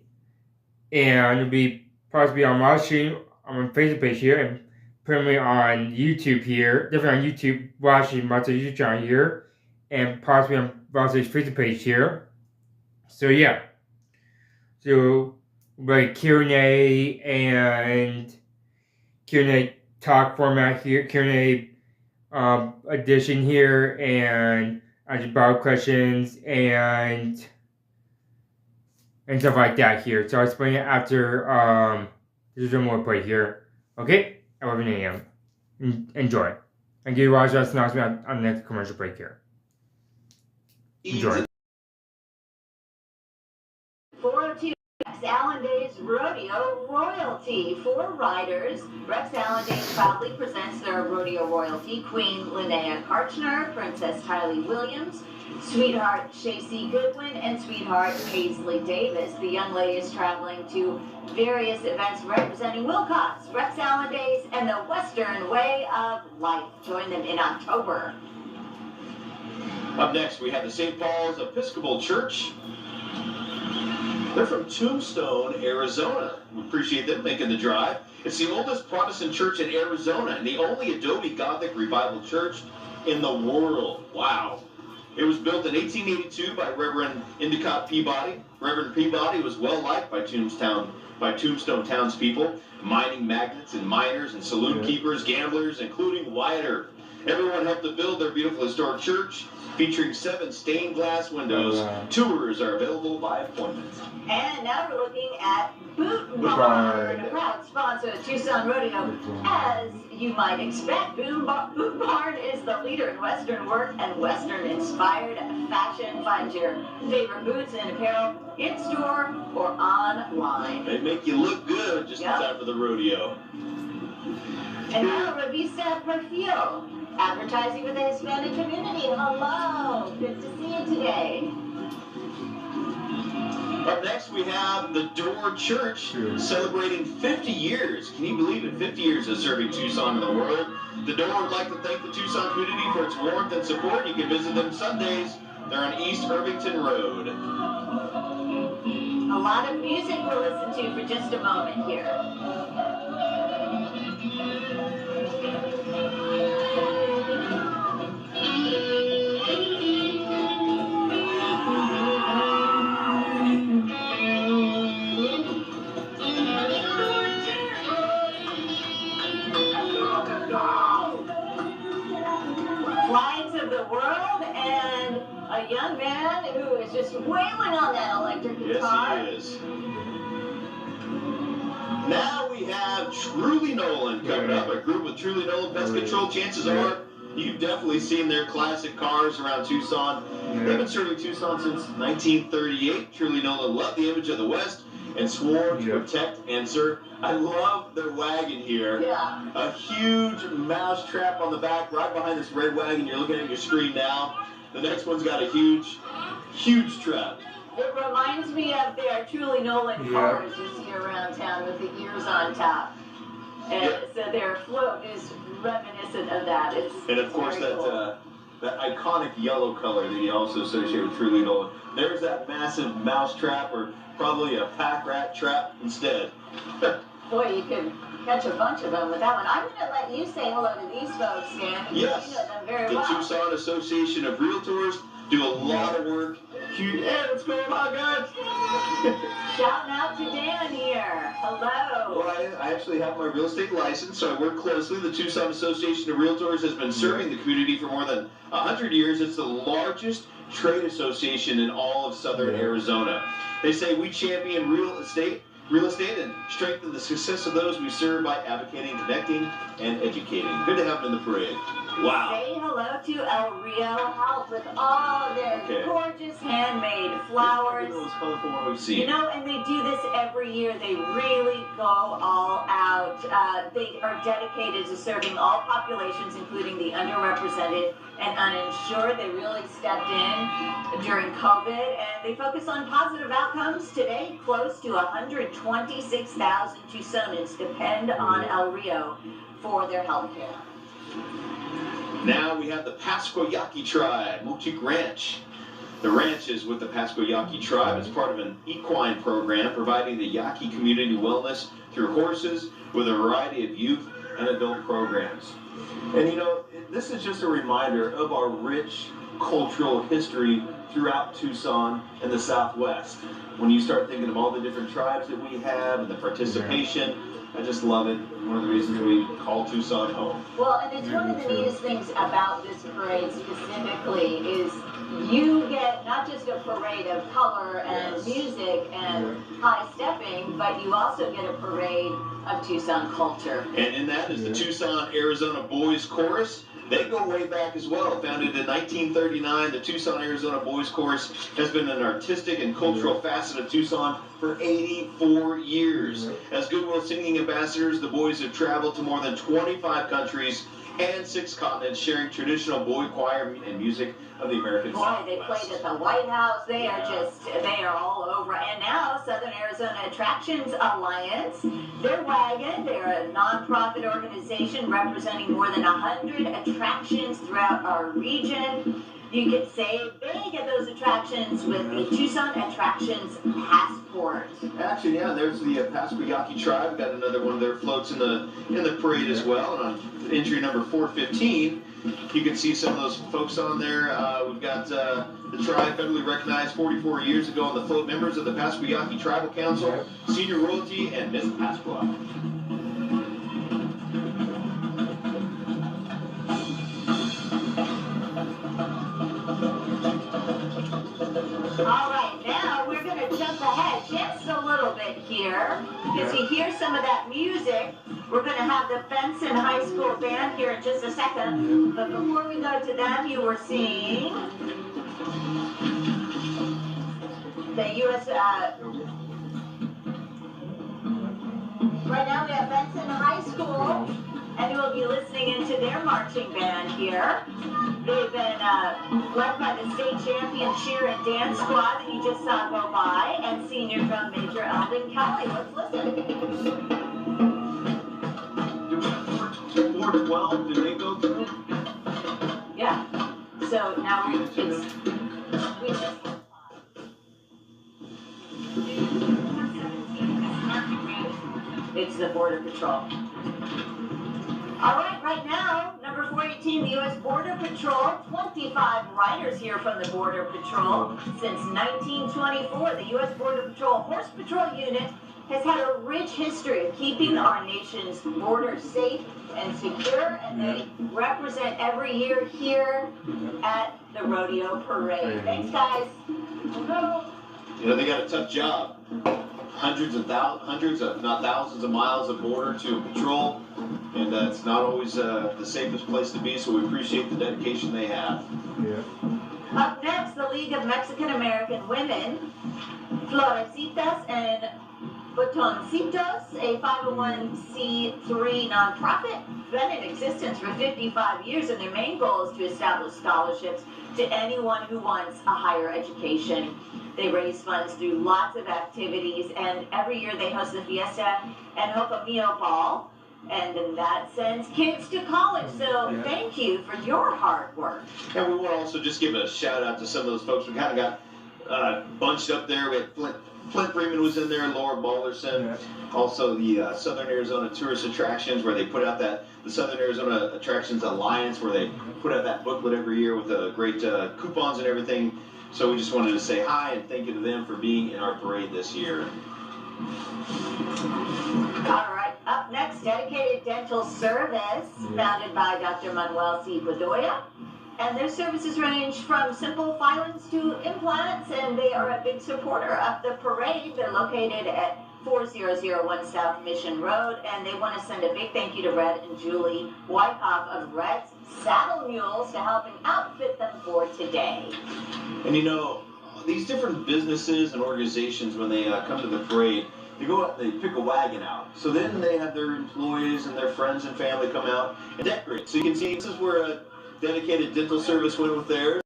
And it'll be possibly on live stream on my Facebook page here and permanently on YouTube here. Definitely on YouTube, live stream, lots of YouTube channel here. And possibly on Vals's Facebook page here. So yeah. So like Q&A and Q&A talk format here, Q&A edition here, and answer about questions and stuff like that here. So I'll explain it after there's one more play here. Okay? 11 a.m. Enjoy. And give you watch us announcement on the next commercial break here. Enjoy. 402 Rex Allen Days Rodeo Royalty for riders. Rex Allen Days proudly presents their rodeo royalty, Queen Linnea Karchner, Princess Tylee Williams, Sweetheart Shacey Goodwin, and Sweetheart Paisley Davis. The young lady is traveling to various events representing Wilcox, Rex Allen Days, and the Western Way of Life. Join them in October. Up next, we have the St. Paul's Episcopal Church. They're from Tombstone, Arizona. We appreciate them making the drive. It's the oldest Protestant church in Arizona and the only Adobe Gothic Revival church in the world. Wow. It was built in 1882 by Reverend Endicott Peabody. Reverend Peabody was well liked by Tombstone townspeople, mining magnates and miners and saloon keepers, gamblers, including Wyatt Earp. Everyone helped to build their beautiful historic church, featuring 7 stained glass windows. Tours are available by appointment. And now we're looking at Boot Barn, a proud sponsor of Tucson Rodeo. As you might expect, Boot Barn is the leader in Western work and Western-inspired fashion. Find your favorite boots and apparel in-store or online. They make you look good just in time for the rodeo. And now Revista Perfil. Advertising with the Hispanic community. Hello. Good to see you today. Up next, we have the Door Church celebrating 50 years. Can you believe it? 50 years of serving Tucson in the world. The Door would like to thank the Tucson community for its warmth and support. You can visit them Sundays. They're on East Irvington Road. A lot of music we'll listen to for just a moment here. Flags of the world and a young man who is just wailing on that electric guitar. Yes, he is. Now we have Truly Nolan coming up. A group with Truly Nolan Pest Control. Chances are you've definitely seen their classic cars around Tucson. They've been serving Tucson since 1938. Truly Nolan loved the image of the West and swore to protect and serve. I love their wagon here. Yeah. A huge mouse trap on the back right behind this red wagon. You're looking at your screen now. The next one's got a huge trap. It reminds me of their Truly Nolan cars you see around town with the ears on top. And so their float is reminiscent of that. And of course that iconic yellow color that you also associate with Truly Nolan. There's that massive mouse trap, or probably a pack rat trap instead. Boy, you could catch a bunch of them with that one. I'm going to let you say hello to these folks, Dan. Yes. You know them very the well. Tucson Association of Realtors do a lot of work. Hey, what's going on, guys? Shouting out to Dan here. Hello. Well, I actually have my real estate license, so I work closely. The Tucson Association of Realtors has been serving the community for more than 100 years. It's the largest trade association in all of southern Arizona. They say we champion real estate and strengthen the success of those we serve by advocating, connecting, and educating. Good to have them in the parade. Wow. Say hello to El Rio Health with all their gorgeous handmade flowers. Most colorful one we've seen. You know, and they do this every year. They really go all out. They are dedicated to serving all populations, including the underrepresented and uninsured. They really stepped in during COVID, and they focus on positive outcomes. Today, close to 126,000 Tucsonans depend on El Rio for their health care. Now we have the Pascoyaqui tribe, Mochik Ranch. The ranch is with the Pascoyaqui tribe. It's part of an equine program providing the Yaqui community wellness through horses with a variety of youth and adult programs. And you know, this is just a reminder of our rich cultural history throughout Tucson and the Southwest. When you start thinking of all the different tribes that we have and the participation, I just love it. One of the reasons we call Tucson home. Well, and it's one of the neatest things about this parade specifically is you get not just a parade of color and music and high stepping, but you also get a parade of Tucson culture. And in that is the Tucson, Arizona Boys Chorus. They go way back as well. Founded in 1939, the Tucson, Arizona Boys Chorus has been an artistic and cultural facet of Tucson for 84 years. As Goodwill Singing Ambassadors, the boys have traveled to more than 25 countries and 6 continents, sharing traditional boy choir and music of the American Southwest. Boy, they played at the White House. They are all over. And now, Southern Arizona Attractions Alliance, they're wagon. They're a nonprofit organization representing more than 100 attractions throughout our region. You can save big at those attractions with the Tucson Attractions Passport. Actually, yeah, there's the Pasquayaki tribe. Got another one of their floats in the parade as well. And on entry number 415, you can see some of those folks on there. We've got the tribe federally recognized 44 years ago on the float, members of the Pasquayaki Tribal Council, Senior Royalty, and Miss Pasqua. All right, now we're going to jump ahead just a little bit here. As you hear some of that music, we're going to have the Benson High School Band here in just a second. But before we go to them, you were seeing the U.S. Right now we have Benson High School, and we'll be listening into their marching band here. They've been led by the state champion cheer and dance squad that you just saw go by, and senior drum major Alvin Kelly. Let's listen. Did 412, did they go through? Yeah. So now it's the Border Patrol. All right, right now, number 418, the U.S. Border Patrol, 25 riders here from the Border Patrol. Since 1924, the U.S. Border Patrol Horse Patrol Unit has had a rich history of keeping our nation's borders safe and secure, and they represent every year here at the Rodeo Parade. Thanks, guys. You know, they got a tough job. Hundreds, if not thousands of miles of border to patrol, and it's not always the safest place to be, so we appreciate the dedication they have. Up next, the League of Mexican American Women, Florecitas and Botoncitos, a 501c3 nonprofit, been in existence for 55 years, and their main goal is to establish scholarships to anyone who wants a higher education. They raise funds through lots of activities, and every year they host the Fiesta and Jocomio Ball, and in that sends kids to college. So thank you for your hard work. And we want to also just give a shout out to some of those folks. We kind of got bunched up there. We had Flint Freeman was in there, Laura Balderson, also the Southern Arizona Tourist Attractions, where they put out the Southern Arizona Attractions Alliance, where they put out that booklet every year with great coupons and everything. So we just wanted to say hi and thank you to them for being in our parade this year. All right, up next, Dedicated Dental Service, founded by Dr. Manuel C. Bedoya. And their services range from simple filings to implants, and they are a big supporter of the parade. They're located at 4001 South Mission Road, and they want to send a big thank you to Red and Julie Wyckoff of Red's Saddle Mules to helping outfit them for today. And you know, these different businesses and organizations, when they come to the parade, they go out, they pick a wagon out. So then they have their employees and their friends and family come out and decorate. So you can see this is where a Dedicated Dental Service went with theirs.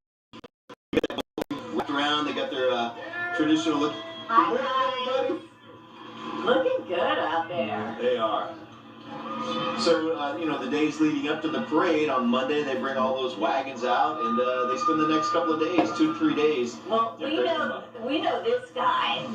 Wrapped around, they got their traditional look. Hi guys. Looking good out there. They are. So, you know, the days leading up to the parade, on Monday they bring all those wagons out, and they spend the next couple of days, 2 to 3 days. Well, we know this guy,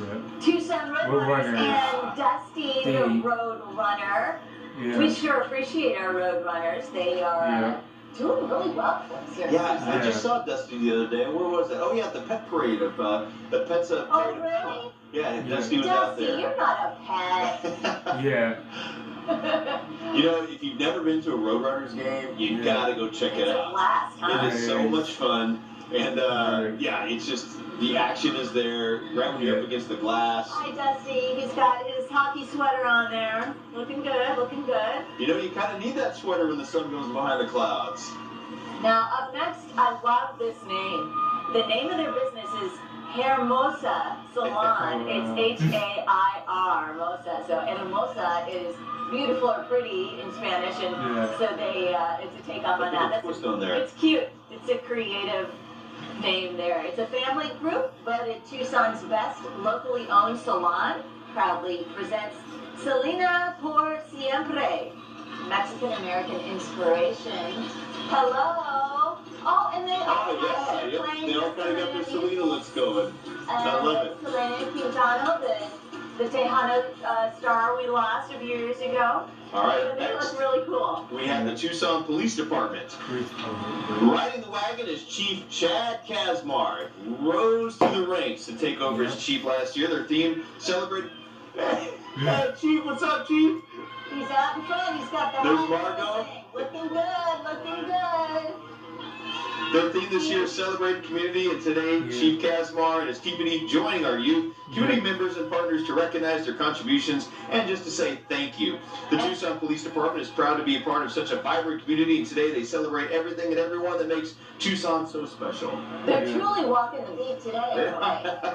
Tucson Roadrunners, and Dusty the Road Runner. We sure appreciate our Road Runners. They are doing really well for us here. Yeah, I just saw Dusty the other day. Where was that? Oh yeah, the pet parade of the pets. Oh really? Yeah, Dusty was out there. Dusty, you're not a pet. Yeah. You know, if you've never been to a Roadrunners game, you gotta go check it out. Blast, huh? It is so much fun, and yeah, it's just the action is there. Right when you're up against the glass. Hi Dusty, he's got his hockey sweater on there. Looking good, looking good. You know, you kind of need that sweater when the sun goes behind the clouds. Now up next, I love this name. The name of their business is Hermosa Salon. It's H-A-I-R, Hermosa. So, and Hermosa is beautiful or pretty in Spanish, and so they it's a take on that. It's cute. It's a creative name there. It's a family group, voted Tucson's best locally owned salon. Proudly presents Selena por Siempre, Mexican American inspiration. Hello. Oh, and they all playing. They all kind of got their Selena looks going. I love it. Selena Quintana, the Tejano star we lost a few years ago. All right, they look really cool. We have the Tucson Police Department. Riding the wagon is Chief Chad Kazmar. He rose through the ranks to take over as chief last year. Their theme celebrated. Hey, Chief, what's up, Chief? He's out in front. He's got the There's Margot. Looking good, looking good. Their theme this year is Celebrating Community, and today Chief Kazmar and his TPD joining our youth community members and partners to recognize their contributions and just to say thank you. The Tucson Police Department is proud to be a part of such a vibrant community, and today they celebrate everything and everyone that makes Tucson so special. They're truly walking the beat today.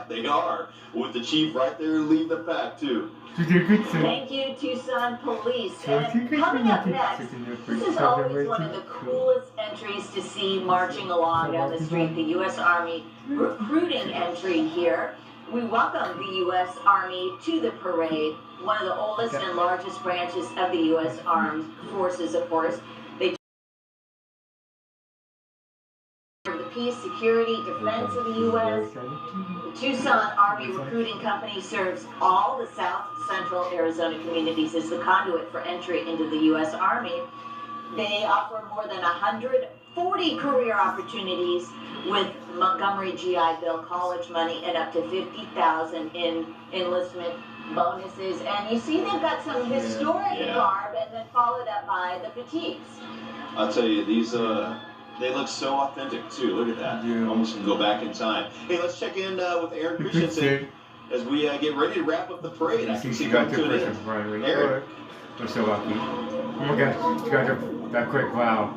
They are, with the chief right there leading the pack too. Thank you, Tucson Police. And coming up next, this is always one of the coolest entries to see marching along down the street, the U.S. Army recruiting entry here. We welcome the U.S. Army to the parade, one of the oldest and largest branches of the U.S. Armed Forces, of course. They serve the peace, security, defense of the U.S. The Tucson Army Recruiting Company serves all the South Central Arizona communities as the conduit for entry into the U.S. Army. They offer more than 140 career opportunities with Montgomery GI Bill college money and up to $50,000 in enlistment bonuses. And you see they've got some historic garb and then followed up by the fatigues. I'll tell you, these they look so authentic too. Look at that. Almost can go back in time. Hey, let's check in with Aaron Christensen as we get ready to wrap up the parade. I can see come to an end. Aaron. We're so lucky. Oh my gosh, she got that quick. Wow.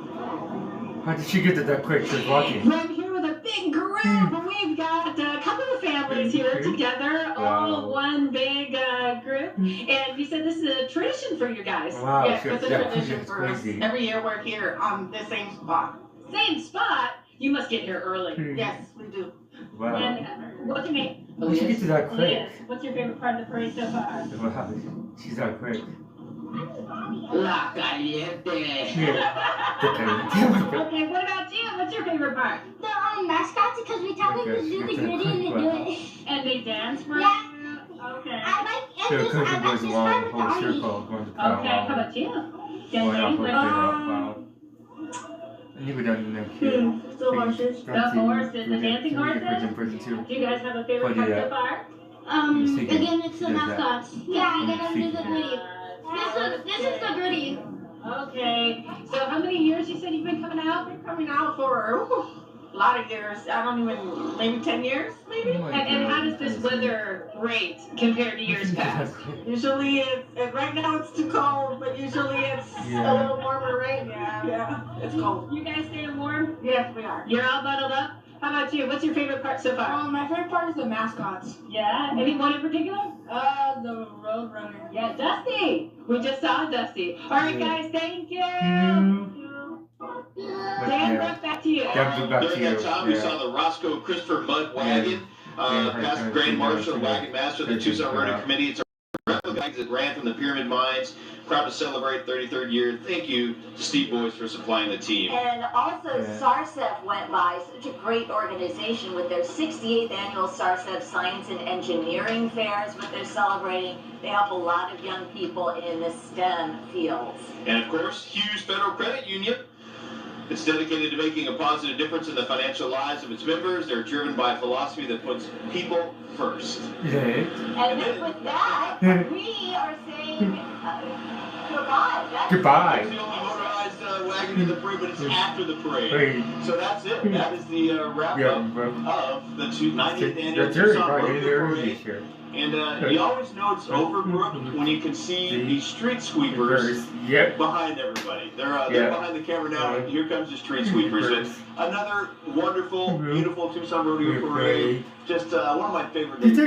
How did she get that quick? She was walking. I'm here with a big group. We've got a couple of families here together, all one big group. And you said this is a tradition for you guys. Wow. Yes, it's a tradition for us. Every year we're here on the same spot. Same spot? You must get here early. Yes, we do. Wow. And what's your name? How did she get to that quick? Yes. What's your favorite part of the parade so far? Wow. She's that quick. La Caliente. Okay, what about you? What's your favorite part? The mascots, because we tell them to do the gritty and they do it. And they dance for you? Okay. I like So the country goes along the whole circle, going to power. Okay, how about you? Wow. And you go down the next here. The horses. The horses, the dancing horses? Do you guys have a favorite part so far? Again, it's the mascots. Yeah, I gotta do the gritty. This is the gritty. Okay. So how many years you said you've been coming out? Been coming out for a lot of years. I don't even, maybe 10 years, maybe. And how does this weather rate compared to years past? Usually, right now it's too cold, but usually it's a little warmer, right? Yeah, it's cold. You guys staying warm? Yes, we are. You're all bundled up? How about you? What's your favorite part so far? My favorite part is the mascots. Yeah? Any one in particular? The Roadrunner. Yeah, Dusty. We just saw Dusty. All right, guys, thank you. Dan, back to you. During that time, we saw the Roscoe Christopher Mudd wagon, past Grand Marshal, Wagon Master of the Tucson Rodeo Committee. It's a replica that ran from the Pyramid Mines. Proud to celebrate 33rd year. Thank you to Steve Boyce for supplying the team. And also, SARCEF went by, such a great organization with their 68th annual SARCEF Science and Engineering Fairs, what they're celebrating. They help a lot of young people in the STEM fields. And of course, Hughes Federal Credit Union. It's dedicated to making a positive difference in the financial lives of its members. They're driven by a philosophy that puts people first. And then with that, we are saying goodbye. Goodbye. It's the only motorized wagon in the parade, but it's after the parade. So that's it. That is the wrap up of the 90th annual Tucson Rodeo Parade. And you always know it's over, Brooke, when you can see the street sweepers behind everybody. They're behind the camera now, and here comes the street sweepers. And another wonderful, beautiful Tucson Rodeo Parade. Just one of my favorite days.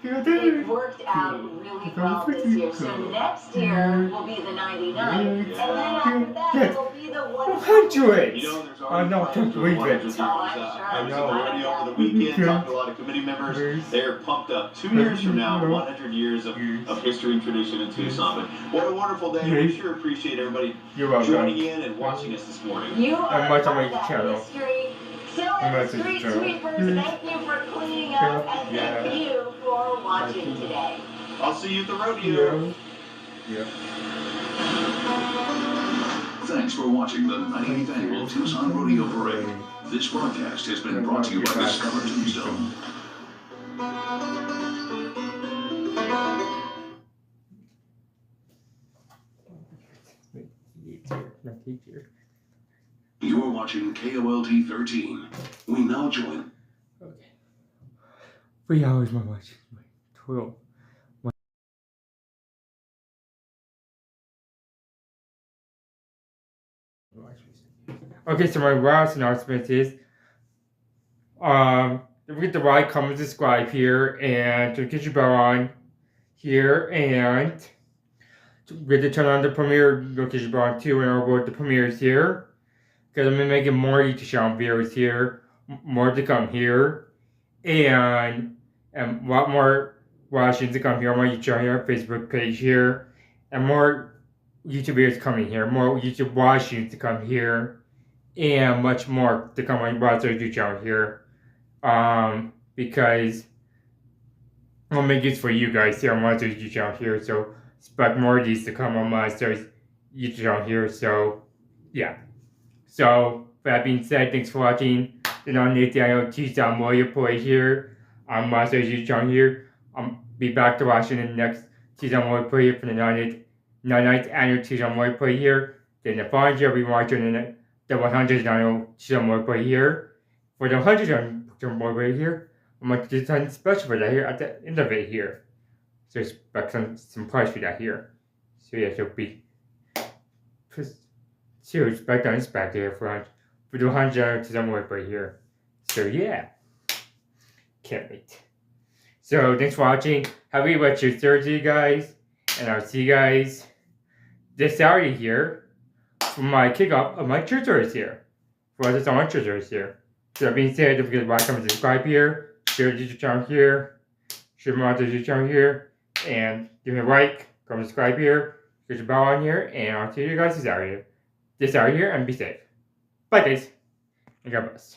It worked out really well this year. So next year will be the 99th, and then after that it will be the 100. You know, there's already plans for the 100 years. I was at the rodeo over the weekend, talked to a lot of committee members. They're pumped up. 2 years from now, 100 years of history and tradition in Tucson. But what a wonderful day. We sure appreciate everybody joining in and watching us this morning. You are part of that history. So, street sweepers, thank you for cleaning up, and thank you for watching today. I'll see you at the rodeo. Thanks for watching the 98th Annual Tucson Rodeo Parade. This broadcast has been brought to you by Discover Tombstone. You're watching KOLT 13. We now join. Okay. 3 hours my watch. 12. Okay, so my last announcement is don't forget to like, comment, subscribe here, and to get your bell on here, and get to turn on the premiere notification bell on too, and I'll go with the premieres here. Because I'm going to be making more YouTube channel videos here, more to come here, and a lot more watching to come here on my YouTube channel here, Facebook page here, and more YouTube videos coming here, more YouTube watching to come here, and much more to come on my YouTube channel here, because I'll make this for you guys here on my YouTube channel here, so expect more of these to come on my YouTube channel here, so yeah. So, with that being said, thanks for watching the 98th Annual Tucson Rodeo Parade here on my YouTube channel here. I'll be back to watching the next Tucson Rodeo Parade for the 99th Annual Tucson Rodeo Parade here. Then the following year, we'll be watching the 100th Annual Tucson Rodeo Parade here. For the 100th Annual Tucson Rodeo Parade here, I'm going to do something special for that here at the end of it here. So, expect some price for that here. So, yeah, so be. So expect on this back here for the 100 to somewhere right here. So yeah. Can't wait. So thanks for watching. Happy Retro Thursday, guys. And I'll see you guys this Saturday here for my kickoff of my church service here. For us, it's on church service here. So that being said, don't forget to like, comment, subscribe here. Share the YouTube channel here. Share my YouTube channel here. And give me a like, comment, subscribe here. Get your bell on here. And I'll see you guys this Saturday. This hour here, and be safe. Bye guys, and God bless.